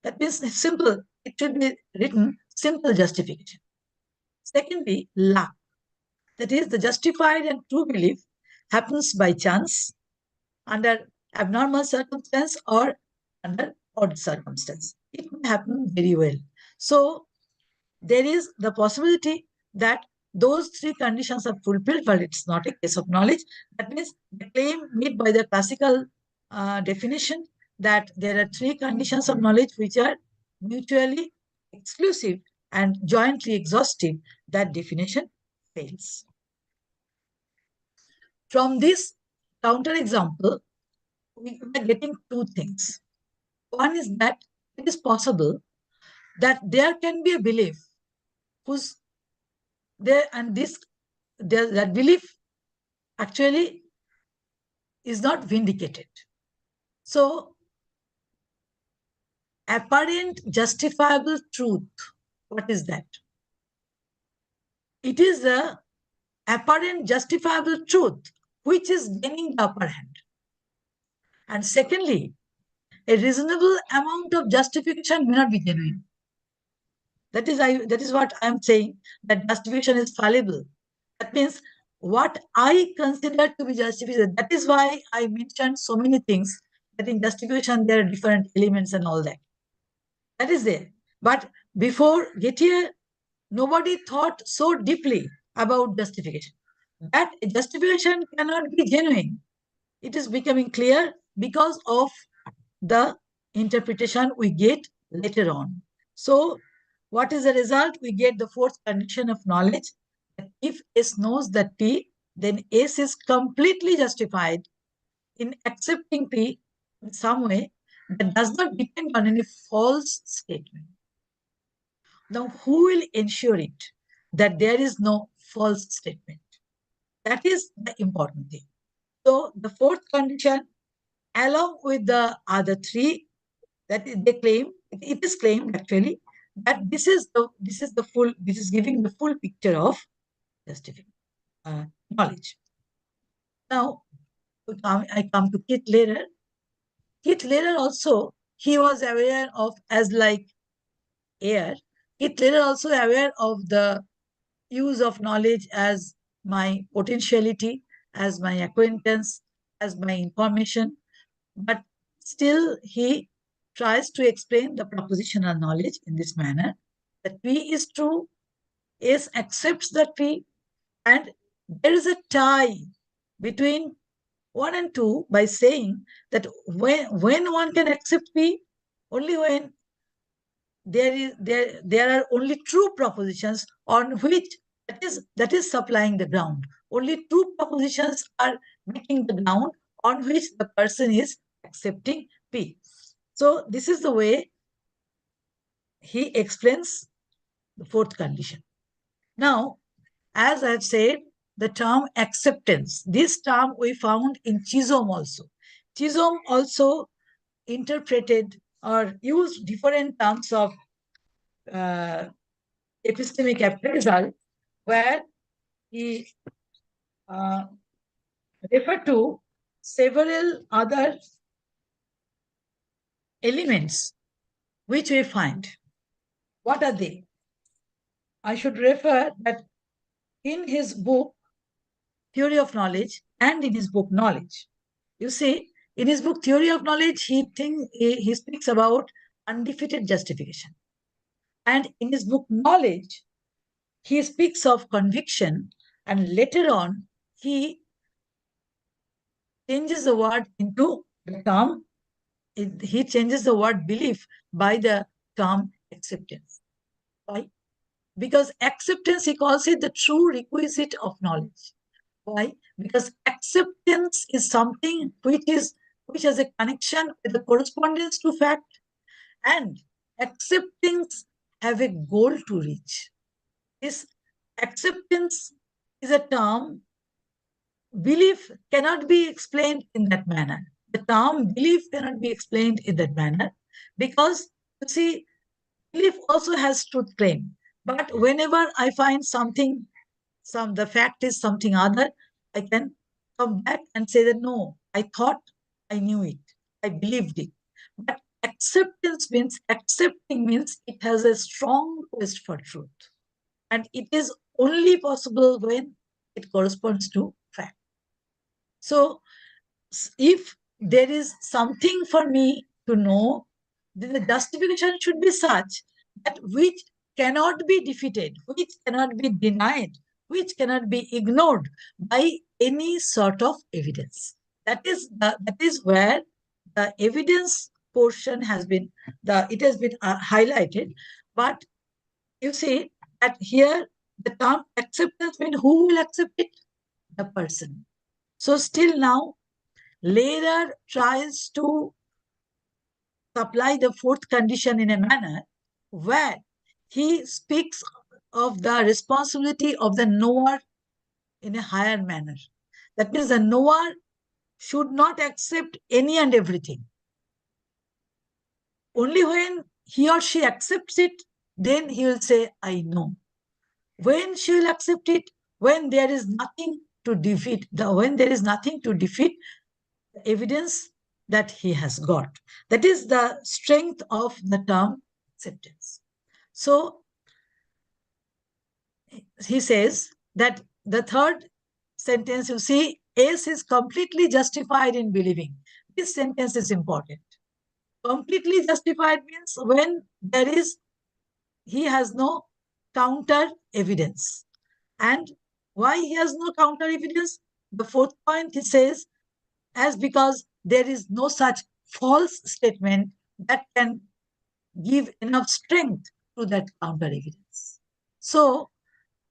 That means simple. It should be written simple justification. Secondly, luck. That is, the justified and true belief happens by chance, under abnormal circumstance, or under odd circumstance. It may happen very well. So there is the possibility that those three conditions are fulfilled, but it's not a case of knowledge. That means the claim made by the classical definition that there are three conditions of knowledge which are mutually exclusive and jointly exhaustive, that definition fails. From this counterexample, we are getting two things. One is that it is possible that there can be a belief whose there and this there, that belief actually is not vindicated. So, apparent justifiable truth, what is that? It is the apparent justifiable truth which is gaining the upper hand. And secondly, a reasonable amount of justification may not be genuine. That is what I am saying, that justification is fallible. That means what I consider to be justification. That is why I mentioned so many things, that in justification there are different elements and all that. That is there. But before Gettier, nobody thought so deeply about justification. That justification cannot be genuine. It is becoming clear because of the interpretation we get later on. So, what is the result? We get the fourth condition of knowledge. That if S knows that P, then S is completely justified in accepting P in some way that does not depend on any false statement. Now, who will ensure it that there is no false statement? That is the important thing. So, the fourth condition, along with the other three, that they claim, it is claimed actually that this is giving the full picture of justification, knowledge. Now, I come to Keith Lehrer. Keith Lehrer also, he was aware of, as like air, Keith Lehrer also aware of the use of knowledge as my potentiality, as my acquaintance, as my information, but still he tries to explain the propositional knowledge in this manner, that P is true, S accepts that P, and there is a tie between 1 and 2 by saying that when one can accept P, only when there are only true propositions on which that is supplying the ground. Only true propositions are making the ground on which the person is accepting P. So this is the way he explains the fourth condition. Now, as I've said, the term acceptance, this term we found in Chisholm also. Chisholm also interpreted or used different terms of epistemic appraisal, where he referred to several other elements which we find. What are they? I should refer that in his book, Theory of Knowledge, and in his book, Knowledge. You see, in his book, Theory of Knowledge, he speaks about undefeated justification. And in his book, Knowledge, he speaks of conviction, and later on, he changes the word into the term, he changes the word belief by the term acceptance. Why? Because acceptance, he calls it the true requisite of knowledge. Why? Because acceptance is something which has a connection with the correspondence to fact, and acceptance have a goal to reach. This acceptance is a term. Belief cannot be explained in that manner. The term belief cannot be explained in that manner because, you see, belief also has truth claim. But whenever I find something, the fact is something other, I can come back and say that no, I thought I knew it, I believed it. But acceptance means, accepting means it has a strong quest for truth. And it is only possible when it corresponds to fact. So, if there is something for me to know, then the justification should be such that which cannot be defeated, which cannot be denied, which cannot be ignored by any sort of evidence. That is where the evidence portion has been highlighted. But you see that here the term acceptance means who will accept it? The person. So still now, Lehrer tries to supply the fourth condition in a manner where he speaks of the responsibility of the knower in a higher manner. That means the knower should not accept any and everything. Only when he or she accepts it, then he will say, I know. When she will accept it, when there is nothing to defeat, the evidence that he has got. That is the strength of the term acceptance. So he says that the third sentence, you see, S is completely justified in believing. This sentence is important. Completely justified means when he has no counter evidence. And why he has no counter evidence? The fourth point, he says, as because there is no such false statement that can give enough strength to that counter evidence. So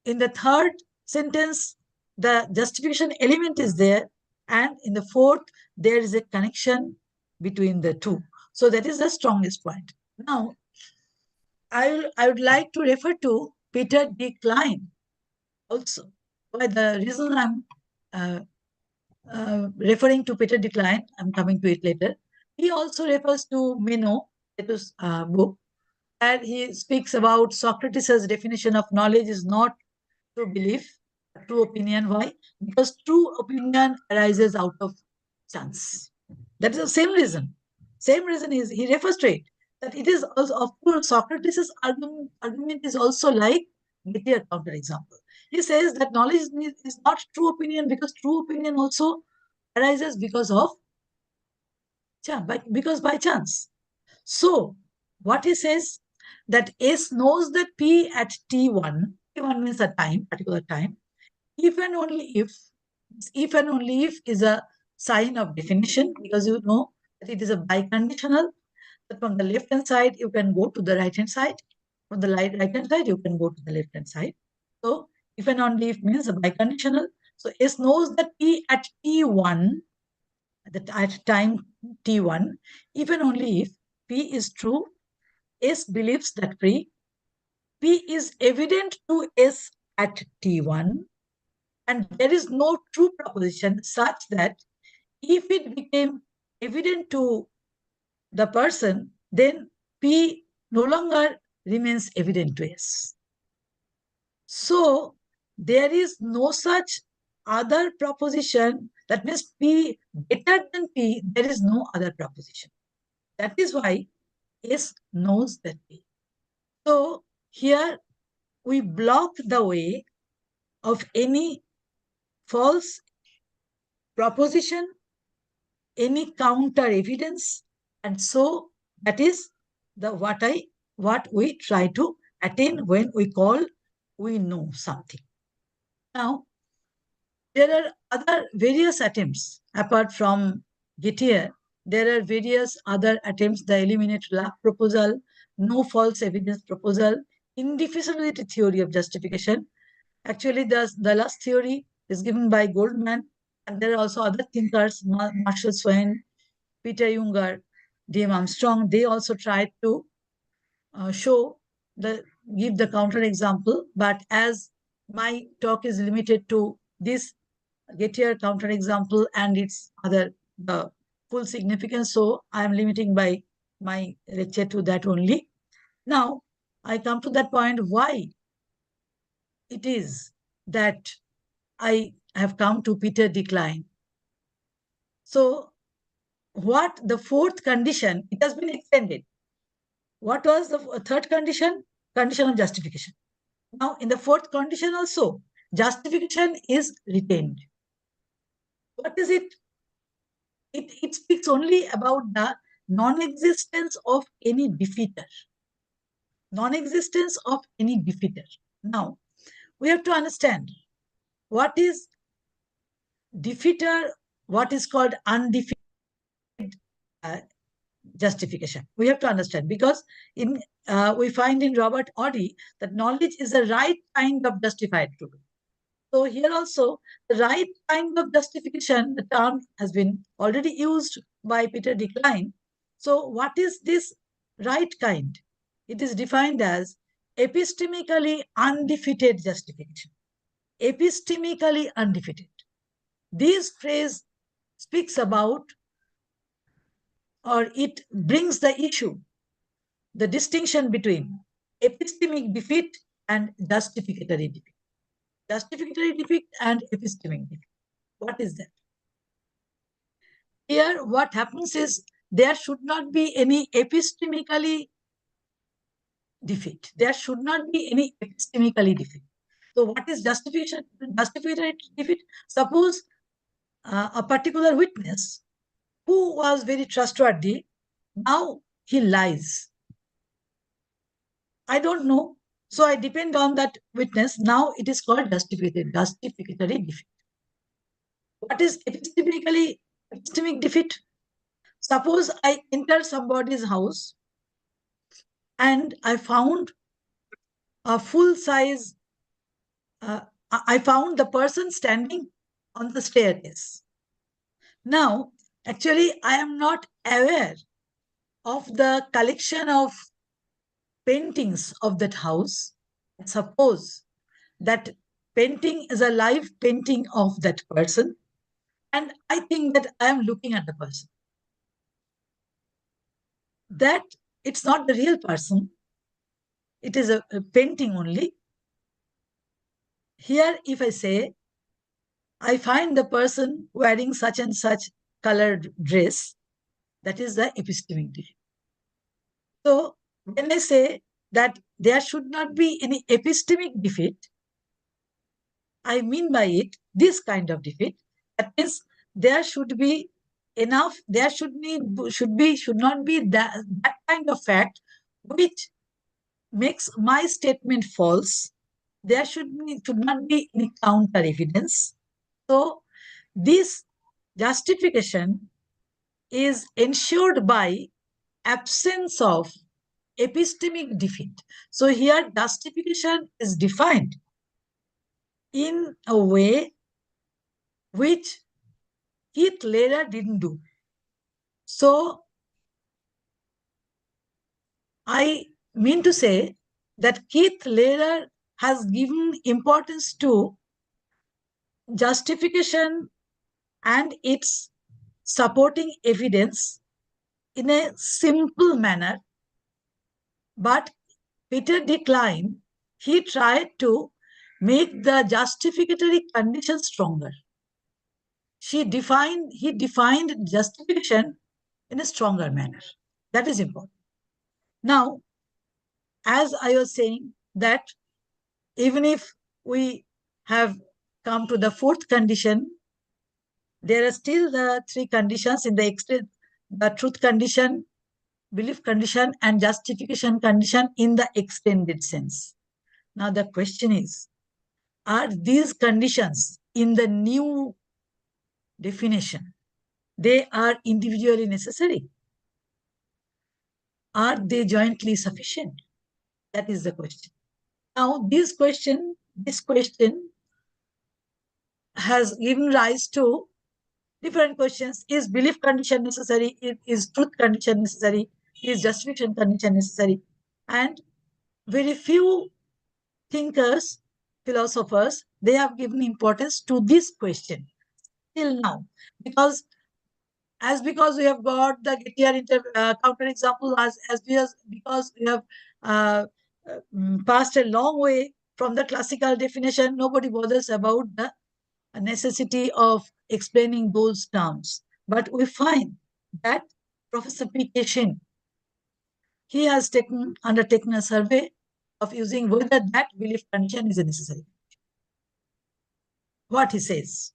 in the third sentence, the justification element is there, and in the fourth, there is a connection between the two. So that is the strongest point. Now, I would like to refer to Peter D. Klein also. By the reason I'm referring to Peter D. Klein, I'm coming to it later. He also refers to Meno, Plato's book, and he speaks about Socrates' definition of knowledge is not true belief, true opinion. Why? Because true opinion arises out of chance. That is the same reason. Same reason is he refers to it. That it is also, of course, Socrates' argument is also like Gettier counter example. He says that knowledge is not true opinion because true opinion also arises because of by chance. So what he says that S knows that P at T1 means a time, particular time, if and only if is a sign of definition, because you know that it is a biconditional, that from the left hand side you can go to the right hand side, from the right hand side you can go to the left hand side. So if and only if means a biconditional. So S knows that P at T1, at time T1, if and only if P is true, S believes that P is evident to S at T1, and there is no true proposition such that if it became evident to the person, then P no longer remains evident to S. So there is no such other proposition, that means P better than P, there is no other proposition. That is why S knows that P. So here we block the way of any false proposition, any counter evidence, and so that is what we try to attain when we call we know something. Now, there are other various attempts apart from Gettier. There are various other attempts: the eliminate lack proposal, no false evidence proposal, indefeasibility theory of justification. Actually, the last theory is given by Goldman, and there are also other thinkers, Marshall Swain, Peter Junger, D.M. Armstrong. They also tried to give the counter example, but as my talk is limited to this Gettier counter example and its the full significance, so I am limiting by my lecture to that only. Now, I come to that point why it is that I have come to Peter D. Klein. So, what the fourth condition, it has been extended. What was the third condition? Condition of justification. Now, in the fourth condition also, justification is retained. What is it? It speaks only about the non-existence of any defeater. Non-existence of any defeater. Now, we have to understand what is defeater, what is called undefeated justification. We have to understand, because in we find in Robert Oddie that knowledge is the right kind of justified truth. So here also, the right kind of justification, the term has been already used by Peter de Klein. So what is this right kind? It is defined as epistemically undefeated justification. Epistemically undefeated. This phrase speaks about, or it brings the issue, the distinction between epistemic defeat and justificatory defeat. Justificatory defeat and epistemic defeat. What is that? Here, what happens is there should not be any epistemically defeat. There should not be any epistemically defeat. So, what is justification? Justificatory defeat. Suppose a particular witness who was very trustworthy, now he lies. I don't know. So I depend on that witness. Now it is called justificatory defeat. What is epistemic defeat? Suppose I enter somebody's house and I found a full size, I found the person standing on the staircase. Now, actually, I am not aware of the collection of paintings of that house. Suppose that painting is a live painting of that person, and I think that I am looking at the person. That it's not the real person, it is a painting only. Here, if I say, I find the person wearing such and such colored dress, that is the epistemic defeat. So, when I say that there should not be any epistemic defeat, I mean by it this kind of defeat. That means there should be enough, there should not be that kind of fact which makes my statement false. There should not be any counter evidence. So this justification is ensured by absence of epistemic defeat. So here justification is defined in a way which Keith Lehrer didn't do. So I mean to say that Keith Lehrer has given importance to justification and its supporting evidence in a simple manner, but Peter de Klein, he tried to make the justificatory condition stronger. He defined justification in a stronger manner. That is important. Now, as I was saying, that even if we have come to the fourth condition, there are still the three conditions in the truth condition, belief condition, and justification condition in the extended sense. Now the question is, are these conditions in the new definition, they are individually necessary? Are they jointly sufficient? That is the question. Now this question has given rise to different questions. Is belief condition necessary? Is truth condition necessary? Is justification condition necessary? And very few thinkers, philosophers, they have given importance to this question till now, because we have got the Gettier counter example, because we have passed a long way from the classical definition, nobody bothers about the necessity of explaining those terms. But we find that Professor P. K. Shin, he has undertaken a survey of using whether that belief condition is necessary. What he says.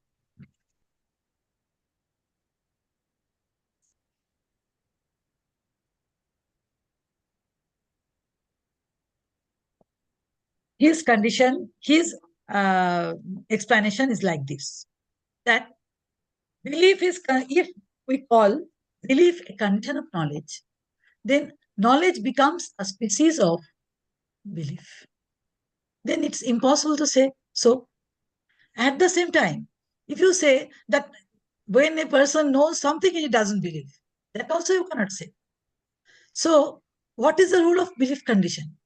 His explanation is like this, that belief is, if we call belief a condition of knowledge, then knowledge becomes a species of belief. Then it's impossible to say so. At the same time, if you say that when a person knows something he doesn't believe, that also you cannot say. So, what is the role of belief condition?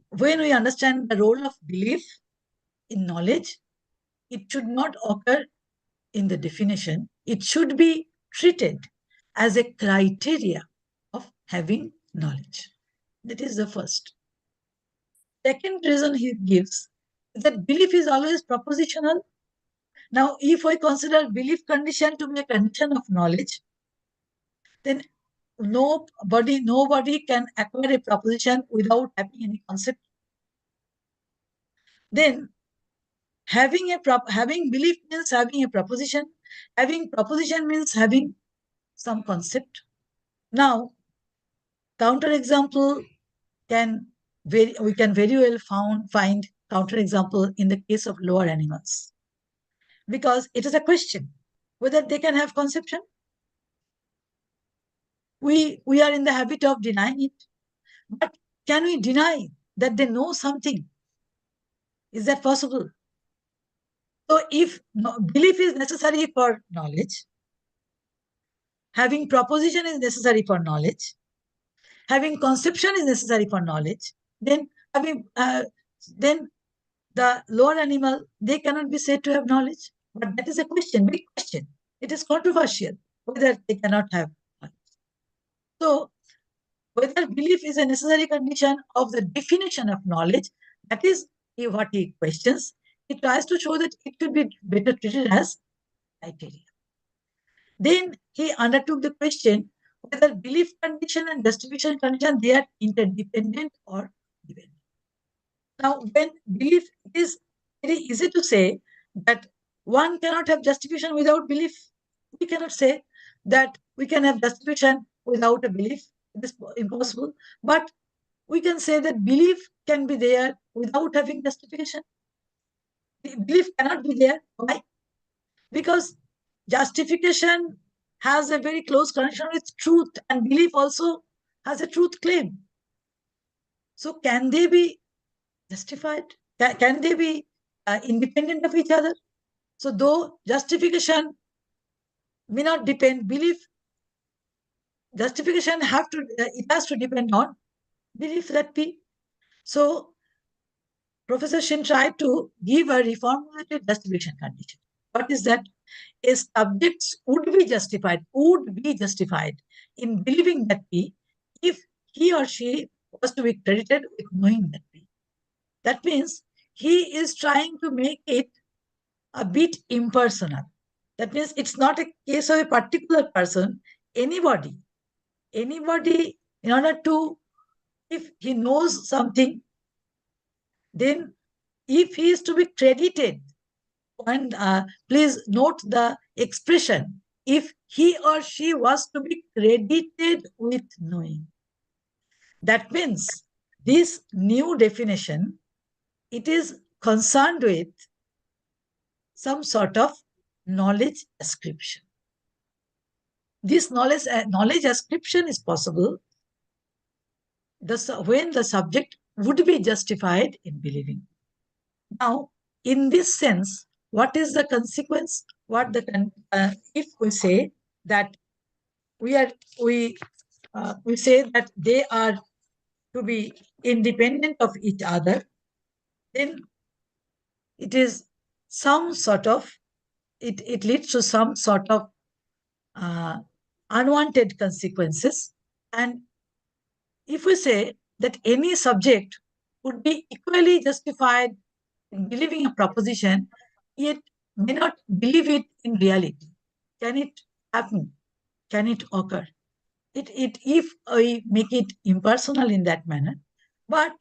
When we understand the role of belief in knowledge, it should not occur in the definition. It should be treated as a criteria of having knowledge. That is the first. Second reason he gives is that belief is always propositional. Now, if I consider belief condition to be a condition of knowledge, then nobody can acquire a proposition without having any concept. Then having belief means having a proposition. Having proposition means having some concept. Now, counterexample we can very well find counterexample in the case of lower animals, because it is a question whether they can have conception. We are in the habit of denying it, but can we deny that they know something? Is that possible? So if belief is necessary for knowledge, having proposition is necessary for knowledge, having conception is necessary for knowledge, then the lower animal, they cannot be said to have knowledge. But that is a question, big question. It is controversial whether they cannot have knowledge. So whether belief is a necessary condition of the definition of knowledge, that is what he questions. He tries to show that it should be better treated as criteria. Then he undertook the question whether belief condition and justification condition, they are interdependent or dependent. Now, when belief, it is very easy to say that one cannot have justification without belief. We cannot say that we can have justification without a belief. It is impossible. But we can say that belief can be there without having justification. Belief cannot be there. Why? Because justification has a very close connection with truth, and belief also has a truth claim. So can they be justified? Can they be independent of each other? So though justification may not depend, belief, justification it has to depend on belief that be. So Professor Shin tried to give a reformulated justification condition. What is that? A subject would be justified in believing that be if he or she was to be credited with knowing that be. That means he is trying to make it a bit impersonal. That means it's not a case of a particular person, anybody, in order to, if he knows something, then if he is to be credited, and please note the expression, if he or she was to be credited with knowing. That means this new definition, it is concerned with some sort of knowledge ascription. This knowledge ascription is possible when the subject would be justified in believing. Now, in this sense, what is the consequence? If we say that we say that they are to be independent of each other, then it is some sort of, it leads to some sort of unwanted consequences. And if we say that any subject would be equally justified in believing a proposition, yet may not believe it in reality, can it happen? Can it occur? If I make it impersonal in that manner, but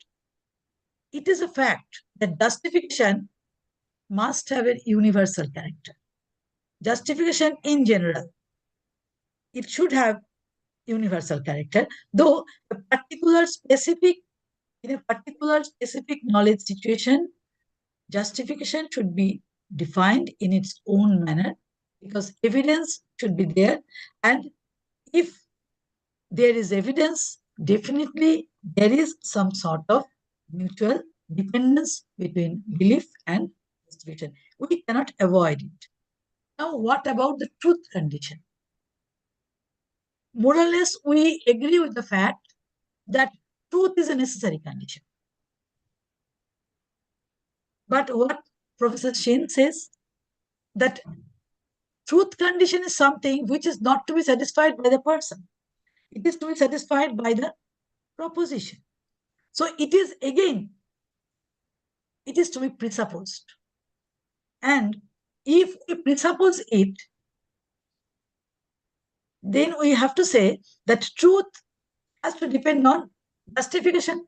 it is a fact that justification must have a universal character. Justification in general, it should have universal character, though in a particular specific knowledge situation, justification should be defined in its own manner, because evidence should be there. And if there is evidence, definitely there is some sort of mutual dependence between belief and justification. We cannot avoid it. Now, what about the truth condition? More or less, we agree with the fact that truth is a necessary condition. But what Professor Shen says, that truth condition is something which is not to be satisfied by the person. It is to be satisfied by the proposition. So it is again, it is to be presupposed. And if we presuppose it, then we have to say that truth has to depend on justification.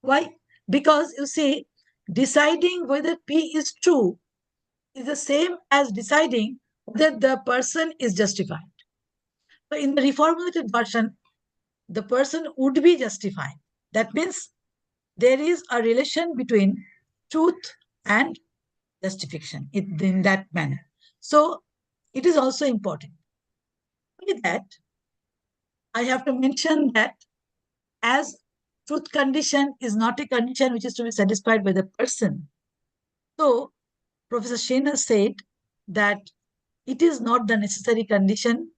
Why? Because you see, deciding whether P is true is the same as deciding whether the person is justified. So in the reformulated version, the person would be justified. That means there is a relation between truth and justification in that manner. So it is also important. With that, I have to mention that as truth condition is not a condition which is to be satisfied by the person. So Professor Shen has said that it is not the necessary condition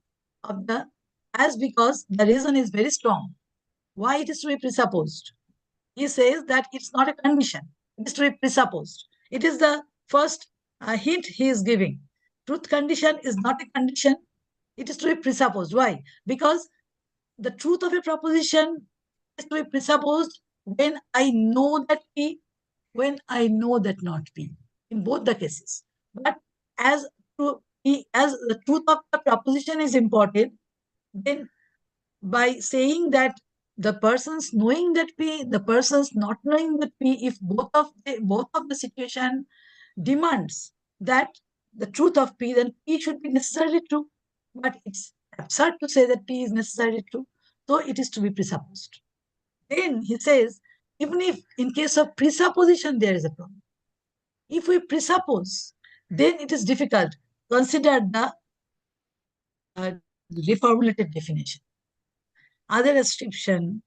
of the, as because the reason is very strong. Why it is to be presupposed? He says that it's not a condition. It is to be presupposed. It is the first hint he is giving. Truth condition is not a condition. It is to be presupposed. Why? Because the truth of a proposition is to be presupposed when I know that P, when I know that not P, in both the cases. But as the truth of the proposition is important, then by saying that the person's knowing that P, the person's not knowing that P, if both of the situation demands that the truth of P, then P should be necessarily true. But it's absurd to say that P is necessarily true. So it is to be presupposed. Then he says, even if in case of presupposition there is a problem, if we presuppose, then it is difficult. Consider the reformulated definition. Other ascription,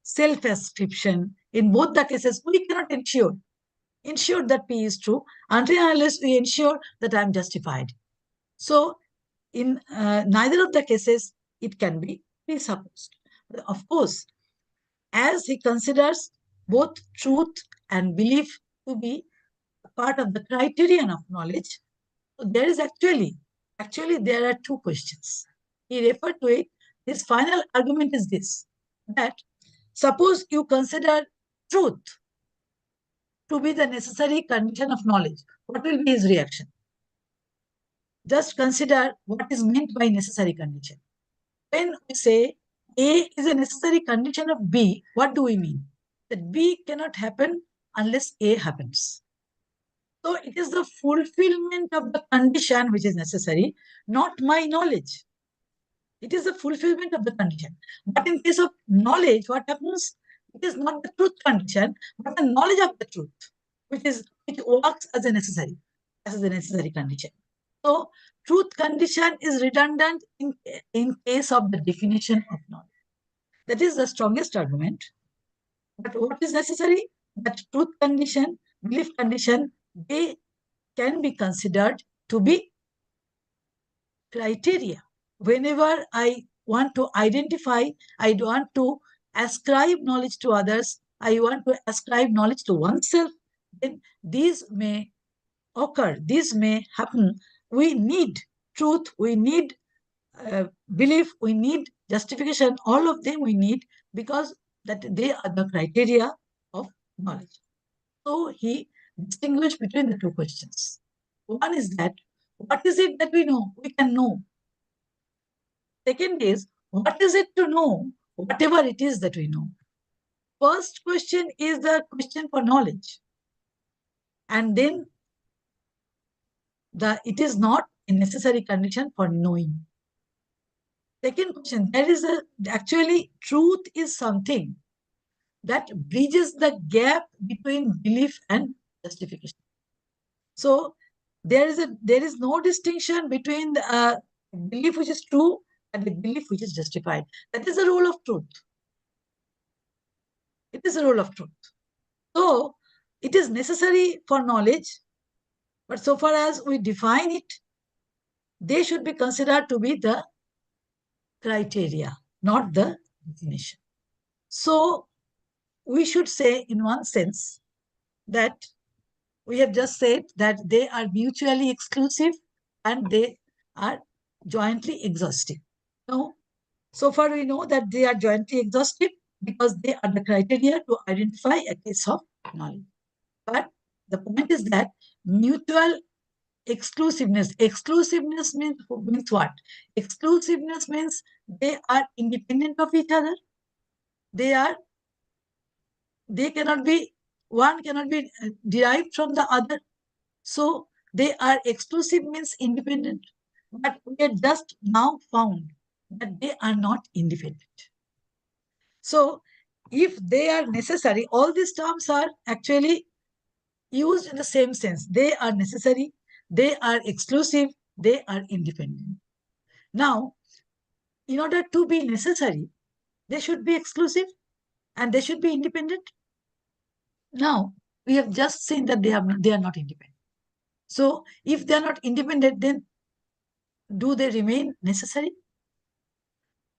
self-ascription, in both the cases, we cannot ensure that P is true until unless we ensure that I am justified. So in neither of the cases, it can be presupposed. But of course, as he considers both truth and belief to be part of the criterion of knowledge, so there is actually there are two questions. He referred to it. His final argument is this, that suppose you consider truth to be the necessary condition of knowledge, what will be his reaction? Just consider what is meant by necessary condition. When we say A is a necessary condition of B, what do we mean? That B cannot happen unless A happens. So it is the fulfillment of the condition which is necessary, not my knowledge. It is the fulfillment of the condition. But in case of knowledge, what happens? It is not the truth condition, but the knowledge of the truth, which works as a necessary condition. So truth condition is redundant in case of the definition of knowledge. That is the strongest argument. But what is necessary? That truth condition, belief condition, they can be considered to be criteria. Whenever I want to identify, I want to ascribe knowledge to others, I want to ascribe knowledge to oneself, then these may occur, these may happen. We need truth, we need belief, we need justification, all of them we need, because that they are the criteria of knowledge. So he distinguished between the two questions. One is that, what is it that we know? We can know. Second is, what is it to know? Whatever it is that we know. First question is the question for knowledge. And then it is not a necessary condition for knowing. Second question, actually truth is something that bridges the gap between belief and justification. So there is no distinction between the belief which is true and the belief which is justified. That is the role of truth. It is the role of truth. So it is necessary for knowledge, but so far as we define it, they should be considered to be the criteria, not the definition. So we should say, in one sense, that we have just said that they are mutually exclusive and they are jointly exhaustive. No, so far we know that they are jointly exhaustive because they are the criteria to identify a case of knowledge. But the point is that mutual exclusiveness means what? Exclusiveness means they are independent of each other. One cannot be derived from the other. So they are exclusive means independent. But we have just now found that they are not independent. So if they are necessary, all these terms are actually used in the same sense. They are necessary, they are exclusive, they are independent. Now, in order to be necessary, they should be exclusive and they should be independent. Now, we have just seen that they are not independent. So if they are not independent, then do they remain necessary?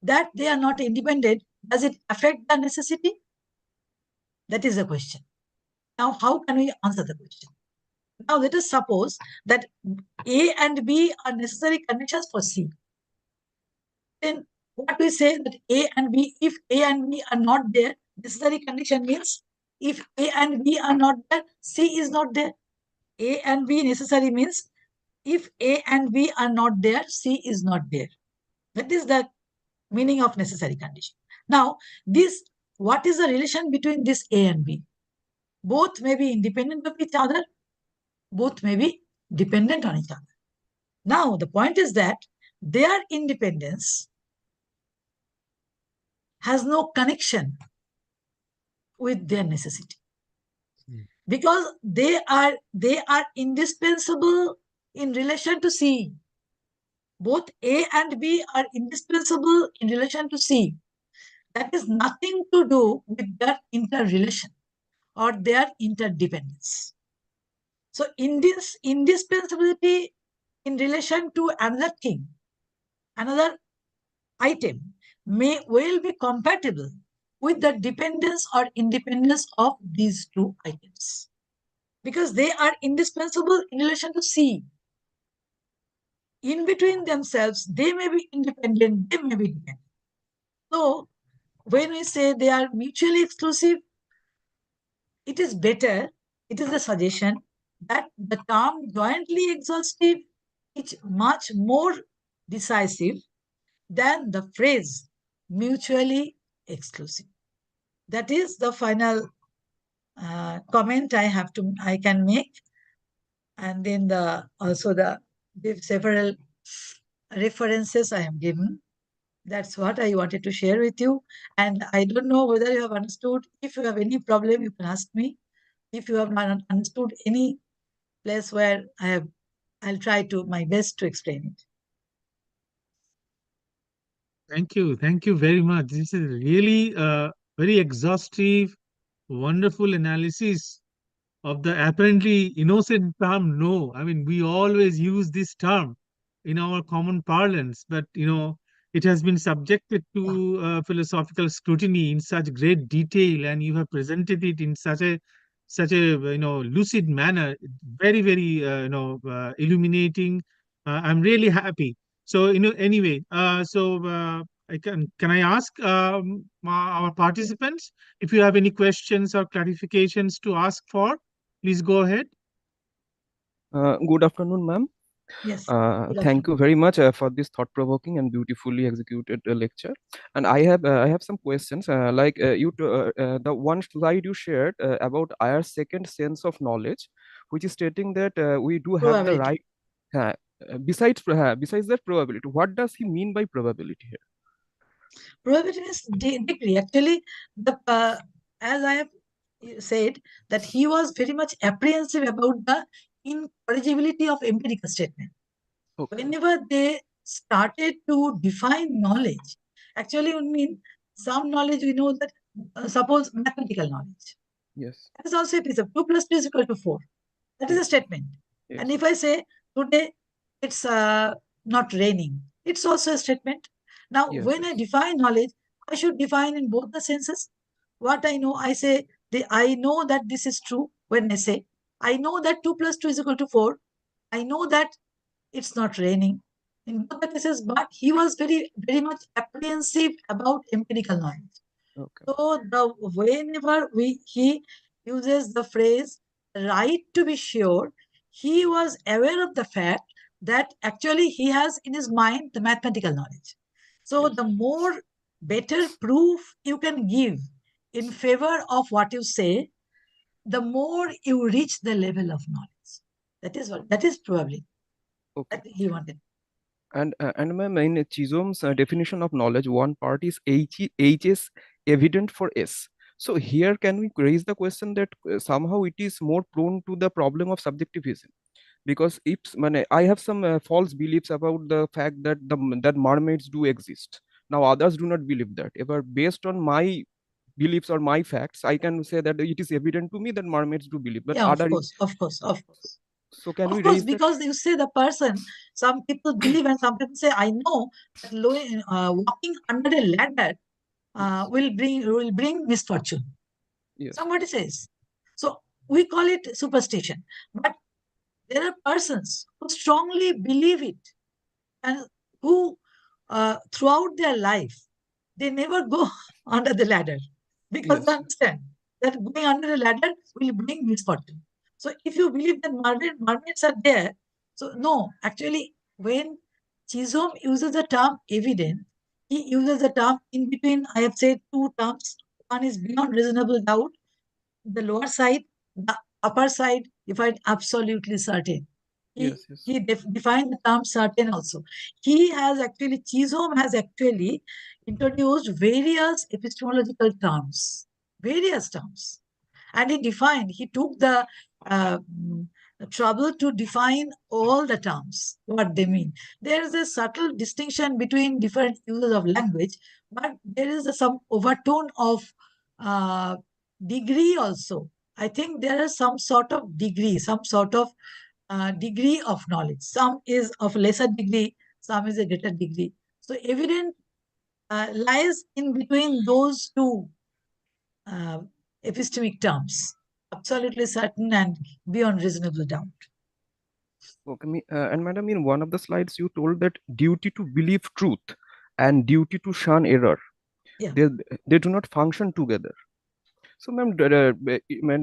That they are not independent, does it affect the necessity? That is the question. Now, how can we answer the question? Now, let us suppose that A and B are necessary conditions for C. Then what we say that A and B, if A and B are not there, necessary condition means if A and B are not there, C is not there. A and B necessary means if A and B are not there, C is not there. That is the meaning of necessary condition. Now, what is the relation between this A and B? Both may be independent of each other, both may be dependent on each other. Now, the point is that their independence has no connection with their necessity. Because they are indispensable in relation to C. Both A and B are indispensable in relation to C. That is nothing to do with their interrelation or their interdependence. So in this indispensability in relation to another thing, another item may well be compatible with the dependence or independence of these two items. Because they are indispensable in relation to C. In between themselves, they may be independent, they may be dependent. So when we say they are mutually exclusive, it is better, it is a suggestion that the term jointly exhaustive is much more decisive than the phrase mutually exclusive. That is the final comment I can make. And then also the several references I have given. That's what I wanted to share with you. And I don't know whether you have understood. If you have any problem, you can ask me. If you have not understood any place where I'll try to my best to explain it. Thank you. Thank you very much. This is really very exhaustive, wonderful analysis of the apparently innocent term no. I mean, we always use this term in our common parlance, but it has been subjected to philosophical scrutiny in such great detail, and you have presented it in such a lucid manner, very very illuminating. I'm really happy. So anyway, can I ask our participants if you have any questions or clarifications to ask for? Please go ahead. Good afternoon, ma'am. Yes. Thank you very much for this thought-provoking and beautifully executed lecture. And I have some questions. The one slide you shared about our second sense of knowledge, which is stating that we do have the right. Besides that probability, what does he mean by probability here? Probability is degree. Actually, as I have said that he was very much apprehensive about the incorrigibility of empirical statement. Okay. Whenever they started to define knowledge, actually, I mean, some knowledge we know that, suppose mathematical knowledge. Yes. That is also a piece of 2 plus 2 is equal to 4. That is a Yes. statement. Yes. And if I say today it's not raining, it's also a statement. Now, Yes, when I yes. define knowledge, I should define in both the senses. What I know, I say, I know that this is true when I say, I know that 2 plus 2 is equal to 4. I know that it's not raining. In both the cases, but he was very, very much apprehensive about empirical knowledge. Okay. So whenever he uses the phrase right to be sure, he was aware of the fact that actually he has in his mind the mathematical knowledge. So Yes. the more better proof you can give in favor of what you say, the more you reach the level of knowledge. That is probably Okay. that he wanted. And my main Chisholm's definition of knowledge, one part is H is evident for S. So here can we raise the question that somehow it is more prone to the problem of subjectivism? Because if I have some false beliefs about the fact that that mermaids do exist. Now others do not believe that. If based on my beliefs or my facts, I can say that it is evident to me that mermaids do believe. But Yeah, other, of course. so can we Of course, raise that? because you say the person, some people believe and some people say, I know that walking under a ladder Yes. will bring misfortune. Yes. Somebody says. So we call it superstition. But there are persons who strongly believe it and who throughout their life, they never go under the ladder because Yes. they understand that going under a ladder will bring misfortune. So if you believe that mermaids are there, so no, actually, when Chisholm uses the term evident, he uses the term in between. I have said two terms. One is beyond reasonable doubt, the lower side, the upper side, you find absolutely certain. Yes. Yes. He defined the term certain also. He has actually, Chisholm has actually introduced various epistemological terms, various terms. And he took the trouble to define all the terms, what they mean. There is a subtle distinction between different uses of language, but there is some overtone of uh, degree also. I think there is some sort of degree, some sort of degree of knowledge. Some is of lesser degree, some is a greater degree. So evident lies in between those two uh, epistemic terms, absolutely certain and beyond reasonable doubt. Okay, and madam, in one of the slides, you told that duty to believe truth and duty to shun error, Yeah. they do not function together. So, ma'am,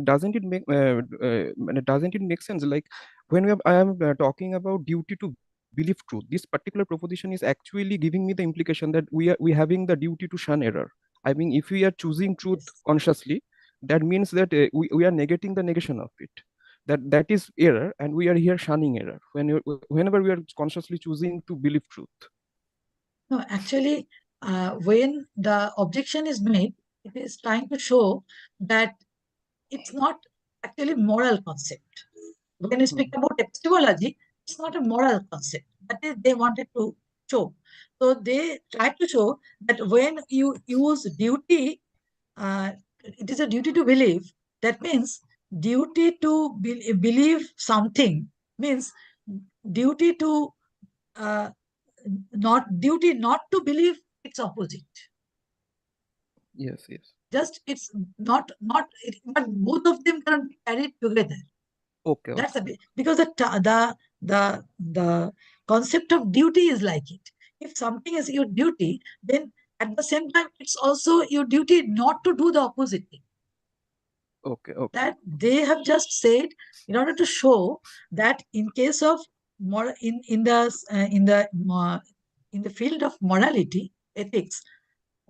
doesn't it make sense? Like when I am talking about duty to believe truth, this particular proposition is actually giving me the implication that we having the duty to shun error. I mean, if we are choosing truth Yes. consciously, that means that we are negating the negation of it. That is error, and we are here shunning error whenever we are consciously choosing to believe truth. No, actually, when the objection is made, it is trying to show that it's not actually moral concept. When we speak about epistemology, it's not a moral concept. That is, they wanted to show. So they tried to show that when you use duty, it is a duty to believe. That means duty to believe something means duty to not to believe its opposite. Yes, yes. Just it's not but both of them can be carried together. Okay, That's okay. because the concept of duty is like it. If something is your duty, then at the same time it's also your duty not to do the opposite thing. Okay, okay. That they have just said in order to show that in case of in the field of morality, ethics,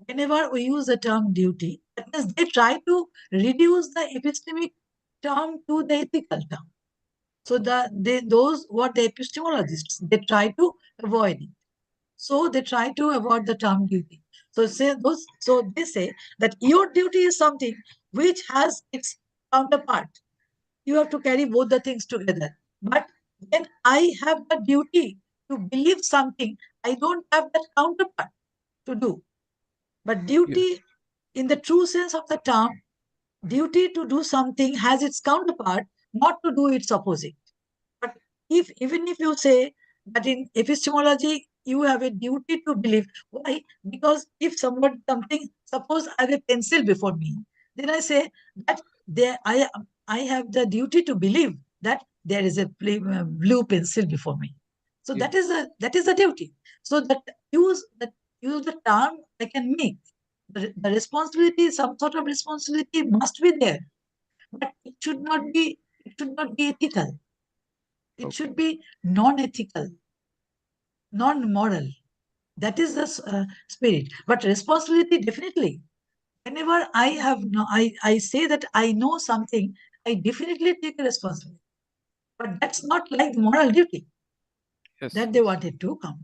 whenever we use the term duty, that means they try to reduce the epistemic term to the ethical term. So what the epistemologists, they try to avoid it. So they try to avoid the term duty. So they say that your duty is something which has its counterpart. You have to carry both the things together. But when I have the duty to believe something, I don't have that counterpart to do. But duty, in the true sense of the term, duty to do something has its counterpart, not to do its opposite. But even if you say that in epistemology you have a duty to believe, why? Because if something, suppose I have a pencil before me, then I say that I have the duty to believe that there is a blue pencil before me. So Yeah. that is the duty. So that use the term I can make. The responsibility, some sort of responsibility must be there, but it should not be ethical. It Okay. should be non-ethical, non-moral. That is the spirit. But responsibility, definitely. Whenever I say that I know something, I definitely take a responsibility. But that's not like moral duty Yes. that they wanted to count.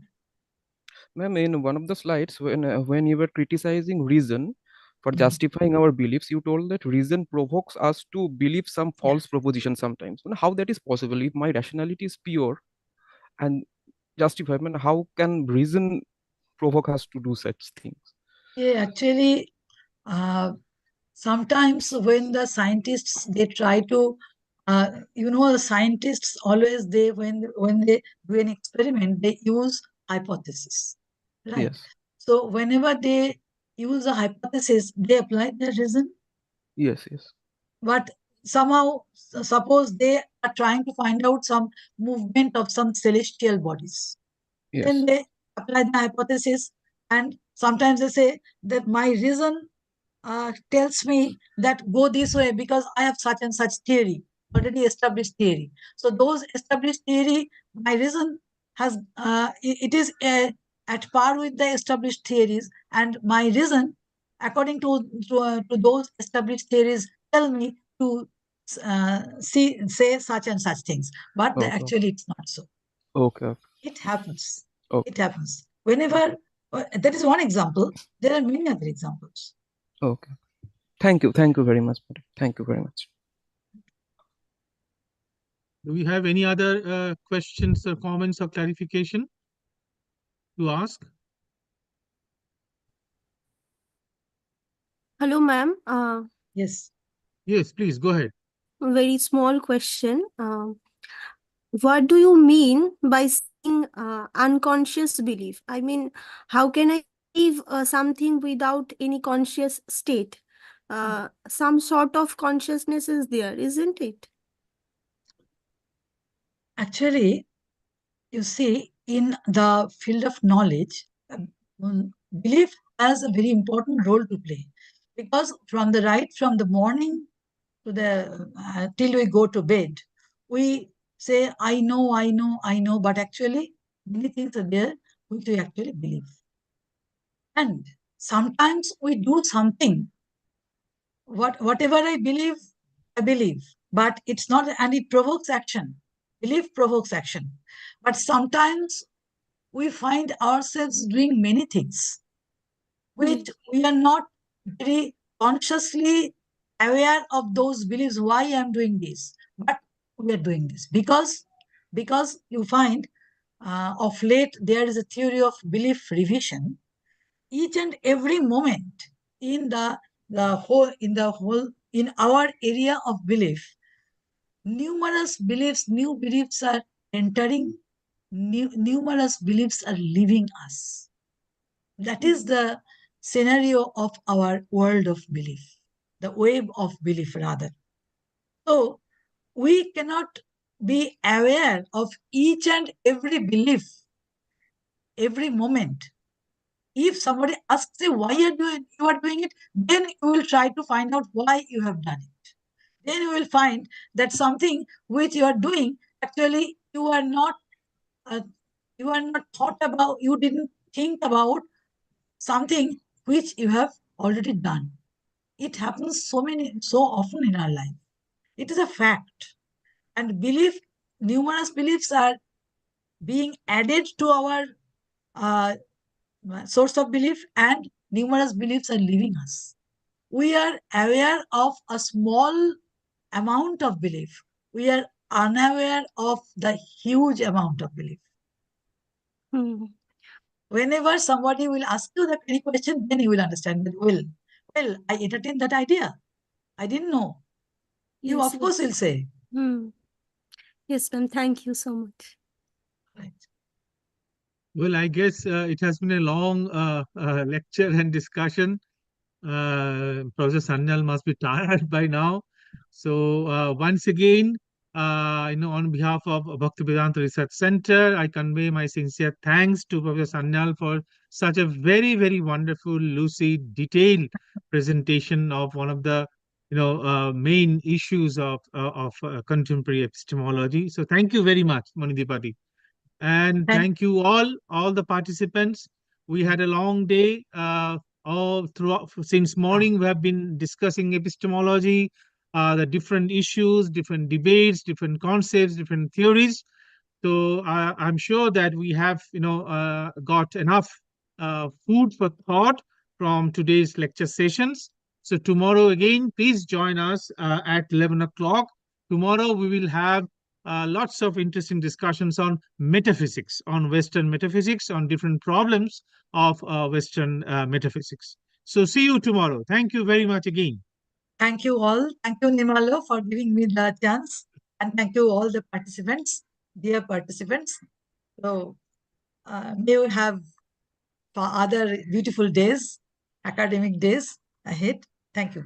Ma'am, in one of the slides, when you were criticizing reason for Mhm. justifying our beliefs, you told that reason provokes us to believe some false proposition sometimes. How that is possible? If my rationality is pure and justified, how can reason provoke us to do such things? Yeah, actually, sometimes when the scientists they try to, the scientists always when they do an experiment they use hypothesis, right? Yes. So whenever they use a hypothesis, they apply their reason. Yes. Yes. But somehow, suppose they are trying to find out some movement of some celestial bodies, then Yes. they apply the hypothesis, and sometimes they say that my reason tells me that go this way because I have such and such theory, already established theory. So those established theory, my reason has it is at par with the established theories, and my reason, according to those established theories, tell me to say such and such things. But Okay. actually, it's not so. Okay. It happens. Okay. It happens. Whenever that is one example. There are many other examples. Okay. Thank you. Thank you very much. Madam. Thank you very much. Do we have any other questions or comments or clarification to ask? Hello, ma'am. Yes. Yes, please go ahead. A very small question. What do you mean by saying unconscious belief? I mean, how can I believe something without any conscious state? Some sort of consciousness is there, isn't it? Actually, you see, in the field of knowledge, belief has a very important role to play, because from the morning to the till we go to bed, we say, I know, but actually many things are there which we actually believe. And sometimes we do something, whatever I believe, but it's not, and it provokes action. Belief provokes action. But sometimes we find ourselves doing many things which we are not very consciously aware of those beliefs. Why I'm doing this? But we are doing this because you find of late there is a theory of belief revision. Each and every moment in the whole in our area of belief, new beliefs are entering, numerous beliefs are leaving us. That is the scenario of our world of belief, the wave of belief, rather. So we cannot be aware of each and every belief every moment. If somebody asks you why you are doing it, then you will try to find out why you have done it. Then you will find that something which you are doing, actually you are not thought about, you didn't think about something which you have already done. It happens so often in our life. It is a fact. And numerous beliefs are being added to our source of belief, and numerous beliefs are leaving us. We are aware of a small amount of belief. We are unaware of the huge amount of belief. Hmm. Whenever somebody will ask you that any question, then you will understand that, well, I entertained that idea. I didn't know. You, Yes, of course, will yes. say. Hmm. Yes, ma'am. Thank you so much. Right. Well, I guess it has been a long lecture and discussion. Professor Sanyal must be tired by now. So once again, on behalf of Bhaktivedanta Research Center, I convey my sincere thanks to Professor Sanyal for such a very, very wonderful, lucid, detailed presentation of one of the main issues of contemporary epistemology. So thank you very much, Manidipati. And Thank thank you all the participants. We had a long day. All throughout since morning, we have been discussing epistemology, the different issues, different debates, different concepts, different theories. So I'm sure that we have, got enough food for thought from today's lecture sessions. So tomorrow again, please join us at 11 o'clock. Tomorrow we will have lots of interesting discussions on metaphysics, on Western metaphysics, on different problems of Western metaphysics. So see you tomorrow. Thank you very much again. Thank you all. Thank you, Nimalo, for giving me the chance. And thank you all the participants, dear participants. So may you have other beautiful days, academic days ahead. Thank you.